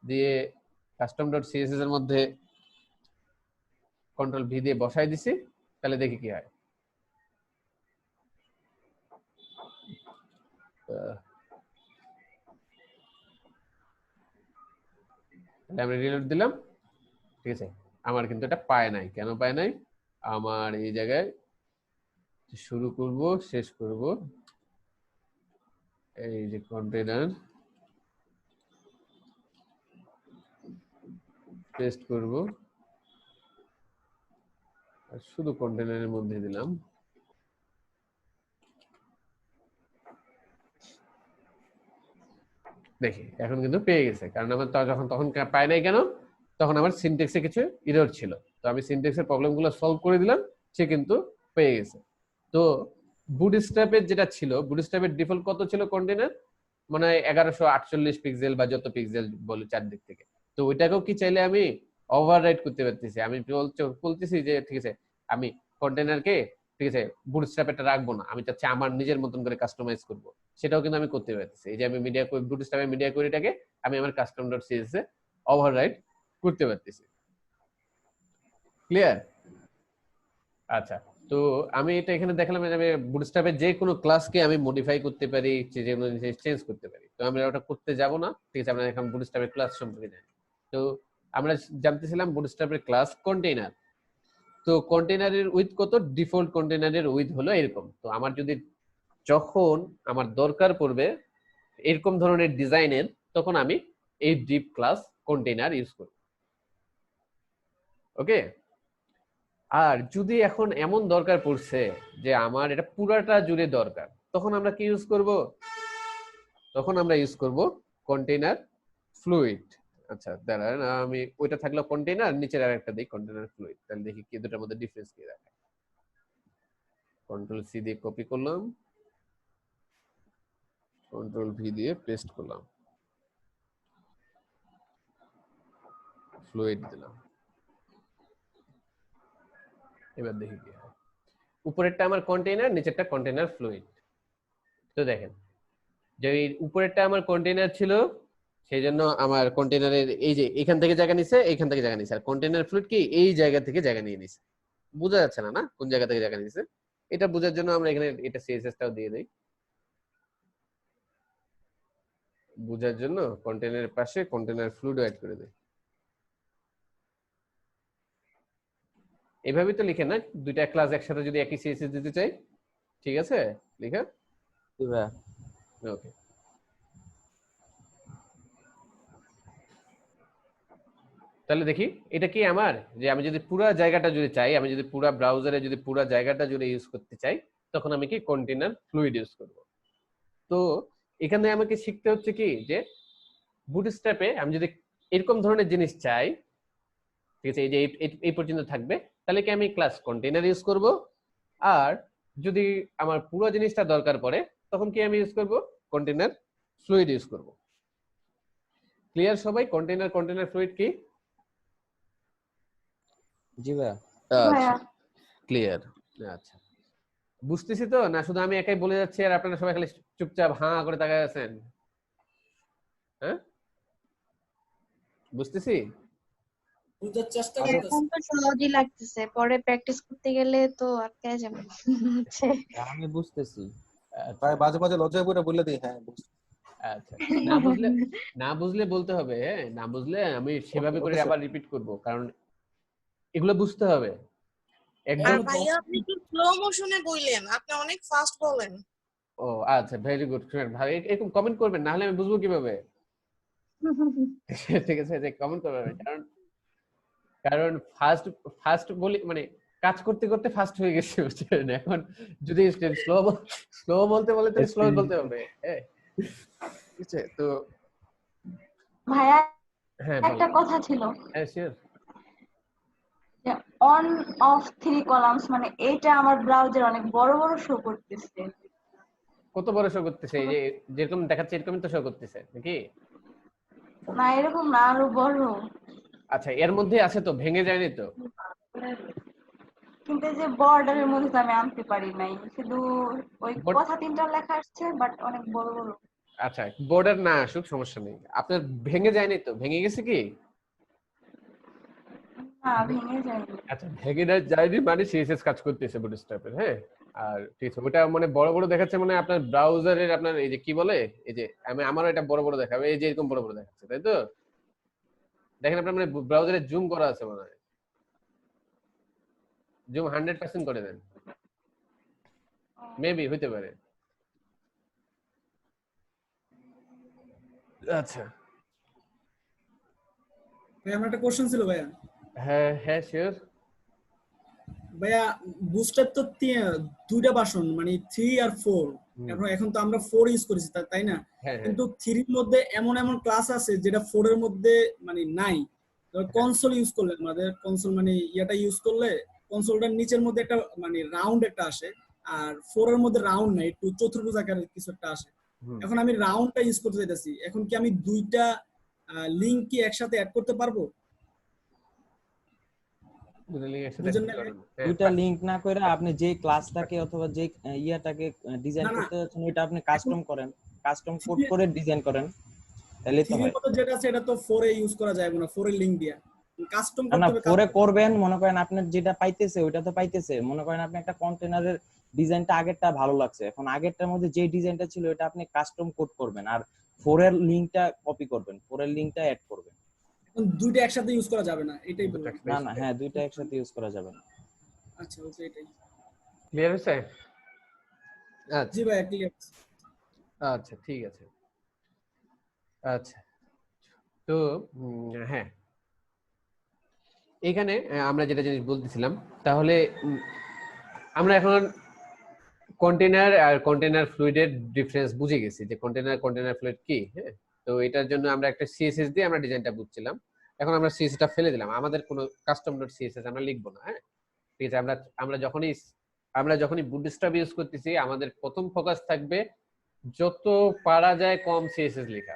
[SPEAKER 1] দিয়ে custom.css এর মধ্যে কন্ট্রোল ভি দিয়ে বসাই দিছি, তাহলে দেখি কি হয়। আমি রিলোড দিলাম, ঠিক আছে, আমার কিন্তু এটা পায় নাই। কেন পায় নাই, আমার এই জায়গায় শুরু করব শেষ করব, এই যে কন্টেইনার পেস্ট করব আর শুধু কন্টেইনারের মধ্যে দিলাম। দেখি এখন কিন্তু পেয়ে গেছে, কারণ আমার তখন পায় নাই কেন, তখন আমার সিনট্যাক্সে কিছু এরর ছিল, তো আমি সিনট্যাক্সের প্রবলেমগুলো সলভ করে দিলাম, সে কিন্তু পেয়ে গেছে। তো বুটস্ট্র্যাপের যেটা ছিল, বুটস্ট্র্যাপের ডিফল্ট কত ছিল কন্টেইনার, মানে 1148 পিক্সেল বা যত পিক্সেল বলে চারদিক থেকে। তো ওইটাকেও কি চাইলে আমি ওভাররাইড করতে পারতেছি। আমি বলতেছি যে ঠিক আছে আমি কন্টেইনারকে ঠিক আছে বুটস্ট্র্যাপেরটা রাখবো না, আমি চাচ্ছি আমার নিজের মতন করে কাস্টমাইজ করব, সেটাও কিন্তু আমি করতে পারতেছি। এই যে আমি বুটস্ট্র্যাপের মিডিয়া কোয়েরিটাকে আমি আমার custom.css এ ওভাররাইড করতে পারতেছি। ক্লিয়ার? আচ্ছা, তো আমি এটা এখানে দেখালাম যে আমি বুটস্ট্র্যাপের যে কোনো ক্লাসকে আমি মডিফাই করতে পারি, যে কোনো জিনিস চেঞ্জ করতে পারি। তো আমরা ওটা করতে যাব না, ঠিক আছে, আমরা এখন বুটস্ট্র্যাপের ক্লাস সম্পর্কে জানি। তো আমরা জানতেছিলাম বুটস্ট্র্যাপের ক্লাস কন্টেইনার। তো কন্টেইনারের উইথ কত, ডিফল্ট কন্টেইনারের উইথ হলো এরকম। তো আমার যদি যখন আমার দরকার পড়বে এরকম ধরনের ডিজাইনের, তখন আমি এই ডিপ ক্লাস কন্টেইনার ইউজ করব। ওকে, আর যদি এখন এমন দরকার পড়ছে যে আমার এটা পুরাটা জুড়ে দরকার, তখন আমরা কি ইউজ করব, তখন আমরা ইউজ করব কন্টেইনার ফ্লুইড। আচ্ছা দাঁড়ান, আমি ওইটা থাকলো কন্টেইনার, নিচের আরেকটা দিই কন্টেইনার ফ্লুইড, তাহলে দেখি কি দুটার মধ্যে ডিফারেন্স কি দেখায়। কন্ট্রোল সি দিয়ে কপি করলাম, কন্ট্রোল ভি দিয়ে পেস্ট করলাম, ফ্লুইড দিলাম। এবার দেখি কি হয়। উপরেরটা আমার কন্টেইনার, নিচেরটা কন্টেইনার ফ্লুইড। তো দেখেন যে এই উপরেরটা আমার কন্টেইনার ছিল, সেই জন্য আমার কন্টেইনারের এই যে এখান থেকে জায়গা নিছে, এখান থেকে জায়গা নিছে, আর কন্টেইনার ফ্লুইড কি এই জায়গা থেকে জায়গা নিয়ে নিছে। বোঝা যাচ্ছে না না কোন জায়গা থেকে জায়গা নিছে? এটা বোঝার জন্য আমরা এখানে এটা সিএসএস টাও দিয়ে দেই। বোঝার জন্য কন্টেইনারের পাশে কন্টেইনার ফ্লুইড অ্যাড করে দেই। এভাবেই তো লিখে না, দুইটা ক্লাস একসাথে যদি একই সিএসএস দিতে চাই, ঠিক আছে লিখা?
[SPEAKER 10] জি ভাইয়া।
[SPEAKER 1] ওকে, তাহলে দেখি এটা কি আমার, যে আমি যদি পুরো জায়গাটা যদি চাই, আমি যদি পুরো ব্রাউজারে যদি পুরো জায়গাটা জুড়ে ইউজ করতে চাই, তখন আমি কি কন্টেইনার ফ্লুইড ইউজ করব। তো এখানে আমাকে শিখতে হচ্ছে কি যে বুটস্ট্র্যাপে আমি যদি এরকম ধরনের জিনিস চাই, ঠিক আছে, এই যে এই পর্যন্ত থাকবে, তাহলে কি আমি ক্লাস কন্টেইনার ইউজ করব। আর যদি আমার পুরো জিনিসটা দরকার পড়ে, তখন কি আমি ইউজ করব কন্টেইনার ফ্লুইড ইউজ করব। ক্লিয়ার সবাই? কন্টেইনার ফ্লুইড কি?
[SPEAKER 10] জি ভাইয়া।
[SPEAKER 1] আচ্ছা, ক্লিয়ার। আচ্ছা, বুঝতেছি তো না? শুধু আমি একাই বলে যাচ্ছি আর আপনারা সবাই খালি চুপচাপ হাঁ করে তাকায় আছেন? হ্যাঁ, বুঝতেছি।
[SPEAKER 8] বুঝার চেষ্টা
[SPEAKER 10] আচ্ছা।
[SPEAKER 8] করতেছি।
[SPEAKER 9] এখন তো সহজই লাগতেছে, পরে প্র্যাকটিস করতে গেলে তো আটকায় যাবে।
[SPEAKER 10] আমি বুঝতেছি।
[SPEAKER 7] ভাই মাঝে মাঝে লজ্জায় পড়ে বলে দিই হ্যাঁ বুঝছি।
[SPEAKER 1] আচ্ছা, না বুঝলে বলতে হবে, হ্যাঁ, না বুঝলে আমি সেভাবে করে আবার রিপিট করব, কারণ এগুলো বুঝতে হবে।
[SPEAKER 11] আর
[SPEAKER 1] একদম।
[SPEAKER 11] ভাইয়া আপনি একটু স্লো মোশনে বললেন, আপনি অনেক ফাস্ট বলেন।
[SPEAKER 1] ও আচ্ছা, ভেরি গুড। ভাই এরকম কমেন্ট করবেন, না হলে আমি বুঝবো কিভাবে? ঠিক আছে, যে কমেন্ট করবেন, কারণ ফাস্ট বলি মানে কাজ করতে করতে ফাস্ট হয়ে গেছে, বুঝছেন? এখন যদি স্লো বলতে বলে তো স্লো বলতে হবে, হ্যাঁ, ঠিক আছে। তো
[SPEAKER 12] ভাইয়া
[SPEAKER 1] হ্যাঁ,
[SPEAKER 12] একটা কথা ছিল,
[SPEAKER 1] হ্যাঁ শিওর।
[SPEAKER 12] যে অন অফ 3 কলামস, মানে এটা আমার ব্রাউজার অনেক বড় বড় শো করতেছে।
[SPEAKER 1] কত বড় শো করতেছে? এই যে যেরকম দেখাচ্ছে এরকমই তো শো করতেছে নাকি?
[SPEAKER 12] না এরকম না, আরো বড়।
[SPEAKER 1] আচ্ছা, এর মধ্যে আছে তো, ভেঙে যায়নি তো?
[SPEAKER 12] কিন্তু এই যে বর্ডারের মধ্যে তো আমি আনতে পারি নাই, শুধু ওই কথা তিনটা লেখা আসছে, বাট অনেক বড় বড়।
[SPEAKER 1] আচ্ছা, বর্ডার না আসুক সমস্যা নেই, আপনার ভেঙে যায়নি তো? ভেঙে গেছে কি?
[SPEAKER 12] না ভেঙে যায়নি।
[SPEAKER 1] আচ্ছা, ভেঙে যায়নি মানে সিএসএস কাজ করতেছে বুটস্ট্র্যাপের, হ্যাঁ। আর ঠিক আছে, ওটা মানে বড় বড় দেখাচ্ছে, মানে আপনার ব্রাউজারের আপনার এই যে কি বলে, এই যে আমারও এটা বড় বড় দেখাবে, এই যে এরকম বড় বড় দেখাচ্ছে, তাই তো? দেখেন আপনার মানে ব্রাউজারে জুম করা আছে মনে হয়, জুম 100% করে দেন, মেবি হইতে পারে। আচ্ছা,
[SPEAKER 8] ভাই আমার একটা কোশ্চেন ছিল ভাইয়া।
[SPEAKER 1] হ্যাঁ হ্যাঁ শিওর।
[SPEAKER 8] ভাইয়া বুস্টার তো দুইটা ভার্সন, মানে 3 আর 4। এখন তো আমরা 4 ইউজ করেছি, তাই না? কিন্তু 3 এর মধ্যে এমন এমন ক্লাস আছে যেটা 4 এর মধ্যে মানে নাই। কনসোল ইউজ করলে, আমাদের কনসোল মানে ইয়াটা ইউজ করলে কনসোলটার নিচের মধ্যে একটা মানে রাউন্ড একটা আসে, আর 4 এর মধ্যে রাউন্ড নাই, একটু চতুর্ভুজ আকারের কিছু একটা আসে। এখন আমি রাউন্ডটা ইউজ করতে চাইতেছি, এখন কি আমি দুইটা লিংক কি একসাথে অ্যাড করতে পারবো?
[SPEAKER 10] দুইটা লিংক না করে আপনি যে ক্লাসটাকে অথবা যে ইয়াটাকে ডিজাইন করতে যাচ্ছেন ওইটা আপনি কাস্টম করেন, কাস্টম কোড করে ডিজাইন করেন, তাহলে তো হয়।
[SPEAKER 8] যেটা আছে এটা তো 4 এ ইউজ করা যাবে না, 4 এর লিংক দিয়া কাস্টম করতে
[SPEAKER 10] না
[SPEAKER 8] হবে।
[SPEAKER 10] 4 এ করবেন, মনে করেন আপনার যেটা পাইতেছে ওইটা তো পাইতেছে, মনে করেন আপনি একটা কন্টেইনারের ডিজাইনটা আগেরটা ভালো লাগছে, এখন আগেরটার মধ্যে যে ডিজাইনটা ছিল এটা আপনি কাস্টম কোড করবেন, আর 4 এর লিংকটা কপি করবেন, 4 এর লিংকটা অ্যাড করবেন।
[SPEAKER 8] দুইটা একসাথে ইউজ করা যাবে না, এটাই বললাম।
[SPEAKER 10] না না, হ্যাঁ দুইটা একসাথে ইউজ করা যাবে না।
[SPEAKER 8] আচ্ছা ওকে, এটাই
[SPEAKER 1] ক্লিয়ার হয়েছে?
[SPEAKER 8] জি ভাই ক্লিয়ার।
[SPEAKER 1] আচ্ছা ঠিক আছে। আচ্ছা, তো হ্যাঁ, এখানে আমরা যেটা জিনিস বলতেছিলাম, তাহলে আমরা এখন কন্টেইনার আর কন্টেইনার ফ্লুইডের ডিফারেন্স বুঝে গেছি, যে কন্টেইনার ফ্লুইড কি, হ্যাঁ। তো এটার জন্য আমরা একটা সিএসএস দিয়ে আমরা ডিজাইনটা বুঝছিলাম, এখন আমরা সিএসএসটা ফেলে দিলাম, আমাদের কোনো কাস্টম ডট সিএসএস আমরা লিখবো না, হ্যাঁ ঠিক আছে। আমরা যখনই বুটস্ট্র্যাপ ইউজ করতেছি, আমাদের প্রথম ফোকাস থাকবে যত পারা যায় কম সিএসএস লেখা।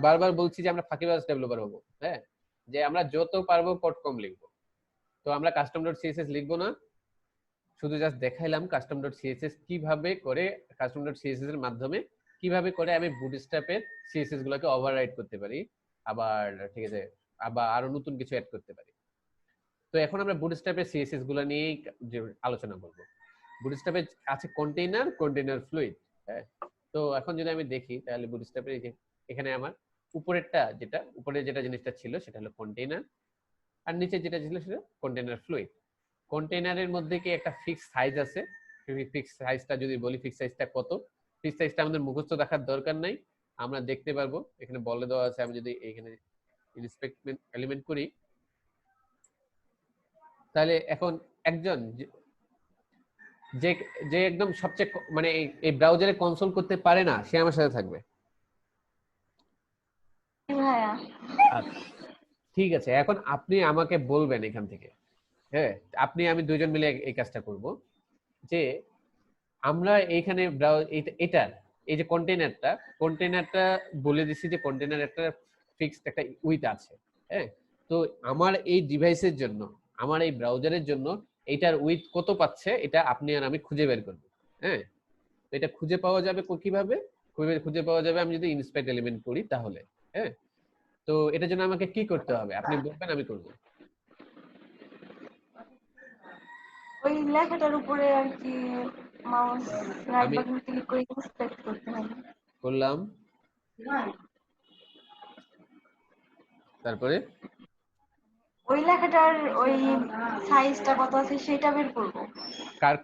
[SPEAKER 1] বারবার বলছি যে আমরা ফাঁকিবাজ ডেভেলপার হবো, হ্যাঁ, যে আমরা যত পারবো কোড কম লিখবো। তো আমরা কাস্টম ডট সিএসএস লিখবো না, শুধু জাস্ট দেখাইলাম কাস্টম ডট সিএসএস কিভাবে করে, কাস্টম ডট সিএসএস এর মাধ্যমে কিভাবে করে আমি বুটস্ট্র্যাপের সিএসএস গুলোকে ওভাররাইড করতে পারি, আবার ঠিক আছে আবার আরো নতুন কিছু অ্যাড করতে পারি। তো এখন আমরা বুটস্ট্র্যাপের সিএসএস গুলো নিয়ে আলোচনা করব। বুটস্ট্র্যাপে আছে কন্টেইনার, কন্টেইনার ফ্লুইড। হ্যাঁ, তো এখন যদি আমি দেখি তাহলে বুটস্ট্র্যাপের এই যে এখানে আমার উপরেরটা যেটা উপরে যেটা জিনিসটা ছিল সেটা হলো কন্টেইনার, আর নিচে যেটা ছিল সেটা কন্টেইনার ফ্লুইড। কন্টেইনারের মধ্যে কি একটা ফিক্স সাইজ আছে, ফিক্স সাইজটা যদি বলি ফিক্স সাইজটা কত, ফিক্স সাইজটা আমাদের মুখস্থ রাখার দরকার নাই, আমরা দেখতে পারবো এখানে বলে দেওয়া আছে। আমি যদি এখানে ইন্সপেক্টমেন্ট এলিমেন্ট করি তাহলে এখন একজন যে যে একদম সবচেয়ে মানে এই ব্রাউজারে কনসোল করতে পারে না সে আমার সাথে থাকবে। আচ্ছা ঠিক আছে, এখন আপনি আমাকে বলবেন এখান থেকে, হ্যাঁ আপনি আমি দুইজন মিলে এই কাজটা করব, যে আমরা এইখানে এটার এই যে কন্টেইনারটা বলে দিছি যে কন্টেইনার একটা ফিক্সড একটা উইথ আছে। হ্যাঁ, তো আমার এই ডিভাইসের জন্য, আমার এই ব্রাউজারের জন্য এটার উইথ কত পাচ্ছে এটা আপনি আর আমি খুঁজে বের করব। হ্যাঁ, এটা খুঁজে পাওয়া যাবে কিভাবে? খুঁজে পাওয়া যাবে আমি যদি ইন্সপেক্ট এলিমেন্ট করি তাহলে। হ্যাঁ, তো এটার জন্য আমাকে কি করতে হবে আপনি বলবেন, আমি করব।
[SPEAKER 12] ওই লেখাটার উপরে আর কি মাউস রাইট বাটন ক্লিক করে ইন্সপেক্ট করতে হবে।
[SPEAKER 1] করলাম, তারপরে
[SPEAKER 12] ওই লেখাটার ওই সাইজটা কত আছে সেটা বের করব।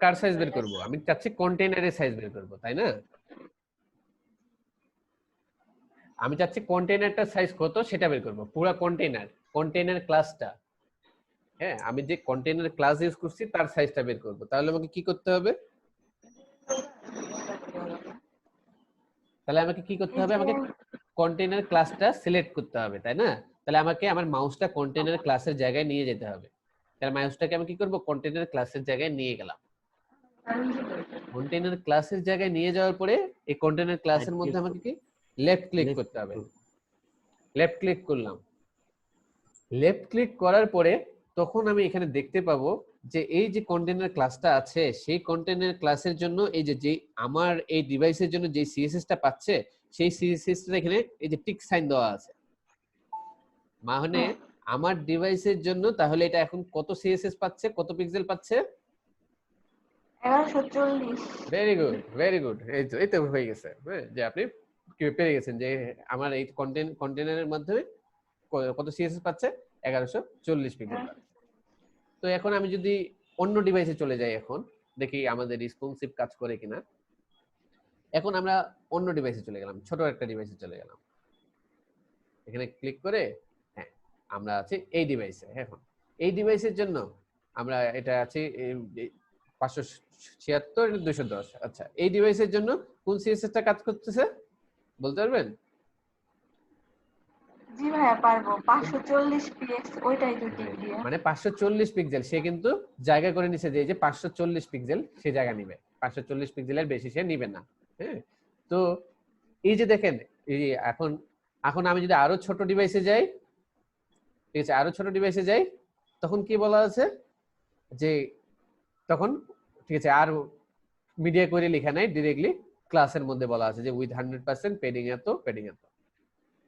[SPEAKER 1] কার সাইজ বের করব? আমি চাচ্ছি কন্টেইনারের সাইজ বের করব, তাই না? আমি চাচ্ছি কন্টেইনারটার সাইজ কত সেটা বের করব, পুরো কন্টেইনার ক্লাসটা। হ্যাঁ, আমি যে কন্টেইনার ক্লাস ইউজ করছি তার সাইজটা বের করব। তাহলে আমাকে কি করতে হবে? আমাকে কন্টেইনার ক্লাসটা সিলেক্ট করতে হবে, তাই না? তাহলে আমাকে আমার মাউসটা কন্টেইনার ক্লাসের জায়গায় নিয়ে যেতে হবে। তাহলে মাউসটাকে আমি কি করব? কন্টেইনার ক্লাসের জায়গায় নিয়ে গেলাম। কন্টেইনার ক্লাসের জায়গায় নিয়ে যাওয়ার পরে এই কন্টেইনার ক্লাসের মধ্যে আমাকে কি লেফট ক্লিক করতে হবে। লেফট ক্লিক করলাম। লেফট ক্লিক করার পরে তখন আমি এখানে দেখতে পাবো যে এই যে কন্টেইনার ক্লাসটা আছে সেই কন্টেইনার ক্লাসের জন্য এই যে আমার এই ডিভাইসের জন্য যে সিএসএসটা পাচ্ছে সেই সিএসএসটা এখানে এই যে টিক সাইন দেওয়া আছে। মানে আমার ডিভাইসের জন্য তাহলে এটা এখন কত সিএসএস পাচ্ছে, কত পিক্সেল পাচ্ছে?
[SPEAKER 12] 1140।
[SPEAKER 1] ভেরি গুড, এই তো হয়ে গেছে। হ্যাঁ, যে আপনি কি পেরে গেছেন যে আমার এই কন্টেইনারের মাধ্যমে কত সিএসএস পাচ্ছে? 1140 পিক্সেল। তো এখন আমি যদি অন্য ডিভাইসে চলে যাই, এখন দেখি আমাদের রেসপন্সিভ কাজ করে কিনা। এখন আমরা অন্য ডিভাইসে চলে গেলাম, ছোট একটা ডিভাইসে চলে গেলাম। এখানে ক্লিক করে হ্যাঁ আমরা আছি এই ডিভাইসে। এখন এই ডিভাইসের জন্য আমরা এটা আছে 576 210। আচ্ছা, এই ডিভাইসের জন্য কোন সিএসএসটা কাজ করতেছে বলতে পারবেন?
[SPEAKER 12] জি ভাইয়া পারবো। 540 পিক্সেল ওইটাই তো টিক দিয়ে।
[SPEAKER 1] মানে 540 পিক্সেল সে কিন্তু জায়গা করে নিছে যে এই যে 540 পিক্সেল সে জায়গা নিবে, 540 পিক্সেলের বেশি সে নিবে না। হ্যাঁ, তো এই যে দেখেন এই এখন আমি যদি আরো ছোট ডিভাইসে যাই, ঠিক আছে, আরো ছোট ডিভাইসে যাই তখন কি বলা আছে যে তখন ঠিক আছে আর মিডিয়া কোয়েরি লেখা নাই, ডাইরেক্টলি ক্লাসের মধ্যে বলা আছে যে উইথ 100% পেডিং এত।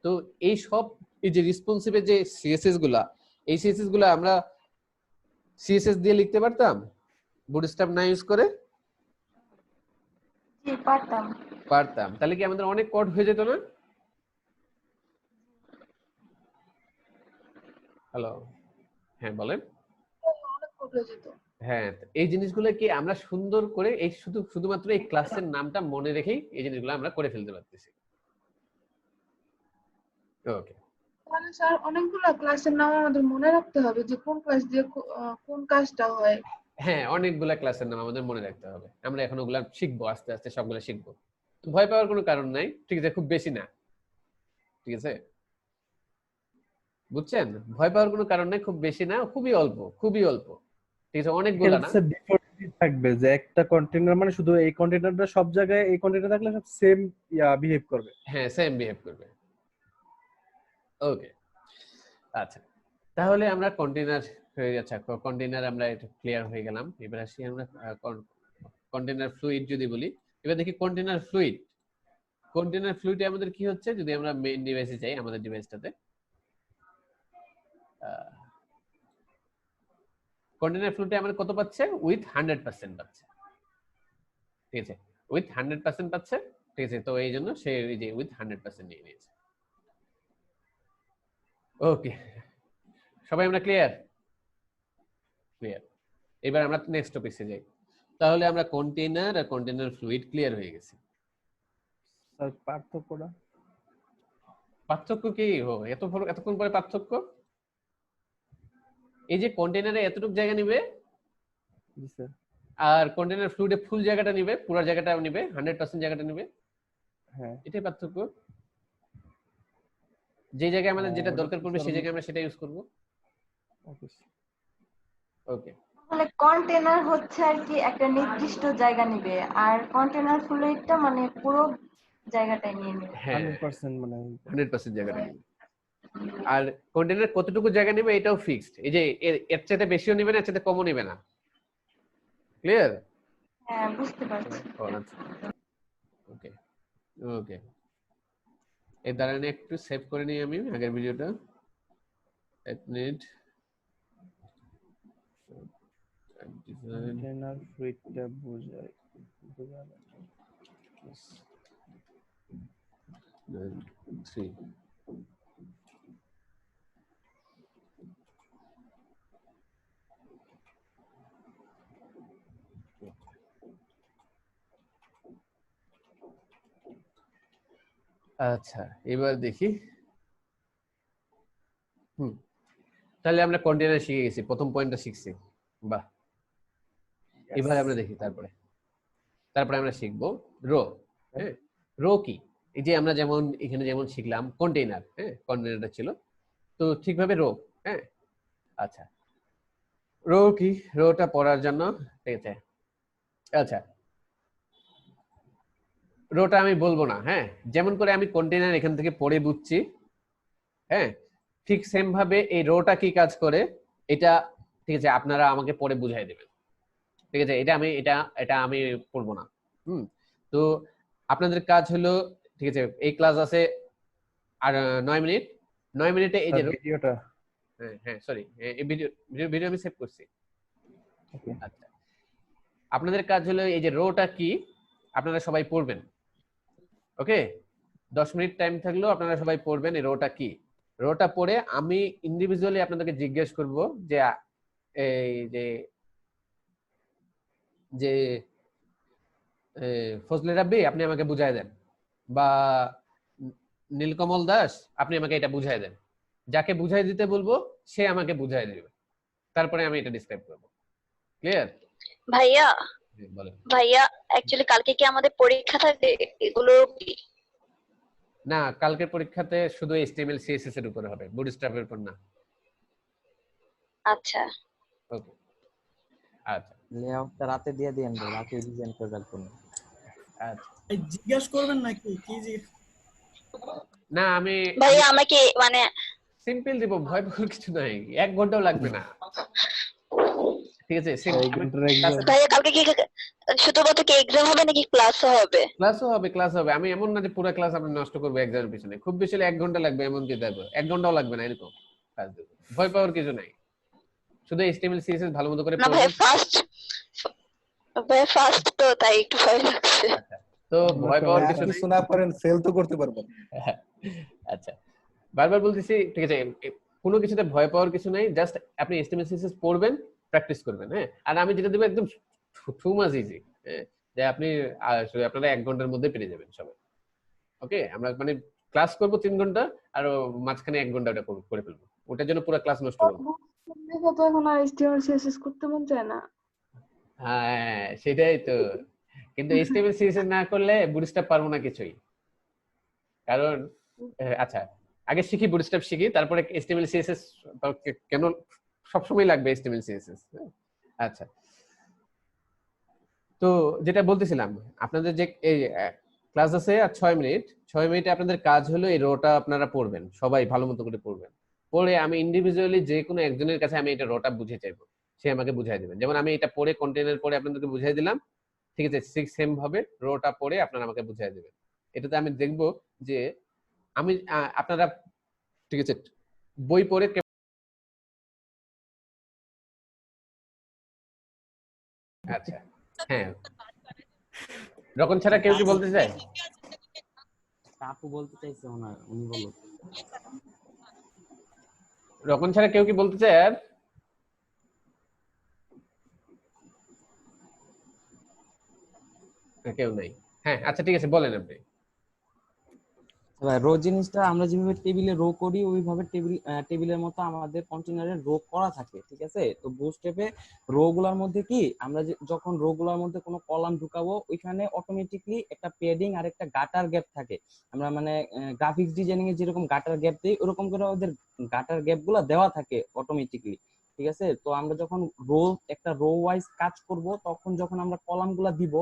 [SPEAKER 1] তো এই সব এই যে রেসপন্সিভ যে সিএসএস গুলা, এই সিএসএস গুলা আমরা সিএসএস দিয়ে লিখতে পারতাম বুটস্ট্র্যাপ না ইউজ করে?
[SPEAKER 12] জি পারতাম।
[SPEAKER 1] তাহলে কি আমাদের অনেক কোড হয়ে যেত না? হ্যালো, হ্যাঁ বলেন।
[SPEAKER 4] অনেক কোড হয়ে যেত।
[SPEAKER 1] হ্যাঁ, এই জিনিসগুলো কি আমরা সুন্দর করে এই শুধুমাত্র এই ক্লাসের নামটা মনে রেখেই এই জিনিসগুলো আমরা করে ফেলতে পারতেছি। ওকে,
[SPEAKER 4] তাহলে স্যার অনেকগুলো ক্লাসের নাম আমাদের মনে রাখতে হবে যে কোন ক্লাস দিয়ে কোন কাজটা হয়।
[SPEAKER 1] হ্যাঁ, অনেকগুলা ক্লাসের নাম আমাদের মনে রাখতে হবে। আমরা এখন ওগুলা শিখবো, আস্তে আস্তে সবগুলা শিখবো। ভয় পাওয়ার কোনো কারণ নাই, ঠিক আছে, খুব বেশি না, ঠিক আছে, বুঝছেন? ভয় পাওয়ার কোনো কারণ নাই, খুব বেশি না, খুবই অল্প, ঠিক আছে, অনেকগুলা না।
[SPEAKER 2] ডিফল্টলি থাকবে যে একটা কন্টেইনার মানে শুধু এই কন্টেইনারটা সব জায়গায় এই কন্টেইনার থাকলে সব সেম বিহেভ করবে।
[SPEAKER 1] হ্যাঁ, সেম বিহেভ করবে। ওকে, আচ্ছা, তাহলে আমরা কন্টেইনার আচ্ছা কন্টেইনার আমরা এটা ক্লিয়ার হয়ে গেলাম। এবার আসি আমরা কন্টেইনার ফ্লুইড যদি বলি। এবার দেখি কন্টেইনার ফ্লুইডে আমাদের কি হচ্ছে, যদি আমরা মেইন ডিভাইসে যাই, আমাদের ডিভাইসটাতে কন্টেইনার ফ্লুইডে আমরা কত পাচ্ছে, উইথ 100% পাচ্ছে, ঠিক আছে, উইথ 100% পাচ্ছে, ঠিক আছে। তো এই জন্য সে এই যে উইথ 100% নিয়ে নিয়েছে। ওকে, সবাই আমরা ক্লিয়ার? এবার আমরা নেক্সট টপিকে যাই। তাহলে আমরা কন্টেইনার আর কন্টেইনার ফ্লুইড ক্লিয়ার হয়ে গেছে।
[SPEAKER 2] স্যার পার্থক্যটা?
[SPEAKER 1] পার্থক্য কি এতক্ষণ পরে পার্থক্য? এই যে কন্টেইনারে এতটুকু জায়গা নিবে,
[SPEAKER 2] জি স্যার,
[SPEAKER 1] আর কন্টেইনার ফ্লুইডে ফুল জায়গাটা নিবে, পুরো জায়গাটা নিবে, 100% জায়গাটা নিবে।
[SPEAKER 2] হ্যাঁ,
[SPEAKER 1] এটাই পার্থক্য। যে জায়গায় আমাদের যেটা দরকার পড়বে সেই জায়গায় আমরা সেটা ইউজ করব।
[SPEAKER 2] ওকে
[SPEAKER 1] ওকে,
[SPEAKER 12] মানে কন্টেনার হচ্ছে আর কি একটা নির্দিষ্ট জায়গা নিবে, আর কন্টেনার ফ্লুইডটা মানে পুরো জায়গাটাই নিয়ে নেবে।
[SPEAKER 2] 100% মানে
[SPEAKER 1] 100% জায়গাটা নিবে। আর কন্টেইনার কতটুকু জায়গা নেবে এটাও ফিক্সড। এই যে এর চাইতে বেশিও নেবে না, এর চাইতে কমও নেবে না। ক্লিয়ার?
[SPEAKER 12] হ্যাঁ, বুঝতে পারছি।
[SPEAKER 1] ওকে ওকে, এই দাঁড়ান একটু সেভ করে নিই আমি আগের ভিডিওটা। এক মিনিট।
[SPEAKER 2] কন্টেইনার ফ্লুইডটা বোঝায়
[SPEAKER 1] 3 আচ্ছা, এবার দেখি। তাহলে আমরা কন্টেইনার শিখে গেছি, প্রথম পয়েন্টটা শিখছি। বাহ, এবার আমরা দেখি তারপরে আমরা শিখবো রো। হ্যাঁ, রো কি? এই যে আমরা যেমন এখানে যেমন শিখলাম কন্টেইনার, হ্যাঁ, কন্টেইনারটা ছিল, তো ঠিকভাবে রো। হ্যাঁ, আচ্ছা, রো কি? রোটা পড়ার জন্য, ঠিক আছে, আচ্ছা, রোটা আমি বলবো না। হ্যাঁ, যেমন করে আমি কন্টেইনার এখান থেকে পড়ে বুঝছি, হ্যাঁ, ঠিক সেম ভাবে এই রোটা কি কাজ করে এটা, ঠিক আছে, আপনারা আমাকে পড়ে বুঝাই দেবেন। ঠিক আছে, এটা আমি পড়বো না। তো আপনাদের কাজ হলো, ঠিক আছে, এই ক্লাস আছে আর 9 মিনিট। 9 মিনিটে এই যে
[SPEAKER 2] ভিডিওটা,
[SPEAKER 1] হ্যাঁ সরি, এই ভিডিও আমি সেভ করছি। আচ্ছা, আপনাদের কাজ হলো এই যে রোটা কি আপনারা সবাই পড়বেন। ওকে, 10 মিনিট টাইম থাকলেও আপনারা সবাই পড়বেন এই রোটা কি। রোটা পড়ে আমি ইন্ডিভিজুয়ালি আপনাদেরকে জিজ্ঞেস করব যে এই যে ফজলে রাব্বি আপনি আমাকে বুঝাই দেন, বা নীলকমল দাস আপনি আমাকে এটা বুঝাই দেন। যাকে বুঝাই দিতে বলবো সে আমাকে বুঝাই দেবে, তারপরে আমি এটা ডিসক্রাইব করব। ক্লিয়ার?
[SPEAKER 13] ভাইয়া
[SPEAKER 1] বলেন।
[SPEAKER 13] ভাইয়া অ্যাকচুয়ালি কালকে কি আমাদের পরীক্ষা থাকে? এগুলো কি?
[SPEAKER 1] না, কালকের পরীক্ষাতে শুধু HTML CSS এর উপরে হবে, বুটস্ট্র্যাপের উপর না।
[SPEAKER 13] আচ্ছা
[SPEAKER 1] ওকে, আচ্ছা,
[SPEAKER 10] লেআউটটা রাতে দিয়ে দেন, রাতে ডিজাইন করে রাখবেন।
[SPEAKER 1] আচ্ছা,
[SPEAKER 8] জিজ্ঞাসা করবেন নাকি কি
[SPEAKER 1] না আমি
[SPEAKER 13] ভাইয়া আমাকে মানে
[SPEAKER 1] সিম্পল দিব, ভয় পাওয়ার কিছু নাই, 1 ঘন্টাও লাগবে না। ঠিক আছে,
[SPEAKER 13] ভাইয়া কালকে কি শুধুমাত্র কি এক্সাম হবে নাকি ক্লাসও হবে?
[SPEAKER 1] ক্লাস হবে। আমি এমন না যে পুরো ক্লাস আপনি নষ্ট করবো এক্সামের পিছনে, খুব বেশি 1 ঘন্টা লাগবে, এমন কি দেবো 1 ঘন্টাও লাগবে না, এরকম কাজ দেবো। ভয় পাওয়ার কিছু নাই, শুধু HTML CSS ভালো মতো করে
[SPEAKER 13] না ভাই ফার্স্ট তো তাই একটু ভয় লাগছে।
[SPEAKER 1] তো ভয় পাওয়ার কিছু নাই,
[SPEAKER 7] শোনা করেন ফেল তো করতে পারবেন।
[SPEAKER 1] আচ্ছা, বারবার বলতেছি, ঠিক আছে, কোনো কিছুতে ভয় পাওয়ার কিছু নাই, জাস্ট আপনি HTML CSS পড়বেন, প্র্যাকটিস করবেন। হ্যাঁ, আর আমি যেটা দেবো একদম টু মাচ ইজি, যে আপনি আপনারা 1 ঘন্টার মধ্যে পেরে যাবেন সবাই। ওকে, আমরা মানে ক্লাস করবো 3 ঘন্টা, আর মাঝখানে 1 ঘন্টা ওটা করে ফেলবো, ওটার জন্য পুরো ক্লাস নষ্ট করবো।
[SPEAKER 4] তো এখন আর HTML CSS করতে মন চায় না।
[SPEAKER 1] হ্যাঁ সেটাই তো, কিন্তু HTML CSS না করলে বুটস্ট্র্যাপ পারবো না কিছুই। কারণ আচ্ছা, আগে শিখি বুটস্ট্র্যাপ শিখি, তারপরে HTML CSS কেন সবসময় লাগবে HTML CSS। আচ্ছা, তো যেটা বলতেছিলাম, আপনাদের যে এই ক্লাস আছে আর 6 মিনিট, 6 মিনিটে আপনাদের কাজ হলো এই রোটা আপনারা পড়বেন, সবাই ভালো মতো করে পড়বেন। পড়ে আমি ইন্ডিভিজুয়ালি যে কোনো একজনের কাছে আমি এটা রোটা বুঝে চাইবো, সে আমাকে বুঝাই দেবেন। যেমন আমি এটা পড়ে কন্টেনার পড়ে আপনাদেরকে বুঝাই দিলাম, ঠিক আছে, ঠিক সেম ভাবে রোটা পড়ে আপনারা আমাকে বুঝাই দেবেন। এটাতে আমি দেখবো যে আমি আপনারা, ঠিক আছে, বই পড়ে আচ্ছা হ্যাঁ, রকম ছাড়া কেউ কি বলতে চায়?
[SPEAKER 10] আপু বলতে চাইছে ওনার, উনি বলো।
[SPEAKER 1] রকম ছাড়া কেউ কি বলতে চায়? আর কেউ নাই? হ্যাঁ আচ্ছা ঠিক আছে, বলেন আপনি।
[SPEAKER 10] রো জিনিসটা আমরা যেভাবে টেবিলে রো করি ওইভাবে টেবিলের মতো আমাদের কন্টেনারে রো করা থাকে, ঠিক আছে। তো বুটস্ট্র্যাপে রো গুলার মধ্যে কি আমরা যখন রো গুলার মধ্যে কোনো কলাম ঢুকাবো ওইখানে অটোমেটিকলি একটা প্যাডিং আর একটা গাটার গ্যাপ থাকে। আমরা মানে গ্রাফিক্স ডিজাইনিং এ যেরকম গাটার গ্যাপ দেই ওরকম করে ওদের গাটার গ্যাপ গুলা দেওয়া থাকে অটোমেটিকলি, ঠিক আছে। তো আমরা যখন একটা রো ওয়াইজ কাজ করব তখন যখন আমরা কলাম গুলা দিব,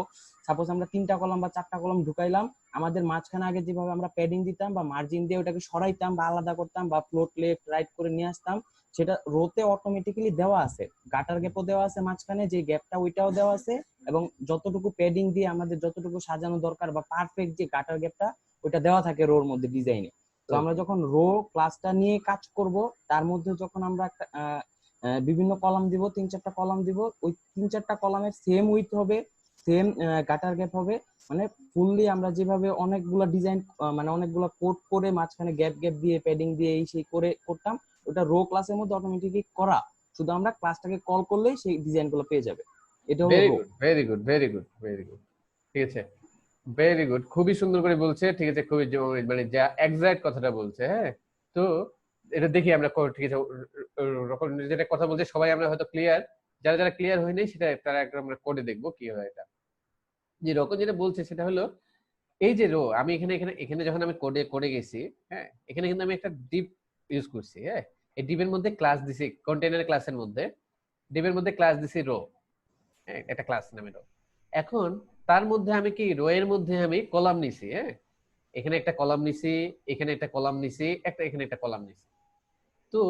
[SPEAKER 10] সাপোজ আমরা 3টা কলাম বা 4টা কলাম ঢুকাইলাম, আমাদের মাঝখানে আগে যেভাবে আমরা প্যাডিং দিতাম বা মার্জিন দিয়ে ওটাকে সরাইতাম বা আলাদা করতাম বা ফ্লোট লেফট রাইট করে নিয়ে আসতাম, সেটা রোতে অটোমেটিক্যালি দেওয়া আছে। গাটার গ্যাপও দেওয়া আছে মাঝখানে, যে গ্যাপটা ওইটাও দেওয়া আছে, এবং যতটুকু প্যাডিং দিয়ে আমাদের যতটুকু সাজানো দরকার বা পারফেক্ট যে গাটার গ্যাপটা ওইটা দেওয়া থাকে রোর মধ্যে ডিজাইনে। তো আমরা যখন রো ক্লাসটা নিয়ে কাজ করব তার মধ্যে যখন আমরা একটা বিভিন্ন কলাম দিব, 3-4টা কলাম দিব, ওই 3-4টা কলামের সেম উইথ হবে, সেম গাটার গ্যাপ হবে, মানে ফুললি আমরা যেভাবে অনেকগুলা ডিজাইন মানে অনেকগুলা কোড করে মাঝখানে গ্যাপ গ্যাপ দিয়ে প্যাডিং দিয়ে এই সেই করে করতাম, ওটা রো ক্লাসের মধ্যে অটোমেটিকলি করা, শুধু আমরা ক্লাসটাকে কল করলেই সেই ডিজাইনগুলো পেয়ে যাবে। এটা হলো row.
[SPEAKER 1] Very good very good very good, ঠিক আছে, ভেরি গুড, খুবই সুন্দর করে বলছে, ঠিক আছে, খুবই মানে যা এক্সাক্ট কথাটা বলছে। হ্যাঁ, তো এটা দেখি আমরা, ঠিক আছে, যেটা কথা বলছে সবাই আমরা হয়তো ক্লিয়ার, যারা যারা ক্লিয়ার হয়নি সেটা তারা একটা আমরা কোডে দেখবো কি হয়। এটা যে রকম যেটা বলছে সেটা হলো এই যে রো, আমি এখানে এখানে এখানে যখন আমি কোডে করে গেছি, হ্যাঁ, এখানে কিন্তু আমি একটা ডিপ ইউজ করছি। হ্যাঁ, এই ডিপের মধ্যে ক্লাস দিছি, কন্টেইনার ক্লাসের মধ্যে ডিপের মধ্যে ক্লাস দিছি রো, একটা ক্লাস নামে রো। এখন তার মধ্যে আমি কি রো এর মধ্যে আমি কলাম নিছি। হ্যাঁ, এখানে একটা কলাম নিছি, এখানে একটা কলাম নিছি, এখানে একটা কলাম নিছি। তো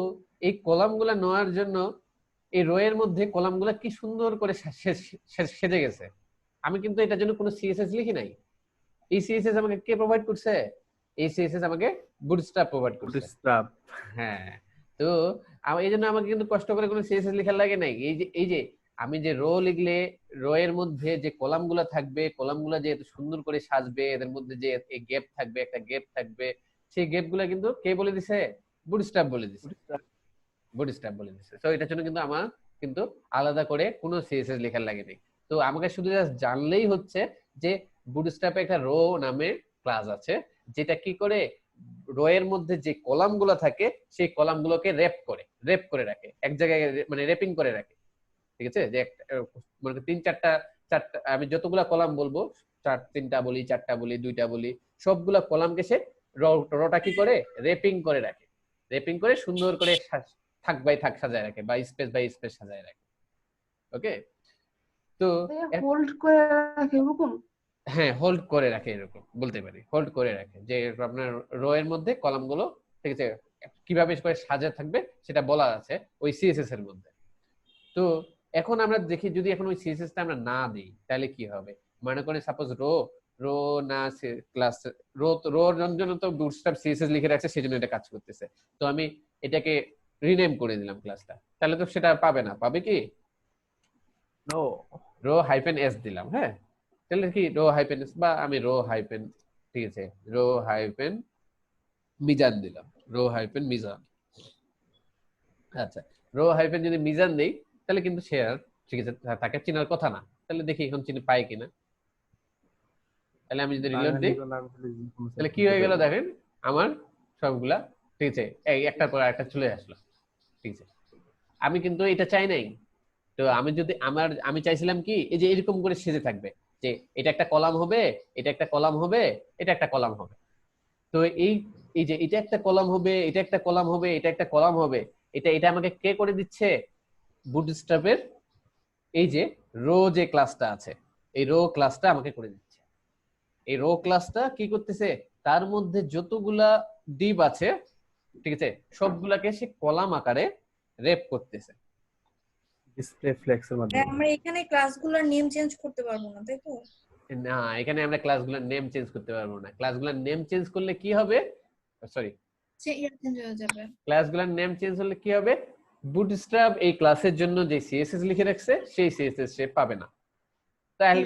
[SPEAKER 1] এই কলামগুলা নেওয়ার জন্য এই রো এর মধ্যে কলামগুলা কি সুন্দর করে সেজে গেছে। আমি কিন্তু এটার জন্য কোনো সিএসএস লিখি নাই। এই সিএসএস আমাকে কে প্রোভাইড করছে? এই সিএসএস আমাকে বুটস্ট্র্যাপ প্রোভাইড করছে।
[SPEAKER 2] বুটস্ট্র্যাপ,
[SPEAKER 1] হ্যাঁ, তো এই জন্য আমাকে কিন্তু কষ্ট করে কোনো সিএসএস লেখার লাগে নাই। এই যে আমি যে রো লিখলে রো এর মধ্যে যে কলামগুলো থাকবে, কলামগুলো যে এত সুন্দর করে সাজবে, এদের মধ্যে যে এই গ্যাপ থাকবে, একটা গ্যাপ থাকবে, সেই গ্যাপগুলো কিন্তু কে বলে দিছে? বুটস্ট্র্যাপ বলে দিছে। বুটস্ট্র্যাপ বলে দিছে। তো এটার জন্য কিন্তু আমার কিন্তু আলাদা করে কোনো সিএসএস লেখার লাগে নাই। তো আমাকে শুধু জাস্ট জানলেই হচ্ছে যে বুটস্ট্র্যাপে একটা রো নামে ক্লাস আছে, যেটা কি করে রো এর মধ্যে যে কলামগুলো থাকে সেই কলামগুলোকে র্যাপ করে রাখে, এক জায়গায় মানে র্যাপিং করে রাখে, ঠিক আছে। যে মানে 3-4টা আমি যতগুলা কলাম বলবো, 3টা বলি, 4টা বলি, 2টা বলি, সবগুলা কলামকে সে রোটা কি করে র্যাপিং করে রাখে, র্যাপিং করে সুন্দর করে থাক বাই থাক সাজায় রাখে বা স্পেস বাই স্পেস সাজায় রাখে। ওকে, তো
[SPEAKER 4] হোল্ড করে রাখে এরকম?
[SPEAKER 1] হ্যাঁ, হোল্ড করে রাখে, এরকম বলতে পারি, হোল্ড করে রাখে, যে আপনার রো এর মধ্যে কলামগুলো, ঠিক আছে, কিভাবে করে সাজা থাকবে সেটা বলা আছে ওই সিএসএস এর মধ্যে। তো এখন আমরা দেখি যদি এখন ওই সিএসএস টা আমরা না দিই তাহলে কি হবে। মনে করেন সাপোজ রো না ক্লাস রোর জন্য তো বুটস্ট্র্যাপ সিএসএস লিখে রাখছে, সেজন্য এটা কাজ করতেছে। তো আমি এটাকে রিনেম করে দিলাম ক্লাসটা, তাহলে তো সেটা পাবে না, পাবে কি?
[SPEAKER 2] নো,
[SPEAKER 1] রো হাইফেন এস দিলাম। হ্যাঁ, তাহলে কি রো হাইফেন এস, বা আমি রো হাইফেন, ঠিক আছে, রো হাইফেন মিজান দিলাম, রো হাইফেন মিজান। আচ্ছা, রো হাইফেন যদি মিজান দেই তাহলে কিন্তু সে আর, ঠিক আছে, তাকে চেনার কথা না। তাহলে দেখি এখন চিনি পাই কিনা। তাহলে আমি যদি রিলোড দিই তাহলে কি হয়ে গেল দেখেন, আমার সবগুলা, ঠিক আছে, এই একটার পর একটা চলে আসলো, ঠিক আছে। আমি কিন্তু এটা চাই নাই। তো আমি যদি আমি চাইছিলাম কি এই যে এরকম করে সেজে থাকবে, যে এটা একটা কলাম হবে, এটা একটা কলাম হবে, এটা একটা কলাম হবে। তো এই যে এটা একটা কলাম হবে, এটা একটা কলাম হবে, এটা একটা কলাম হবে, এটা আমাকে কে করে দিচ্ছে? বুটস্ট্র্যাপের এই যে রো যে ক্লাসটা আছে, এই রো ক্লাসটা আমাকে করে দিচ্ছে। এই রো ক্লাসটা কি করতেছে? তার মধ্যে যতগুলা ডিপ আছে ঠিক আছে, সবগুলাকে সে কলাম আকারে রেপ করতেছে।
[SPEAKER 2] ডিসপ্লে ফ্লেক্সের মাধ্যমে।
[SPEAKER 6] আমরা এখানে ক্লাসগুলোর নেম চেঞ্জ করতে পারবো না, তাই তো?
[SPEAKER 1] না, এখানে আমরা ক্লাসগুলোর নেম চেঞ্জ করতে পারবো না। ক্লাসগুলোর নেম চেঞ্জ করলে কি হবে, সরি,
[SPEAKER 6] চেঞ্জ হয়ে যাবে।
[SPEAKER 1] ক্লাসগুলোর নেম চেঞ্জ হলে কি হবে, বুটস্ট্র্যাপ এই ক্লাসের জন্য যে সিএসএস লিখে রাখছে সেই সিএসএস সে পাবে না। তাহলে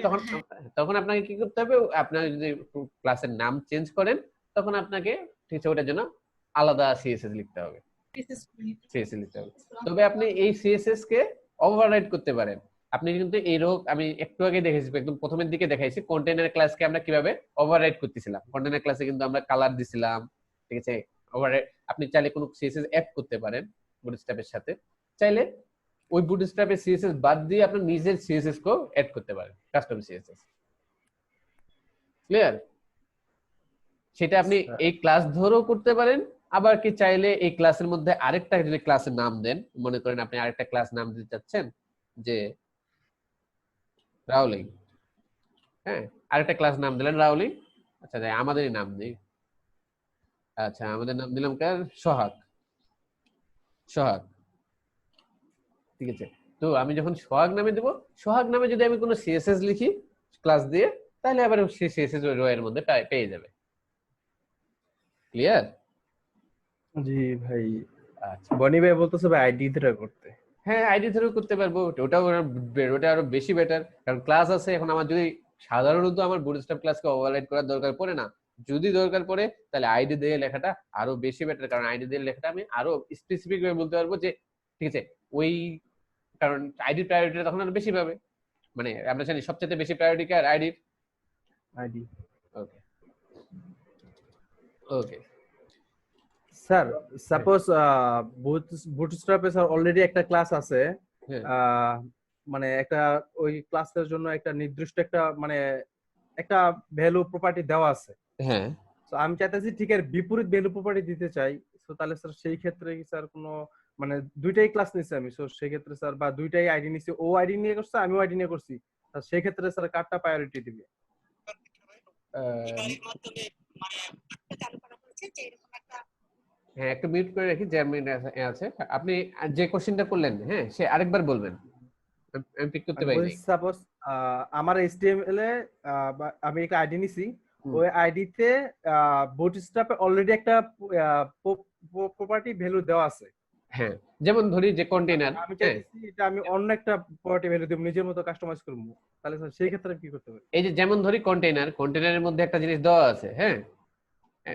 [SPEAKER 1] তখন আপনাকে কি করতে হবে, আপনার যদি ক্লাসের নাম চেঞ্জ করেন তখন আপনাকে ঠিক আছে ওটার জন্য আলাদা সিএসএস লিখতে হবে, সিএসএস লিখতে হবে। তবে আপনি এই সিএসএস কে ওভাররাইড করতে পারেন। আপনি কিন্তু এই রোগ আমি একটু আগে দেখেছি, একদম প্রথমের দিকে দেখাইছি কন্টেইনার ক্লাসকে আমরা কিভাবে ওভাররাইড করতেছিলাম। কন্টেইনার ক্লাসে কিন্তু আমরা কালার দিছিলাম, ঠিক আছে। ওভাররাইড আপনি চাইলে কোনো সিএসএস অ্যাড করতে পারেন বুটস্ট্র্যাপের সাথে, চাইলে ওই বুটস্ট্র্যাপের সিএসএস বাদ দিয়ে আপনি নিজের সিএসএস কেও অ্যাড করতে পারেন, কাস্টম সিএসএস। ক্লিয়ার? সেটা আপনি এই ক্লাস ধরেও করতে পারেন, আবার কি চাইলে এই ক্লাসের মধ্যে আরেকটা যদি ক্লাসের নাম দেন, মনে করেন আপনি আরেকটা ক্লাস নাম দিতে চাচ্ছেন যে রাউলিং, হ্যাঁ, আরেকটা ক্লাস নাম দিলেন রাউলিং, আচ্ছা যাই আমাদেরই নাম দিই, আচ্ছা আমাদের নাম দিলাম কার, সোহাগ, সোহাগ, ঠিক আছে। তো আমি যখন সোহাগ নামে দেব, সোহাগ নামে যদি আমি কোনো সিএসএস লিখি ক্লাস দিয়ে, তাহলে আবার সেই সিএসএস ওই রো এর মধ্যে পেয়ে যাবে। ক্লিয়ার?
[SPEAKER 2] জি ভাই। আচ্ছা, বনি ভাই বলতেছে ভাই আইডি ধরে করতে।
[SPEAKER 1] হ্যাঁ, আইডি ধরেও করতে পারবো, ওটা আরো বেশি বেটার, কারণ ক্লাস আছে। এখন আমার যদি সাধারণত আমার বুটস্ট্র্যাপ ক্লাসকে ওভাররাইড করার দরকার পড়ে না, যদি দরকার পড়ে তাহলে আইডি দিয়ে লেখাটা আরো বেশি বেটার, কারণ আইডি দিয়ে লেখাটা আমি আরো স্পেসিফিক ভাবে বলতে পারবো যে ঠিক আছে ওই, কারণ আইডি প্রায়োরিটি তখন আরো বেশি পাবে। মানে আমরা জানি সবচেয়ে বেশি প্রায়োরিটি কার, ID.
[SPEAKER 2] ID.
[SPEAKER 1] Okay okay
[SPEAKER 2] sir suppose বুটস্ট্র্যাপে স্যার অলরেডি একটা ক্লাস আছে, মানে একটা ওই ক্লাসের জন্য একটা নির্দিষ্ট একটা মানে একটা ভ্যালু প্রপার্টি দেওয়া আছে।
[SPEAKER 1] হ্যাঁ,
[SPEAKER 2] তো আমি চাইতেছি ঠিক এর বিপরীত ভ্যালু প্রপার্টি দিতে চাই। তো তাহলে স্যার সেই ক্ষেত্রে কি স্যার কোনো মানে দুইটাই ক্লাস নিছি আমি, সো সেই ক্ষেত্রে স্যার বা দুইটাই আইডি নিছি, ও আইডি নিয়ে করছে আমিও আইডি নিয়ে করছি, সেই ক্ষেত্রে স্যার কারটা প্রায়োরিটি দিবে?
[SPEAKER 1] হ্যাঁ, একটু মিউট করে রাখি, জ্যামিন আছে। আপনি যে কোশ্চেনটা করলেন, হ্যাঁ সে আরেকবার বলবেন, আমি পিক করতে পারিনি।
[SPEAKER 2] সাপোজ আমার HTML এ আমি একটা আইডি নিছি, ওই আইডিতে বুটস্ট্র্যাপে অলরেডি একটা প্রপার্টি ভ্যালু দেওয়া আছে।
[SPEAKER 1] হ্যাঁ, যেমন ধরি যে কন্টেইনার,
[SPEAKER 2] আমি চাইছি এটা আমি অন্য একটা প্রপার্টি ভ্যালু দেব, নিজের মতো কাস্টমাইজ করব, তাহলে স্যার সেই ক্ষেত্রে কি করতে পারি?
[SPEAKER 1] এই যে যেমন ধরি কন্টেইনার, কন্টেইনারের মধ্যে একটা জিনিস দেওয়া আছে, হ্যাঁ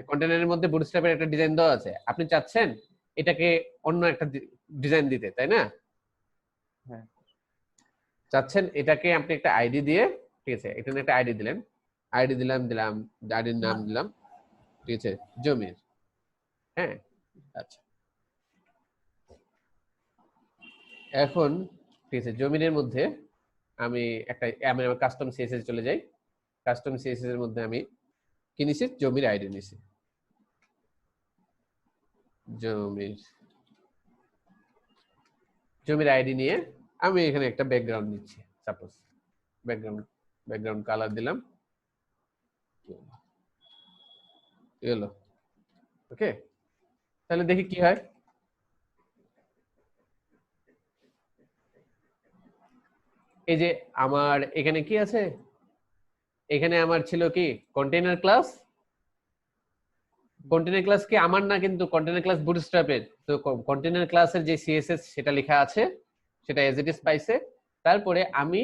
[SPEAKER 1] কন্টেইনারের মধ্যে বুটস্ট্র্যাপের একটা ডিজাইন দেওয়া আছে, আপনি চাচ্ছেন এটাকে অন্য একটা ডিজাইন দিতে, তাই না?
[SPEAKER 2] হ্যাঁ,
[SPEAKER 1] চাচ্ছেন এটাকে আপনি একটা আইডি দিয়ে, ঠিক আছে, এখানে একটা আইডি দিলেন, আইডি দিলাম আইডির নাম দিলাম, ঠিক আছে, জমির। হ্যাঁ, আচ্ছা এখন ঠিক আছে, জমিনের মধ্যে আমি আমার কাস্টম সিএসএস চলে যাই। কাস্টম সিএসএস এর মধ্যে আমি কি নিছি, জমির আইডি নিছি, জমির আইডি নিয়ে আমি এখানে একটা ব্যাকগ্রাউন্ড নিচ্ছি, সাপোজ ব্যাকগ্রাউন্ড কালার দিলাম, এলো। ওকে, তাহলে দেখি কি হয়। এই যে আমার এখানে কি আছে, এখানে আমার ছিল কি কন্টেইনার ক্লাস। কন্টেইনার ক্লাস কি আমার না, কিন্তু কন্টেইনার ক্লাস বুটস্ট্র্যাপের। তো কন্টেইনার ক্লাসের যে সিএসএস সেটা লেখা আছে, সেটা এজ ইট ইজ পাইছে। তারপরে আমি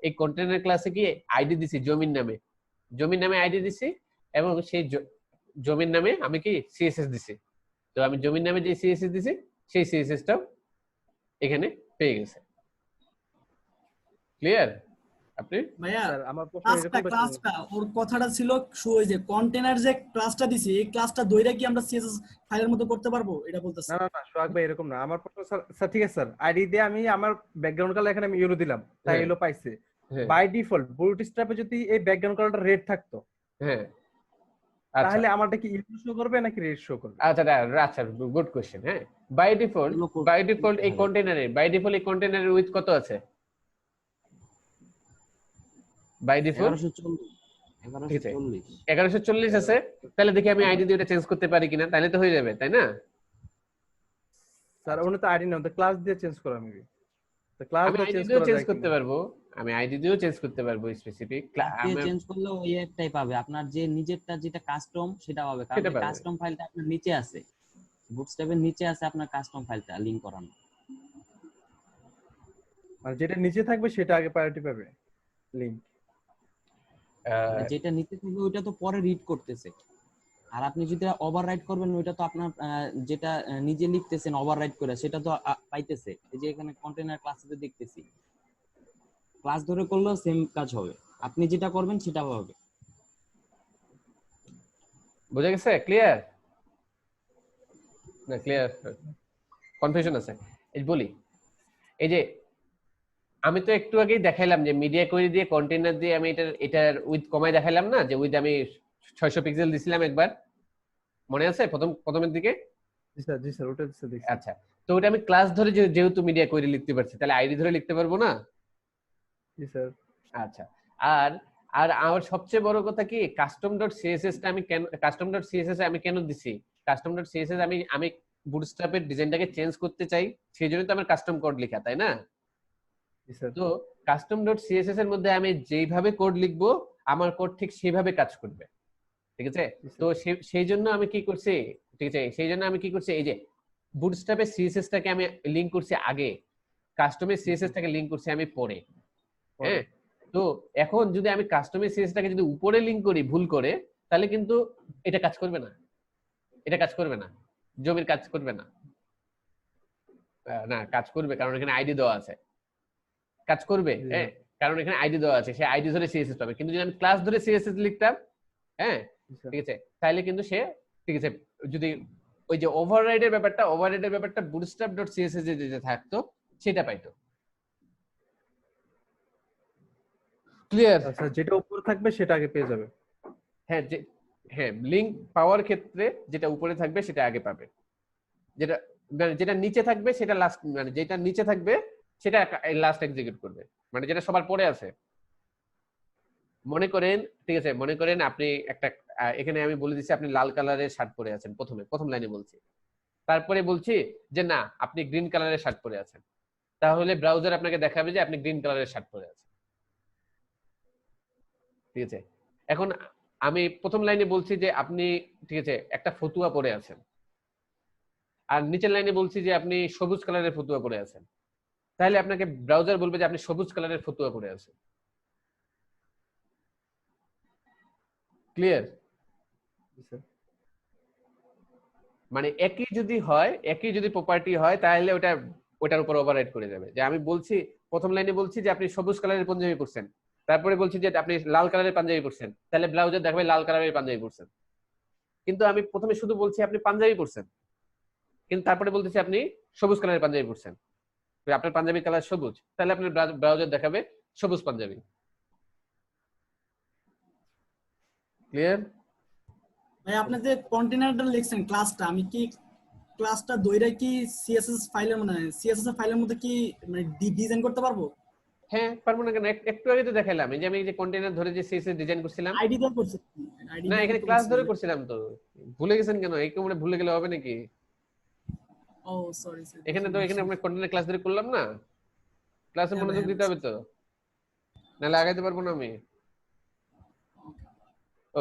[SPEAKER 1] এই কন্টেইনার ক্লাসে কি আইডি দিছি, জমির নামে আইডি দিছি, এবং সেই জমির নামে আমি কি সিএসএস দিছি। তো আমি জমির নামে যে সিএসএস দিছি সেই সিএসএসটাও এখানে পেয়ে গেছে। ক্লিয়ার? আপনি
[SPEAKER 8] ভাইয়া ক্লাসটা ওর কথাটা ছিল ওই যে কন্টেইনার যে ক্লাসটা দিছি, এই ক্লাসটা দইরা কি আমরা সিএসএস ফাইলের মতো করতে পারবো, এটা বলতেছি।
[SPEAKER 2] না সোহাগ ভাই এরকম না। আমার প্রশ্ন স্যার ঠিক আছে স্যার, আইডি দিয়ে আমি আমার ব্যাকগ্রাউন্ড কালার এখানে আমি ইয়েলো দিলাম, তাই ইয়েলো পাইছে। বাই ডিফল্ট বুটস্ট্র্যাপে যদি এই ব্যাকগ্রাউন্ড কালারটা রেড থাকতো,
[SPEAKER 1] হ্যাঁ
[SPEAKER 2] তাহলে আমারটা কি ইয়েলো শো করবে নাকি রেড শো করবে?
[SPEAKER 1] আচ্ছা গুড কোশ্চেন। হ্যাঁ, বাই ডিফল্ট এই কন্টেইনারের উইথ কত আছে? বাই ডিফল্ট 1140 আছে। তাহলে দেখি আমি আইডি দিয়ে এটা চেঞ্জ করতে পারি কিনা, তাহলে তো হয়ে যাবে, তাই না?
[SPEAKER 2] স্যার উনি তো আইডি নাম তো ক্লাস দিয়ে চেঞ্জ করা মেবি তো ক্লাস
[SPEAKER 1] আমি
[SPEAKER 2] দিয়ে
[SPEAKER 1] আইডি
[SPEAKER 2] চেঞ্জ
[SPEAKER 1] দিয়েও
[SPEAKER 2] করা
[SPEAKER 1] চেঞ্জ
[SPEAKER 2] যায়
[SPEAKER 1] করতে পারবো, আমি আইডি দিয়েও চেঞ্জ করতে পারবো স্পেসিফিক।
[SPEAKER 10] আপনি চেঞ্জ করলে ওই একটাই পাবে, আপনার যে নিজেরটা যেটা কাস্টম সেটা পাবে, কারণ
[SPEAKER 1] সেটা পাবে।
[SPEAKER 10] কাস্টম ফাইলটা আপনার নিচে আছে, বুটস্ট্র্যাপের নিচে আছে আপনার কাস্টম ফাইলটা লিংক করানো।
[SPEAKER 2] মানে যেটা নিচে থাকবে সেটা আগে প্রায়োরিটি পাবে লিংক।
[SPEAKER 10] যেটা নিচে থাকবে ওইটা তো পরে রিড করতেছে, আর আপনি যদি ওভাররাইট করবেন ওইটা তো আপনার যেটা নিজে লিখতেছেন ওভাররাইট করে সেটা তো পাইতেছে। এই যে এখানে কন্টেইনার ক্লাসে দেখতেছি, ক্লাস ধরে করলেও সেম কাজ হবে, আপনি যেটা করবেন সেটা হবে।
[SPEAKER 1] বুঝা গেছে? ক্লিয়ার না? ক্লিয়ার, কনফিউশন আছে? এই বলি, এই যে আমি তো একটু আগেই দেখাইলাম যে মিডিয়া কোয়েরি দিয়ে কন্টেইনার দিয়ে আমি এটার উইথ কমাই দেখাইলাম না, যে উইথ আমি 600 পিক্সেল দিছিলাম একবার, মনে আছে প্রথমের দিকে?
[SPEAKER 2] জি স্যার ওটা দেখছি।
[SPEAKER 1] আচ্ছা, তো ওটা আমি ক্লাস ধরে যেহেতু মিডিয়া কোয়েরি লিখতে পারছি, তাহলে আইডি ধরে লিখতে পারবো না?
[SPEAKER 2] জি স্যার।
[SPEAKER 1] আচ্ছা, আর আর আমার সবচেয়ে বড় কথা কি, custom.css টা আমি কেন custom.css আমি কেন দিছি? custom.css আমি বুটস্ট্র্যাপের ডিজাইনটাকে চেঞ্জ করতে চাই, সেই জন্য তো আমার কাস্টম কোড লেখা, তাই না? তো custom.css এর মধ্যে আমি যেইভাবে কোড লিখবো আমার কোড ঠিক সেইভাবে কাজ করবে, ঠিক আছে? তো সেই জন্য আমি কি করছি, ঠিক আছে, সেই জন্য আমি কি করছি, এই যে বুটস্ট্র্যাপের সিএসএস টাকে আমি লিংক করছি আগে, কাস্টমের সিএসএস টাকে লিংক করছি আমি পরে। হ্যাঁ, তো এখন যদি আমি কাস্টমের সিএসএস টাকে যদি উপরে লিংক করি ভুল করে, তাহলে কিন্তু এটা কাজ করবে না, এটা কাজ করবে না, জমির কাজ করবে না। না, কাজ করবে, কারণ এখানে আইডি দেওয়া আছে, কাজ করবে। হ্যাঁ, কারণ এখানে আইডি দেওয়া আছে, সে আইডি ধরে সিএসএস পাবে। কিন্তু যদি আমি ক্লাস ধরে সিএসএস লিখতাম, হ্যাঁ ঠিক আছে, তাহলে কিন্তু সে, ঠিক আছে, যদি ওই যে ওভাররাইডের ব্যাপারটা bootstrap.css এ যেটা থাকতো সেটা পাইতো। ক্লিয়ার?
[SPEAKER 2] আচ্ছা, যেটা উপরে থাকবে সেটা আগে পেয়ে যাবে।
[SPEAKER 1] হ্যাঁ, হ্যাঁ, লিংক পাওয়ার ক্ষেত্রে যেটা উপরে থাকবে সেটা আগে পাবে, যেটা নিচে থাকবে সেটা লাস্ট, মানে যেটা নিচে থাকবে সেটা লাস্ট এক্সিকিউট করবে, মানে যেটা সবার পরে আছে। মনে করেন, ঠিক আছে, মনে করেন আপনি একটা, এখানে আমি বলে দিচ্ছি আপনি লাল কালারের শার্ট পরে আছেন, প্রথম লাইনে বলছি, তারপরে বলছি যে না আপনি গ্রিন কালারের শার্ট পরে আছেন, তাহলে ব্রাউজার আপনাকে দেখাবে যে আপনি গ্রিন কালারের শার্ট পরে আছেন, ঠিক আছে? এখন আমি প্রথম লাইনে বলছি যে আপনি, ঠিক আছে, একটা ফতুয়া পরে আছেন, আর নিচের লাইনে বলছি যে আপনি সবুজ কালারের ফতুয়া পরে আছেন, তাহলে আপনাকে ব্রাউজার বলবে যে আপনি সবুজ কালারের ফতুয়া পরে আছেন। ক্লিয়ার? মানে একই যদি প্রপার্টি হয় তাহলে ওটার উপর ওভাররাইড করে যাবে। যে আমি বলছি প্রথম লাইনে বলছি যে আপনি সবুজ কালারের পাঞ্জাবি পরছেন, তারপরে বলছি যে আপনি লাল কালারের পাঞ্জাবি পরছেন, তাহলে ব্রাউজার দেখাবে লাল কালারের পাঞ্জাবি পরছেন। কিন্তু আমি প্রথমে শুধু বলছি আপনি পাঞ্জাবি পরছেন, কিন্তু তারপরে বলতেছি আপনি সবুজ কালারের পাঞ্জাবি পরছেন, আপনার পাঞ্জাবি কালার সবুজ, তাহলে আপনার ব্রাউজার দেখাবে সবুজ পাঞ্জাবি। ক্লিয়ার?
[SPEAKER 8] ভাই আপনি যে কন্টেইনারটা লিখছেন ক্লাসটা, আমি কি ক্লাসটা দইরা কি সিএসএস ফাইলের মধ্যে কি মানে ডিজাইন করতে পারবো?
[SPEAKER 1] হ্যাঁ, পারবো না কেন? একটু আগে তো দেখাইলাম, এই যে আমি এই যে কন্টেইনার ধরে যে সিএসএস ডিজাইন করছিলাম,
[SPEAKER 8] আইডি দিয়ে করছি
[SPEAKER 1] না এখানে ক্লাস ধরে করছিলাম তো। ভুলে গেছেন কেন? এই কোমরে ভুলে গেলে হবে নাকি?
[SPEAKER 8] ও সরি স্যার,
[SPEAKER 1] এখানে আমরা কন্টেইনার ক্লাস ধরে করলাম না, ক্লাসে মনোযোগ দিতে হবে তো, নাহলে আগাইতে পারবো না আমি।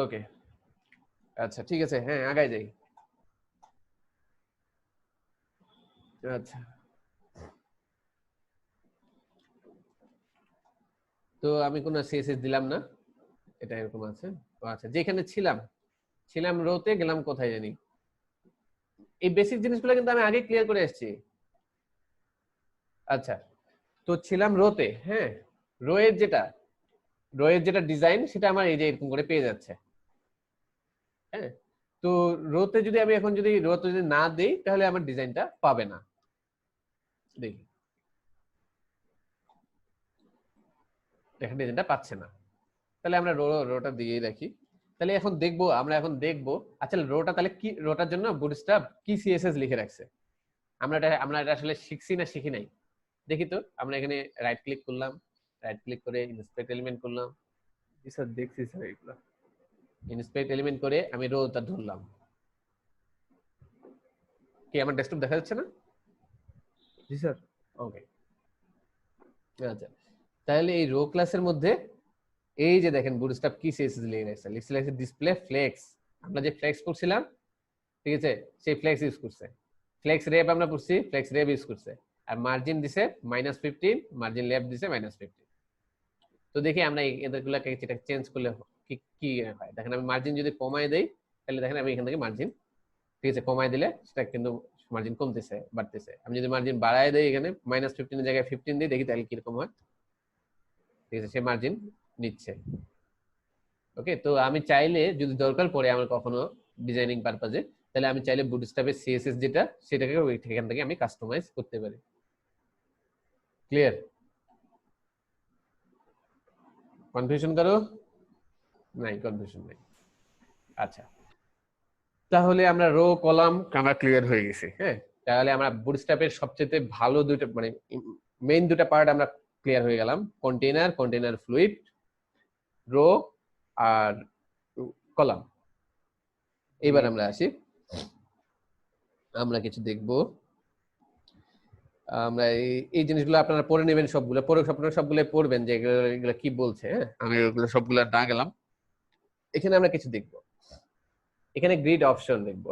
[SPEAKER 1] ওকে, আচ্ছা ঠিক আছে, হ্যাঁ আগাই যাই। আচ্ছা, তো আমি কোনো সিএসএস দিলাম না, এটা এরকম আছে। আচ্ছা, যেখানে ছিলাম রোতে, গেলাম কোথায় জানি। এই বেসিক জিনিসগুলো কিন্তু আমি আগে ক্লিয়ার করে এসেছি। আচ্ছা, তো ছিলাম রোতে, হ্যাঁ, রোয়ের যেটা ডিজাইন সেটা আমার এই যে এরকম করে পেয়ে যাচ্ছে। হ্যাঁ, তো রোতে যদি আমি এখন রোতে যদি না দেই তাহলে আমার ডিজাইনটা পাবে না। দেখি, ডিজাইনটা পাচ্ছে না, তাহলে আমরা রোটা দিয়েই রাখি। তাহলে আমরা এখন দেখবো আচ্ছা রোটা তাহলে কি, রোটার জন্য বুটস্ট্র্যাপ কি সিএসএস লিখে রাখছে। আমরা এটা আসলে শিখছি না শিখি নাই, দেখি তো। আমরা এখানে রাইট ক্লিক করলাম, রাইট ক্লিক করে ইন্সপেক্ট এলিমেন্ট করলাম।
[SPEAKER 2] জি স্যার, দেখছি স্যার এগুলো।
[SPEAKER 1] ইন্সপেক্ট এলিমেন্ট করে আমি রোটা ধরলাম। কি আমার ডেস্কটপ দেখা যাচ্ছে না?
[SPEAKER 2] জি স্যার।
[SPEAKER 1] ওকে, আচ্ছা তাহলে এই রো ক্লাসের মধ্যে এই যে দেখেন বুটস্ট্র্যাপ কি সিএসএস লিখে রাখছে ডিসপ্লে ফ্লেক্স। আমরা যে ফ্লেক্স করছিলাম ঠিক আছে, সেই ফ্লেক্স ইউজ করছে। ফ্লেক্স রেপ আমরা পড়ছি, ফ্লেক্স রেপ ইউজ করছে। আর মার্জিন দিছে -15, মার্জিন লেফট দিছে -15। তো দেখি আমরা এদেরগুলোকে যেটা চেঞ্জ করলে কি কি হয়। দেখেন আমি মার্জিন যদি কমায় দেই তাহলে দেখেন আমি এখান থেকে মার্জিন ঠিক আছে কমায় দিলে সেটা কিন্তু মার্জিন কমতেছে বাড়তেছে। আমি যদি মার্জিন বাড়ায় দেই এখানে -15 এর জায়গায় 15 দিই দেখি তাহলে কিরকম হয়। ঠিক আছে, সে মার্জিন নিচ্ছে। ওকে, তো আমি চাইলে যদি দরকার পড়ে আমার কখনো ডিজাইনিং পারপাজে, তাহলে আমি চাইলে বুটস্ট্র্যাপের সিএসএস যেটা সেটাকে এখান থেকে আমি কাস্টমাইজ করতে পারি। ক্লিয়ার? কনফিউশন কারো নাই? কনফিউশন নাই। আচ্ছা, তাহলে আমরা রো কলাম আমরা ক্লিয়ার হয়ে গেছি। হ্যাঁ, তাহলে আমরা বুটস্ট্র্যাপের সবচেয়ে ভালো দুটো মানে মেইন দুটো পার্ট আমরা ক্লিয়ার হয়ে গেলাম, কন্টেইনার ফ্লুইড, রো আর কলাম। এবার আমরা আসি, আমরা কিছু দেখব। আমরা এই জিনিসগুলো আপনারা পড়ে নেবেন, সবগুলো সবগুলো পড়বেন যে এগুলো কি বলছে। হ্যাঁ, আমি এগুলো সবগুলো না গেলাম। এখানে আমরা কিছু দেখব, এখানে গ্রিড অপশন দেখব।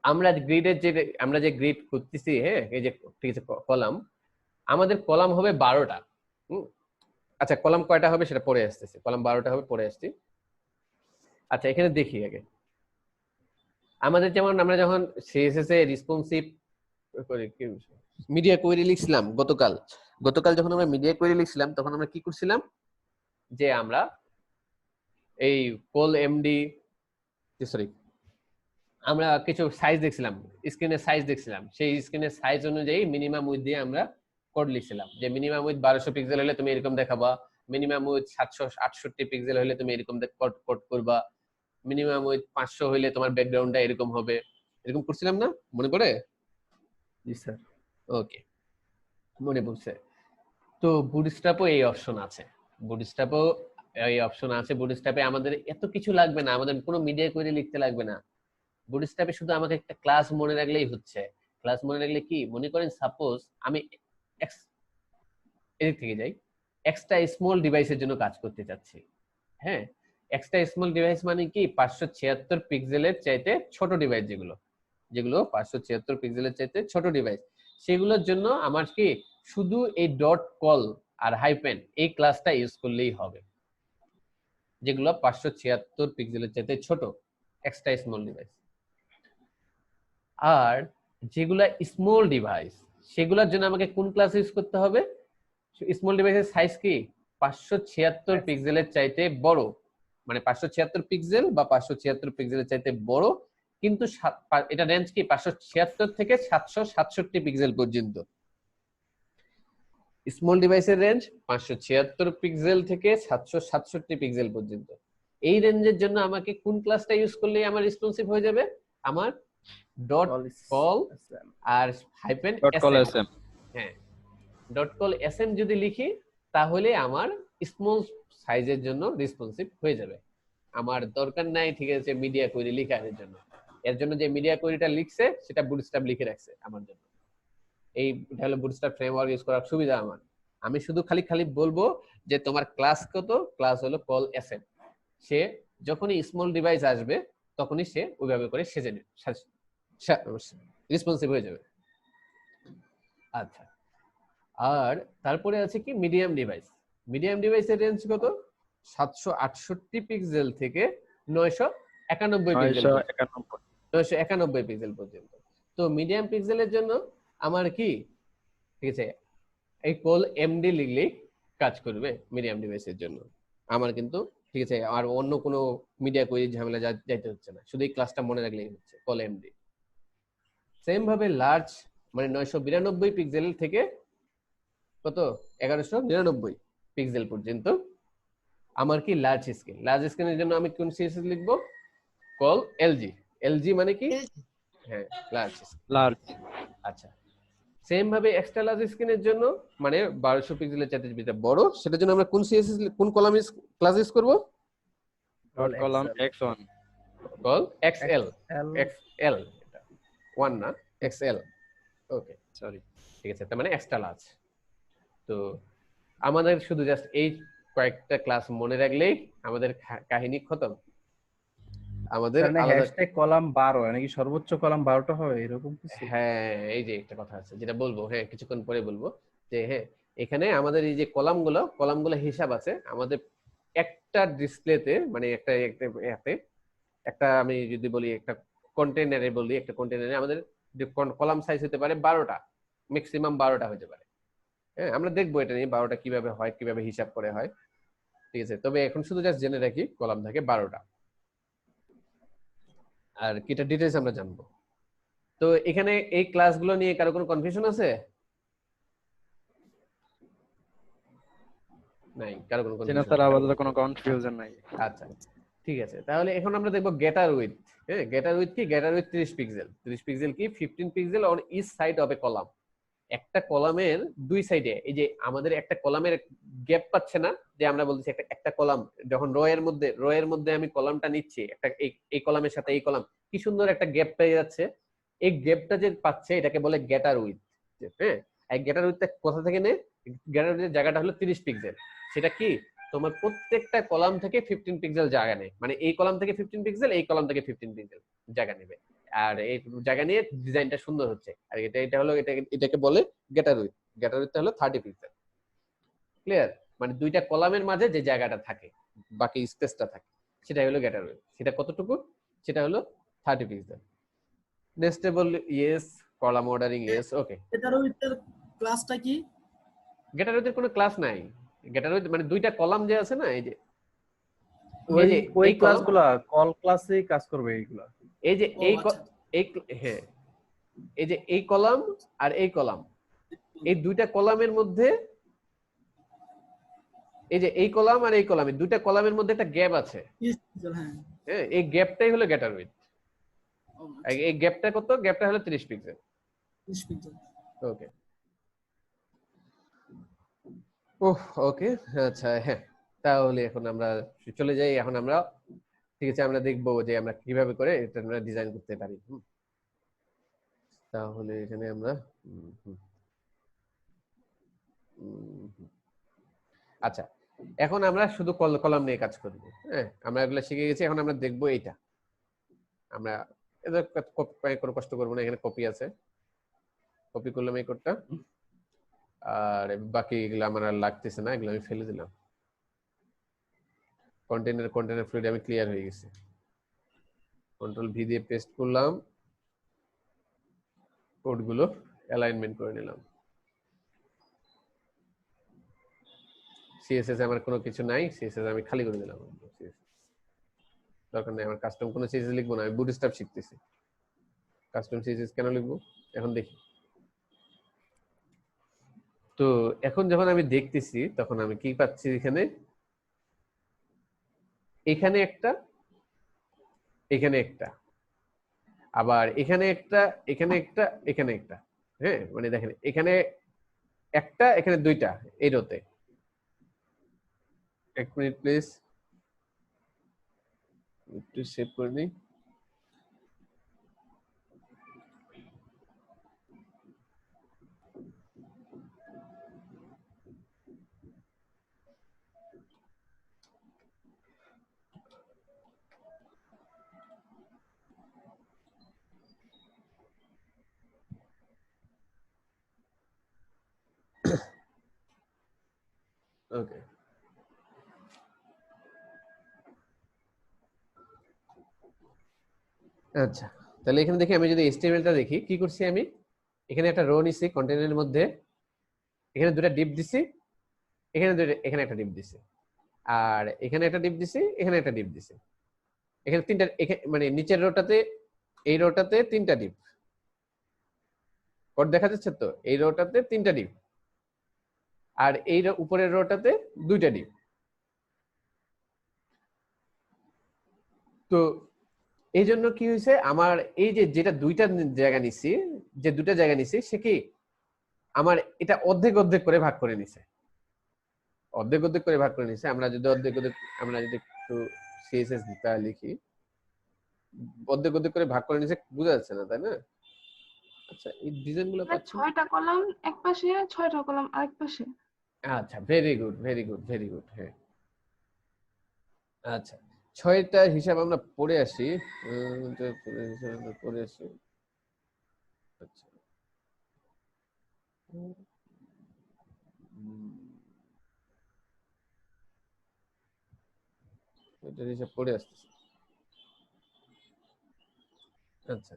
[SPEAKER 1] আমরা যে গ্রিড করতেছি, হ্যাঁ এই যে ঠিক আছে কলাম, আমাদের কলাম হবে 12টা। আচ্ছা, কলাম কয়টা হবে সেটা পরে আসতেছে, কলাম 12টা হবে পরে আসছি। আচ্ছা, এখানে দেখি আগে আমাদের যেমন আমরা যখন সিএসএস এ রেসপন্সিভ মিডিয়া কোয়েরি লিখছিলাম গতকাল যখন আমরা মিডিয়া কোয়েরি লিখছিলাম তখন আমরা কি করছিলাম যে আমরা এই কল এমডি আমরা কিছু সাইজ দেখছিলাম, স্ক্রিনের সাইজ দেখছিলাম। সেই স্ক্রিনের সাইজ অনুযায়ী মিনিমাম উইথ দিয়ে আমরা কোড লিখছিলাম যে মিনিমাম উইথ 1200 পিক্সেল হলে তুমি এরকম দেখাবা, মিনিমাম উইথ 768 পিক্সেল হলে তুমি এরকম কোড করবা, মিনিমাম উইথ 500 হইলে তোমার ব্যাকগ্রাউন্ডটা এরকম হবে। এরকম করছিলাম না? মনে পড়ে?
[SPEAKER 2] জি স্যার।
[SPEAKER 1] ওকে, মনে পড়ছে। তো বুটস্ট্র্যাপও এই অপশন আছে, বুটস্ট্র্যাপে আমাদের এত কিছু লাগবে না, আমাদের কোনো মিডিয়া কোয়েরি লিখতে লাগবে না। বুটস্ট্র্যাপে শুধু আমাকে একটা ক্লাস মনে রাখলেই হচ্ছে। ক্লাস মনে রাখলে কি, মনে করেন সাপোজ আমি এদিক থেকে যাই, এক্সট্রা স্মল ডিভাইসের জন্য কাজ করতে চাচ্ছি। হ্যাঁ, এক্সট্রা স্মল ডিভাইস মানে কি 576 পিক্সেলের চাইতে ছোট ডিভাইস, যেগুলো 576 পিক্সেলের চাইতে ছোট ডিভাইস, সেগুলোর জন্য আমার কি শুধু এই ডট কল আর হাইপেন এই ক্লাসটা ইউজ করলেই হবে, যেগুলো 576 পিক্সেলের চাইতে ছোট এক্সট্রা স্মল ডিভাইস। আর যেগুলা স্মল ডিভাইস সেগুলোর জন্য আমাকে কোন ক্লাস ইউজ করতে হবে? স্মল ডিভাইসের সাইজ কি 576 পিক্সেলের চাইতে বড়, মানে 576 পিক্সেল বা 576 পিক্সেলের চাইতে বড়, কিন্তু এটা রেঞ্জ কি 576 থেকে 767 পিক্সেল পর্যন্ত। স্মল ডিভাইসের রেঞ্জ 576 পিক্সেল থেকে 767 পিক্সেল পর্যন্ত। এই রেঞ্জের জন্য আমাকে কোন ক্লাসটা ইউজ করলে আমার রেসপন্সিভ হয়ে যাবে? আমার ডট কল আর হাইপেন এসএম। হ্যাঁ, ডট কল এসএম যদি লিখি তাহলে আমার স্মল সাইজের জন্য রেসপন্সিভ হয়ে যাবে। আমার দরকার নাই ঠিক আছে মিডিয়া কোয়েরি লেখার জন্য, এর জন্য যে মিডিয়া কোয়েরিটা লিখছে সেটা বুটস্ট্র্যাপ লিখে রাখছে আমার জন্য। এইটা হলো বুটস্ট্র্যাপ ফ্রেমওয়ার্ক ইউজ করার সুবিধা আমার। আমি শুধু খালি বলবো যে তোমার ক্লাস কত, ক্লাস হলো কল এসএম। সে যখনই স্মল ডিভাইস আসবে তখনই সে ওইভাবে করে সেজে নেবে, রেসপন্সিভ হয়ে যাবে। আচ্ছা, আর তারপরে আছে কি মিডিয়াম ডিভাইস। মিডিয়াম ডিভাইসের রেঞ্জ কত? 768 পিক্সেল থেকে 991 পিক্সেল পর্যন্ত। তো মিডিয়াম পিক্সেলের জন্য আমার কি ঠিক আছে এই কল এমডি লিখলেই কাজ করবে মিডিয়াম ডিভাইসের জন্য। আমার কিন্তু ঠিক আছে আর অন্য কোনো মিডিয়া কোয়েরি ঝামেলা যাইতে হচ্ছে না, শুধু এই ক্লাসটা মনে রাখলেই হচ্ছে কল এমডি। সেম ভাবে লার্জ মানে 992 পিক্সেল থেকে কত 1199 পিক্সেল পর্যন্ত আমার কি লার্জ স্ক্রিনের জন্য আমি কোন সিএসএস লিখবো? কল এলজি মানে কি? হ্যাঁ, লার্জ। আচ্ছা, সেম ভাবে এক্সট্রা লার্জ স্ক্রিনের জন্য মানে 1200 পিক্সেলের চাইতে যেটা বড় সেটার জন্য আমরা কোন সিএসএস কোন কলাম ক্লাস ইউজ করব?
[SPEAKER 3] Dot column x1
[SPEAKER 1] call XL 1 না এক্সএল। ওকে,
[SPEAKER 3] সরি।
[SPEAKER 1] ঠিক আছে, তার মানে এক্সট্রা লার্জ। তো আমাদের শুধু জাস্ট এই কয়েকটা ক্লাস মনে রাখলেই আমাদের কাহিনী খতম। আমাদের আলাদা
[SPEAKER 2] হ্যাশট্যাগ কলাম 12 নাকি সর্বোচ্চ কলাম 12টা হবে এরকম কিছু?
[SPEAKER 1] হ্যাঁ, এই যে একটা কথা আছে যেটা বলবো, হ্যাঁ কিছুক্ষণ পরে বলবো, যে হ্যাঁ এখানে আমাদের এই যে কলামগুলো হিসাব আছে আমাদের একটা ডিসপ্লেতে, মানে একটা একটা আমি যদি বলি একটা কন্টেনারে বলি, একটা কন্টেনারে আমাদের কলাম সাইজ হতে পারে 12টা, ম্যাক্সিমাম 12টা হতে পারে। হ্যাঁ, আমরা দেখবো এটা নিয়ে 12টা কিভাবে হয়, কিভাবে হিসাব করে হয়। ঠিক আছে, তবে এখন শুধু জাস্ট জেনে রাখি কলাম থাকে 12টা, আর কিটা ডিটেইলস আমরা জানবো। তো এখানে এই ক্লাসগুলো নিয়ে কারো কোনো কনফিউশন আছে? নাই, কারো কোনো
[SPEAKER 3] জি না
[SPEAKER 1] কনফিউশন
[SPEAKER 3] স্যার,
[SPEAKER 1] নাই?
[SPEAKER 3] আপাতত কোনো কনফিউশন নাই।
[SPEAKER 1] আচ্ছা ঠিক আছে, তাহলে এখন আমরা দেখবো গেটার উইথ। হ্যাঁ, গেটার উইথ কি? গেটার উইথ 30 পিক্সেল। 30 পিক্সেল কি? 15 pixel on each side of a column. একটা কলামের দুই সাইডে, এই যে আমাদের একটা কলামের গ্যাপ পাচ্ছে না, যে আমরা বলছি একটা কলাম যখন রো এর মধ্যে আমি কলামটা নিচ্ছি, একটা এই কলামের সাথে এই কলাম কি সুন্দর একটা গ্যাপ পেয়ে যাচ্ছে, এই গ্যাপটা যে পাচ্ছে এটাকে বলে গেটার উইথ। হ্যাঁ, এই গেটার উইথটা কোথা থেকে নেয়? গেটার উইথের জায়গাটা হলো 30 পিক্সেল। সেটা কি? তোমার প্রত্যেকটা কলাম থেকে 15 পিক্সেল জায়গা নেয়, মানে এই কলাম থেকে 15 পিক্সেল, এই কলাম থেকে 15 পিক্সেল জায়গা নেবে, আর এই জায়গা নিয়ে ডিজাইনটা সুন্দর হচ্ছে। আর এটা হলো এটাকে বলে গেটার উইথ। গেটার উইথটা হলো 30 পিক্সেল। ক্লিয়ার? মানে দুইটা কলামের মাঝে যে জায়গাটা থাকে, বাকি স্পেসটা থাকে, সেটাই হলো গেটার উইথ। সেটা কতটুকু? সেটা হলো 30 pixel. Nestable yes, column ordering yes, okay.
[SPEAKER 8] Gutter উইথের ক্লাসটা কি?
[SPEAKER 1] গেটার উইথের কোনো ক্লাস নাই। গেটার উইথ মানে দুইটা কলাম যে আছে না, এই যে
[SPEAKER 2] ওই ক্লাসগুলা কল ক্লাসেই কাজ করবে এইগুলা।
[SPEAKER 1] এই যে হ্যাঁ, এই যে এই কলাম আর এই কলাম, এই দুইটা কলামের মধ্যে, এই যে এই কলাম আর এই কলাম, এই দুইটা কলামের মধ্যে একটা গ্যাপ আছে। হ্যাঁ, এই গ্যাপটাই হলো গেটার উইথ। এই গ্যাপটা কত? গ্যাপটা হলো 30 পিক্সেল।
[SPEAKER 8] 30 পিক্সেল।
[SPEAKER 1] ওকে। ওকে, আচ্ছা হ্যাঁ, তাহলে এখন আমরা চলে যাই। এখন আমরা ঠিক আছে, আমরা দেখবো যে আমরা কিভাবে করে এটা আমরা ডিজাইন করতে পারি। তাহলে এখানে আমরা আচ্ছা, এখন আমরা শুধু কলাম নিয়ে কাজ করব। হ্যাঁ, আমরা এগুলো শিখে গেছি, এখন আমরা দেখবো এইটা। আমরা এদের কোনো কষ্ট করবো না, এখানে কপি আছে, কপি করলাম এই কোডটা, আর বাকি এগুলো আমার আর লাগতেছে না, এগুলো আমি ফেলে দিলাম। কন্টেনার ফ্লুইড আমি ক্লিয়ার হয়ে গেছে, কন্ট্রোল ভি দিয়ে পেস্ট করলাম, কোডগুলো অ্যালাইনমেন্ট করে নিলাম। সিএসএস আমার কোনো কিছু নাই, সিএসএস আমি খালি করে দিলাম, দরকার নেই আমার কাস্টম কোনো সিএসএস লিখবো না, আমি বুটস্ট্র্যাপ শিখতেছি। কাস্টম সিএসএস কেন লিখবো এখন দেখি। তো এখন যখন আমি দেখতেছি তখন আমি কি পাচ্ছি, এখানে একটা, এখানে একটা, আবার এখানে একটা, এখানে একটা, এখানে একটা। হ্যাঁ, মানে দেখেন এখানে একটা, এখানে দুইটা, এই রোতে। এক মিনিট প্লিজ, একটু সেভ করে নিই। ওকে, আচ্ছা তাহলে এখানে দেখি, আমি যদি এইচটিএমএলটা দেখি, কি করছি আমি, এখানে একটা রো নিছি কন্টেনারের মধ্যে, এখানে দুটো ডিপ দিছি, এখানে একটা ডিপ দিছি, আর এখানে একটা ডিপ দিছি, এখানে একটা ডিপ দিছি, এখানে তিনটা, মানে নিচের রোটাতে, এই রোটাতে তিনটা ডিপ, কোড দেখা যাচ্ছে তো, এই রোটাতে তিনটা ডিপ, আর এই উপরের রোটাতে দুইটা ডিপ। তো এই জন্য কি হয়েছে, আমার এই যে যেটা দুইটা জায়গা নিছি, যে দুটা জায়গা নিছি, সে কি আমার এটা অর্ধেক অর্ধেক করে ভাগ করে নিছে, অর্ধেক অর্ধেক করে ভাগ করে নিছে। আমরা যদি আমরা যদি একটু সিএসএস দিতে লিখি, অর্ধেক অর্ধেক করে ভাগ করে নিছে, বোঝা যাচ্ছে না তাই না? আচ্ছা এই ডিজাইনগুলো
[SPEAKER 4] মানে
[SPEAKER 1] পাচ্ছেন?
[SPEAKER 4] 6টা কলাম এক পাশে, 6টা কলাম আরেক পাশে।
[SPEAKER 1] আচ্ছা very good very good very good. হ্যাঁ আচ্ছা 6টা হিসাব আমরা পড়ে আসি। হিসাব আমরা পড়ে আসি। আচ্ছা এটার হিসাব পড়ে আসতেছে। আচ্ছা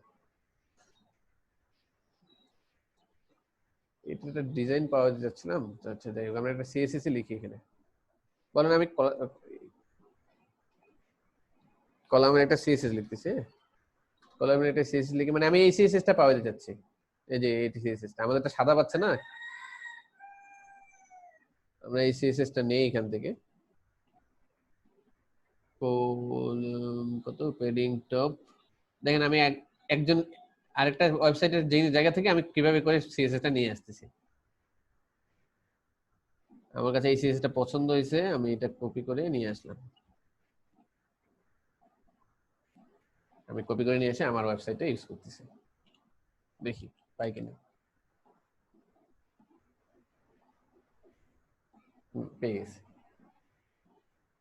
[SPEAKER 1] এটা একটা ডিজাইন পাওয়া যাচ্ছিলাম। আচ্ছা যাই হোক আমরা একটা সিএসএস লিখি এখানে। বলেন আমি কলামের একটা সিএসএস লিখতেছি। কলামের একটা সিএসএস লিখে মানে আমি এই সিএসএসটা পাওয়া যাচ্ছে। এই যে এই সিএসএসটা আমাদের একটা সাদা পাচ্ছে না, আমরা এই সিএসএসটা নেই এখান থেকে। কত পেডিং টপ দেখেন আমি একজন আরেকটা ওয়েবসাইটের যে জায়গা থেকে আমি কিভাবে করে সিএসএসটা নিয়ে আসতেছি। আমার কাছে এই সিএসএসটা পছন্দ হয়েছে, আমি এটা কপি করে নিয়ে আসলাম। আমি কপি করে নিয়ে এসে আমার ওয়েবসাইটে ইউজ করতেছি, দেখি পাই কিনা। পেয়ে গেছি।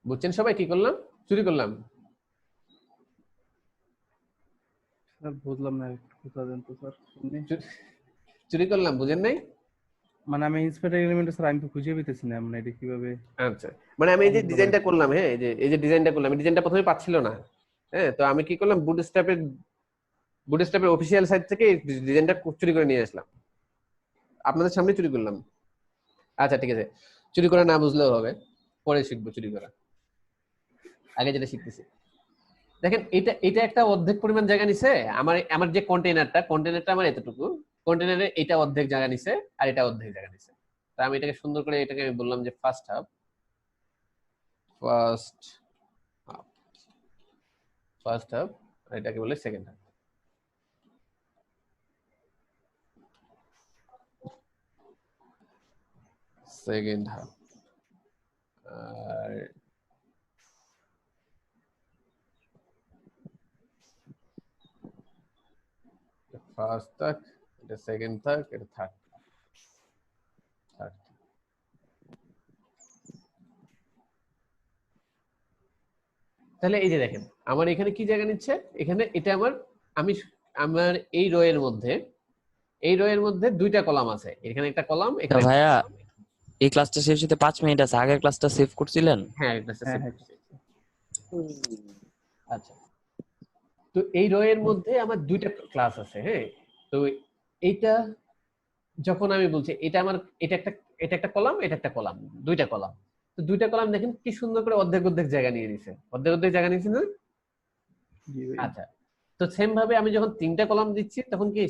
[SPEAKER 1] বুঝছেন সবাই কি করলাম? চুরি করলাম।
[SPEAKER 2] স্যার বুঝলাম না, একটু কথা দেন তো স্যার।
[SPEAKER 1] চুরি করলাম বুঝেন নাই?
[SPEAKER 2] মানে আমি ইন্সপেক্টর এলিমেন্ট স্যার আমি তো খুঁজে পেতেছি না, মানে এটা কিভাবে।
[SPEAKER 1] আচ্ছা মানে আমি এই যে ডিজাইনটা করলাম, হ্যাঁ এই যে ডিজাইনটা করলাম, এই ডিজাইনটা প্রথমে পাচ্ছিল না। হ্যাঁ তো আমি কি করলাম, বুটস্ট্র্যাপের অফিসিয়াল সাইট থেকে ডিজাইনটা চুরি করে নিয়ে আসলাম, আপনাদের সামনে চুরি করলাম। আচ্ছা ঠিক আছে, চুরি করা না বুঝলেও হবে, পরে শিখবো চুরি করা, আগে যেটা শিখতেছি। দেখেন এটা একটা অর্ধেক পরিমাণ জায়গা নিছে। আমার যে কন্টেইনারটা আমার এতটুকু, কন্টেইনারে এটা অর্ধেক জায়গা নিছে আর এটা অর্ধেক জায়গা নিছে। তা আমি এটাকে সুন্দর করে এটাকে আমি বললাম যে ফার্স্ট হাফ, আর এটাকে বলে সেকেন্ড হাফ। সেকেন্ড হাফ আর ফার্স্ট থাক, এটা সেকেন্ড থাক, এটা থার্ড। তাহলে এই যে দেখেন আমার এখানে কি জায়গা নিচ্ছে, এখানে এটা আমার এই রোয়ের মধ্যে দুইটা কলাম আছে, এখানে একটা কলাম, এখানে
[SPEAKER 14] ভাইয়া এই ক্লাসটা শেষ হতে 5 মিনিট আছে, আগের ক্লাসটা সেভ করছিলেন?
[SPEAKER 1] হ্যাঁ ক্লাসটা সেভ করছি। আচ্ছা তো এই রোয়ের মধ্যে আমার দুইটা ক্লাস আছে। হ্যাঁ তো এইটা যখন আমি বলছি এটা একটা কলাম, এটা একটা কলাম, দুইটা কলাম। তো দুইটা কলাম দেখেন কি সুন্দর করে অর্ধেক জায়গা নিয়ে নিছে, অর্ধেক জায়গা নিয়েছে না? আচ্ছা তো সেম ভাবে আমি যখন তিনটা কলাম দিচ্ছি তখন কি